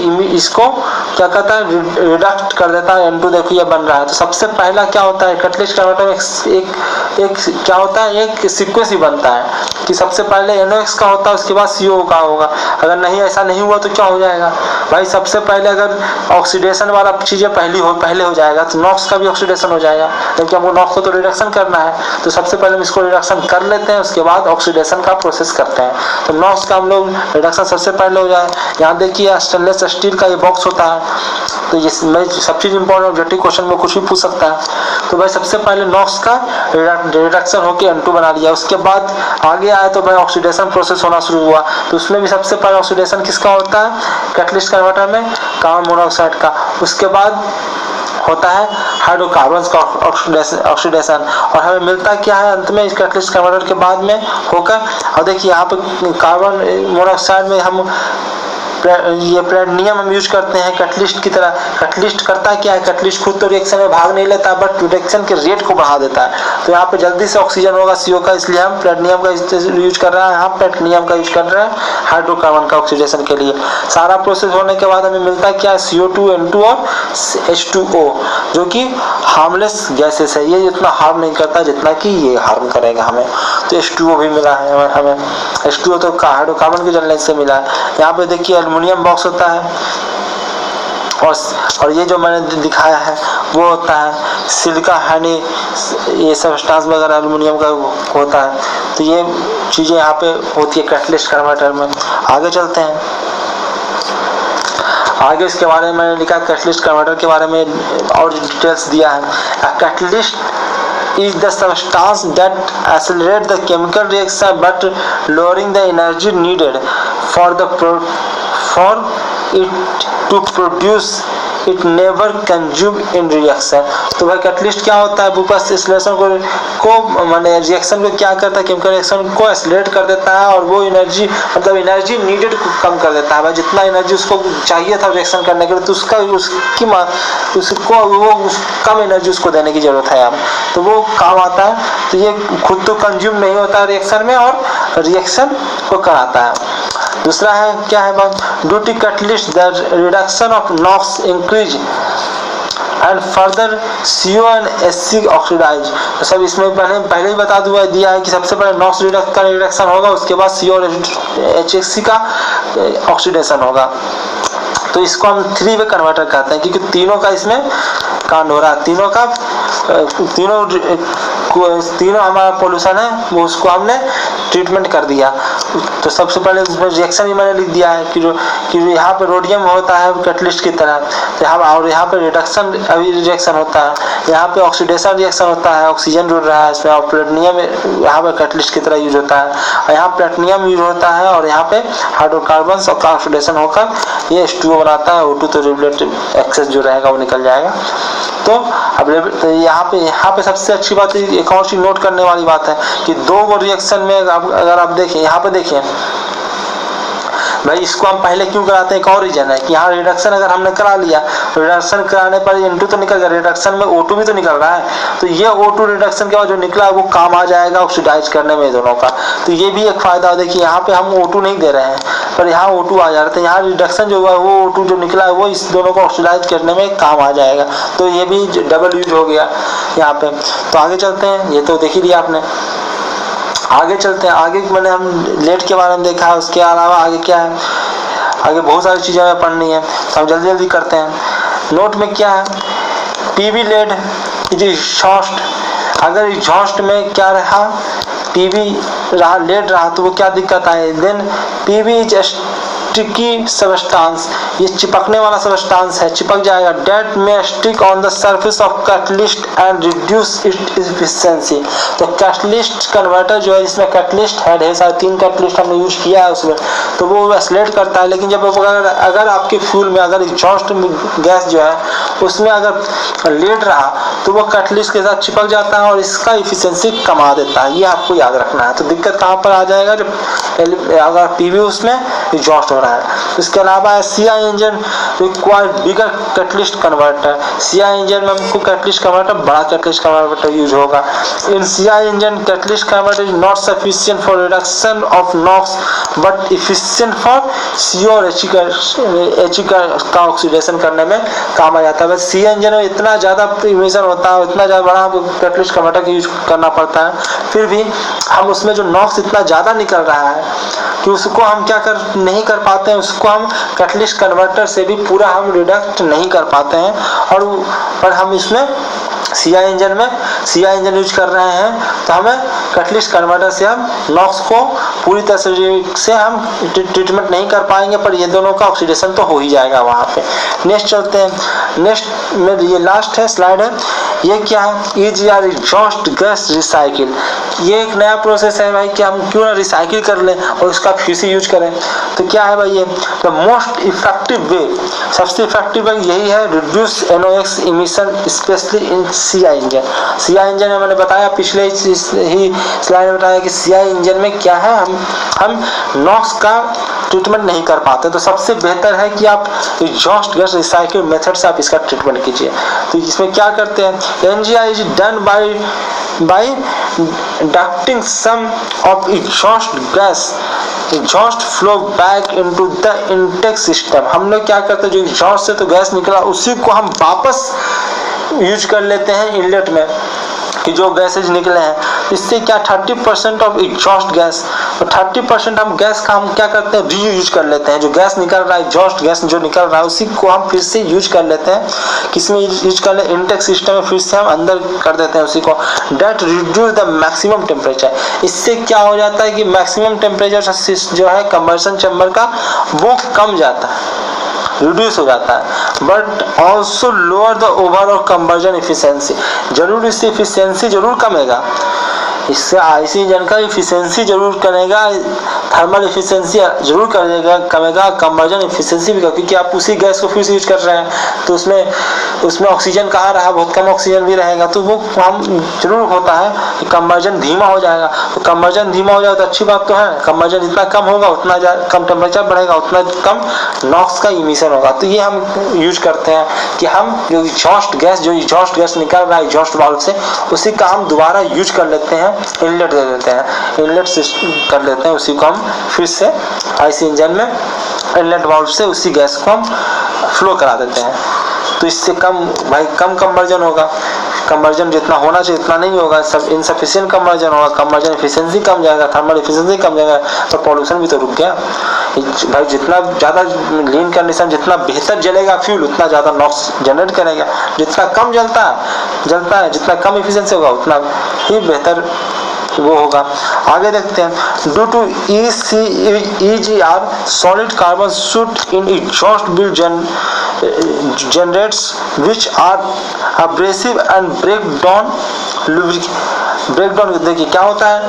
क्या करता है, रिडक्ट कर देता है N2। देखो ये बन रहा है। तो सबसे पहला क्या होता है, कैटलिस्ट कन्वर्टर में एक क्या होता है, एक सीक्वेंस ही बनता है कि सबसे पहले NOx का होता है, उसके बाद CO का होगा। अगर नहीं ऐसा नहीं हुआ तो क्या हो जाएगा भाई, सबसे पहले अगर ऑक्सीडेशन वाला चीजें पहले हो जाएगा तो NOx का भी ऑक्सीडेशन हो जाएगा, क्योंकि हमको NOx को तो रिडक्शन करना है। तो सबसे पहले हम इसको रिडक्शन कर लेते हैं, उसके बाद ऑक्सीडेशन का प्रोसेस करते हैं। तो NOx का हम लोग रिडक्शन सबसे पहले हो जाए। यहाँ देखिए स्टेनलेस स्टील का ये बॉक्स होता है, तो ये सब चीज इंपॉर्टेंट ऑब्जेक्टिव क्वेश्चन में कुछ भी पूछ सकता है। तो भाई सबसे पहले NOx का रिडक्शन होकर N2 बना लिया, उसके बाद आगे आया तो भाई ऑक्सीडेशन प्रोसेस होना शुरू हुआ। तो उसमें भी सबसे पहले ऑक्सीडेशन किसका होता है, कैटलिस्ट कन्वर्टर में कार्बन मोनोऑक्साइड का। उसके बाद होता है हाइड्रोकार्बन्स का ऑक्सीडेशन, और हमें मिलता क्या है अंत में इस कैटलिस्ट कन्वर्टर के बाद में होकर। और देखिए यहाँ पे कार्बन मोनोऑक्साइड में हम ये प्लेटिनम हम यूज करते हैं कैटलिस्ट की तरह। कैटलिस्ट करता क्या है, कैटलिस्ट खुद तो रिएक्शन में भाग नहीं लेता बट रिएक्शन के रेट को बढ़ा देता है। तो यहाँ पे जल्दी से ऑक्सीजन होगा CO का, इसलिए हम प्लेटिनम का यूज कर रहे हैं, यहाँ प्लेटिनम का यूज कर रहे हैं हाइड्रोकार्बन का ऑक्सीडेशन के लिए। सारा प्रोसेस होने के बाद हमें मिलता क्या है, CO2 N2 और H2O, जो कि हार्मलेस गैसेस है। ये इतना हार्म नहीं करता जितना कि ये हार्म करेगा हमें। तो H2O भी मिला है हमें। H2O तो हाइड्रोकार्बन के जलने से मिला है। यहाँ पे देखिए एल्युमिनियम बॉक्स होता है, और ये जो मैंने दिखाया है वो होता है सिलिका हनी, ये सब्सटेंस वगैरह एल्युमिनियम का होता है। तो ये चीज़ें यहाँ पे होती है कैटलिस्ट कन्वर्टर में। आगे चलते हैं, आगे इसके बारे में मैंने लिखा कैटलिस्ट कन्वर्टर के बारे में और डिटेल्स दिया है। Catalyst is the substance that accelerate the chemical reaction but lowering the energy needed for it to produce it never consume in reaction। तो भाई कैटलिस्ट क्या होता है, बस एक्सेलरेशन को माने रिएक्शन को क्या करता है, केमिकल रिएक्शन को एक्सेलरेट कर देता है और वो एनर्जी मतलब एनर्जी नीडेड को कम कर देता है। भाई जितना एनर्जी उसको चाहिए था रिएक्शन करने के लिए तो उसको कम एनर्जी उसको देने की जरूरत है, तो वो काम आता है। तो ये खुद तो कंज्यूम नहीं होता रिएक्शन में और रिएक्शन को कराता है। दूसरा है क्या है बात, due to catalyst the reduction of NOx increase and further CO and HC oxidise. तो सब इसमें पहले ही बता दिया है कि सबसे पहले NOx का रिडक्शन होगा, उसके बाद CO और HC का ऑक्सीडेशन होगा। तो इसको हम 3 वे कन्वर्टर कहते हैं, क्योंकि तीनों का इसमें कांड हो रहा है। तीनों हमारा पोल्यूशन है वो उसको हमने ट्रीटमेंट कर दिया। तो सबसे पहले इसमें रिएक्शन भी मैंने लिख दिया है कि यहाँ पे रोडियम होता है कैटलिस्ट की तरह, और यहाँ पे रिडक्शन अभी रिएक्शन होता है, यहाँ पे ऑक्सीडेशन रिएक्शन होता है, ऑक्सीजन जुड़ रहा है इसमें, और प्लेटिनम यहाँ पे कैटलिस्ट की तरह यूज होता है, और यहाँ प्लेटिनम यूज होता है, और यहाँ पे हाइड्रोकार्बन्स का ऑक्सीडेशन होकर ये H2O बनाता है। O2 तो रिलेटिव एक्सेस जो रहेगा वो निकल जाएगा। तो अब यहाँ पे सबसे अच्छी बात एक और चीज नोट करने वाली बात है कि 2 रिएक्शन में अगर आप देखें, यहाँ पे देखिए भाई इसको हम पहले क्यों कराते हैं, एक और रीजन है कि यहाँ रिडक्शन अगर हमने करा लिया, रिडक्शन कराने पर N2 तो निकल गया, रिडक्शन में O2 भी तो निकल रहा है। तो ये O2 रिडक्शन के बाद जो निकला है वो काम आ जाएगा ऑक्सीडाइज करने में दोनों का। तो ये भी एक फायदा है। देखिए यहाँ पे हम O2 नहीं दे रहे हैं पर यहाँ O2 आ जा रहा है, यहाँ रिडक्शन जो हुआ है वो O2 जो निकला है वो इस दोनों को ऑक्सीडाइज करने में काम आ जाएगा। तो ये भी डबल यूज हो गया यहाँ पे। तो आगे चलते हैं, ये तो देख ही लिया आपने। आगे चलते हैं, आगे मैंने हम लेड के बारे में देखा है, उसके अलावा आगे क्या है, आगे बहुत सारी चीज़ें हमें पढ़नी है तो हम जल्दी जल्दी करते हैं। नोट में क्या है, PV लेड इज एग्जॉस्ट। अगर एग्जॉस्ट में क्या रहा, PV रहा, लेड रहा तो वो क्या दिक्कत आए, then PV is sticky substance, ये चिपकने वाला सब्सटेंस है, चिपक जाएगा। That may stick on the surface of catalyst and reduce it efficiency. तो कैटलिस्ट कन्वर्टर जो है, इसमें कैटलिस्ट है, ढेर सारे 3 कैटलिस्ट हमने यूज किया है उसमें, तो वो एक्सेलरेट करता है। लेकिन जब अगर आपके फ्यूल में अगर एग्जॉस्ट गैस जो है उसमें अगर लेड रहा तो वो कैटलिस्ट के साथ चिपक जाता है और इसका एफिशिएंसी कमा देता है, ये आपको याद रखना है। तो दिक्कत कहाँ पर आ जाएगा, जब अगर पीवी उसमें एग्जॉस्ट हो रहा है। इसके अलावा CI engine require bigger catalyst converter, CI engine में हमको कैटलिस्ट कन्वर्टर, बड़ा कैटलिस्ट कन्वर्टर यूज होगा। In CI engine catalyst converter is not sufficient for reduction of NOx but efficient for CO और HE का ऑक्सीडेशन करने में काम आ जाता है। बस सीआई इंजन में इतना ज़्यादा इमिशन होता है, इतना ज़्यादा बड़ा कैटलिस्ट कन्वर्टर का यूज करना पड़ता है, फिर भी हम उसमें जो नॉक्स इतना ज़्यादा निकल रहा है कि उसको हम नहीं कर पाते हैं, उसको हम कैटलिस्ट कन्वर्टर से भी पूरा हम रिडक्ट नहीं कर पाते हैं। और हम इसमें सीआई इंजन यूज कर रहे हैं तो हमें कैटलिस्ट कन्वर्टर से हम नॉक्स को पूरी तरह से हम ट्रीटमेंट नहीं कर पाएंगे, पर ये दोनों का ऑक्सीडेशन तो हो ही जाएगा वहाँ पे। नेक्स्ट चलते हैं। नेक्स्ट में ये लास्ट है स्लाइड है, ये क्या है, EGR एग्जॉस्ट गैस रिसाइकिल। ये एक नया प्रोसेस है भाई कि हम क्यों ना रिसाइकिल कर लें और उसका फिर यूज करें। तो क्या है भाई, ये द मोस्ट इफेक्टिव वे, सबसे इफेक्टिव वे यही है, reduce NOx emission specially in CI engine. CI engine में मैंने बताया, पिछले ही स्लाइड में बताया कि सीआई इंजन में क्या है, हम नॉक्स का ट्रीटमेंट नहीं कर पाते, तो सबसे बेहतर है कि आप एग्जॉस्ट गैस रिसाइकिल मेथड से आप इसका ट्रीटमेंट कीजिए। तो इसमें क्या करते हैं, NGI is done by ducting some of exhaust flow back into the intake system. हम लोग क्या करते हैं, जो एग्जॉस्ट से तो गैस निकला उसी को हम वापस यूज कर लेते हैं इनलेट में, कि जो गैसेज निकले हैं। इससे क्या 30% ऑफ एग्जॉस्ट गैस, तो 30% हम गैस का हम क्या करते हैं, रीयूज कर लेते हैं। जो गैस निकल रहा है, एग्जॉस्ट गैस जो निकल रहा है, उसी को हम फिर से यूज कर लेते हैं। किसमें यूज कर ले, इनटेक सिस्टम में फिर से हम अंदर कर देते हैं उसी को। That reduce the maximum temperature. इससे क्या हो जाता है कि मैक्सिमम टेम्परेचर जो है कंबशन चैम्बर का वो कम जाता है, रिड्यूस हो जाता है। But also lower the overall combustion efficiency, जरूर इससे इफिशियंसी जरूर कमेगा, इससे आईसी इंजन का इफिशियंसी जरूर करेगा, थर्मल इफिशियंसी जरूर कमेगा, कंबर्जन इफिशियंसी भी, क्योंकि आप उसी गैस को फिर से यूज कर रहे हैं, तो उसमें ऑक्सीजन कहाँ रहा, बहुत कम ऑक्सीजन भी रहेगा, तो वो हम जरूर होता है कि कंबर्जन धीमा हो जाएगा। तो कंबर्जन धीमा हो जाएगा तो अच्छी बात तो है, कंबर्जन जितना कम होगा उतना कम टेम्परेचर बढ़ेगा, उतना कम नॉक्स का इमिशन होगा। तो ये हम यूज करते हैं कि हम जो एग्जॉस्ट गैस निकल रहा है एग्जॉस्ट वाल्व से, उसी का हम दोबारा यूज कर लेते हैं, इनलेट दे देते हैं, इनलेट कर लेते हैं, उसी को हम फिर से आईसी इंजन में इनलेट वाल्व से उसी गैस को हम फ्लो करा देते हैं। तो इससे कम कंबर्जन होगा, कंबर्जन जितना होना चाहिए इतना नहीं होगा, सब इनसफिशिएंट कंबर्जन होगा, कंबर्जन एफिशिएंसी कम जाएगा, थर्मल एफिशिएंसी कम जाएगा, तो पॉल्यूशन भी तो रुक गया भाई। जितना ज़्यादा लीन कंडीशन, जितना बेहतर जलेगा फ्यूल, उतना ज़्यादा नॉक्स जनरेट करेगा। जितना कम जलता है, जितना कम एफिशिएंसी होगा उतना ही बेहतर वो होगा। आगे देखते हैं, due to EGR solid carbon soot in exhaust will generates which are abrasive and breakdown देखिए क्या होता है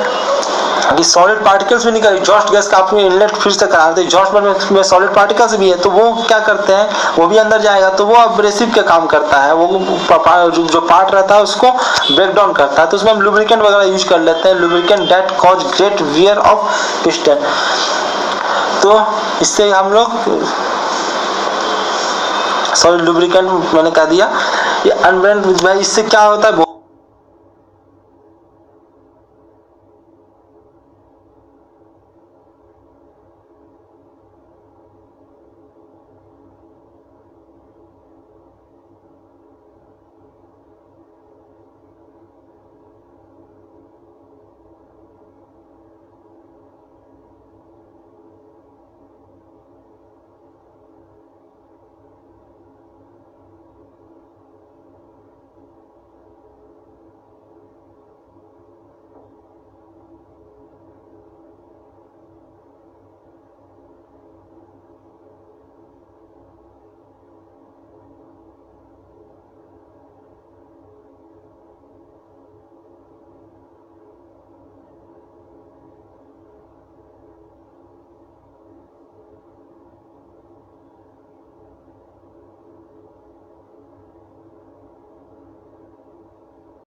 कि सॉलिड पार्टिकल्स भी निकल, एग्जॉस्ट गैस का आपने इनलेट फिर से करा देते, एग्जॉस्ट में सॉलिड पार्टिकल्स भी है, तो वो क्या करते हैं, वो भी अंदर जाएगा, तो वो एब्रेसिव के काम करता है, वो जो पार्ट रहता है उसको ब्रेक डाउन करता है। तो उसमें हम लुब्रिकेंट वगैरह यूज कर लेते हैं, lubricant that cause great wear off piston. तो इससे हम लोग सॉलिड लुब्रिकेंट मैंने कह दिया, ये अनब्रेंड, इससे क्या होता है,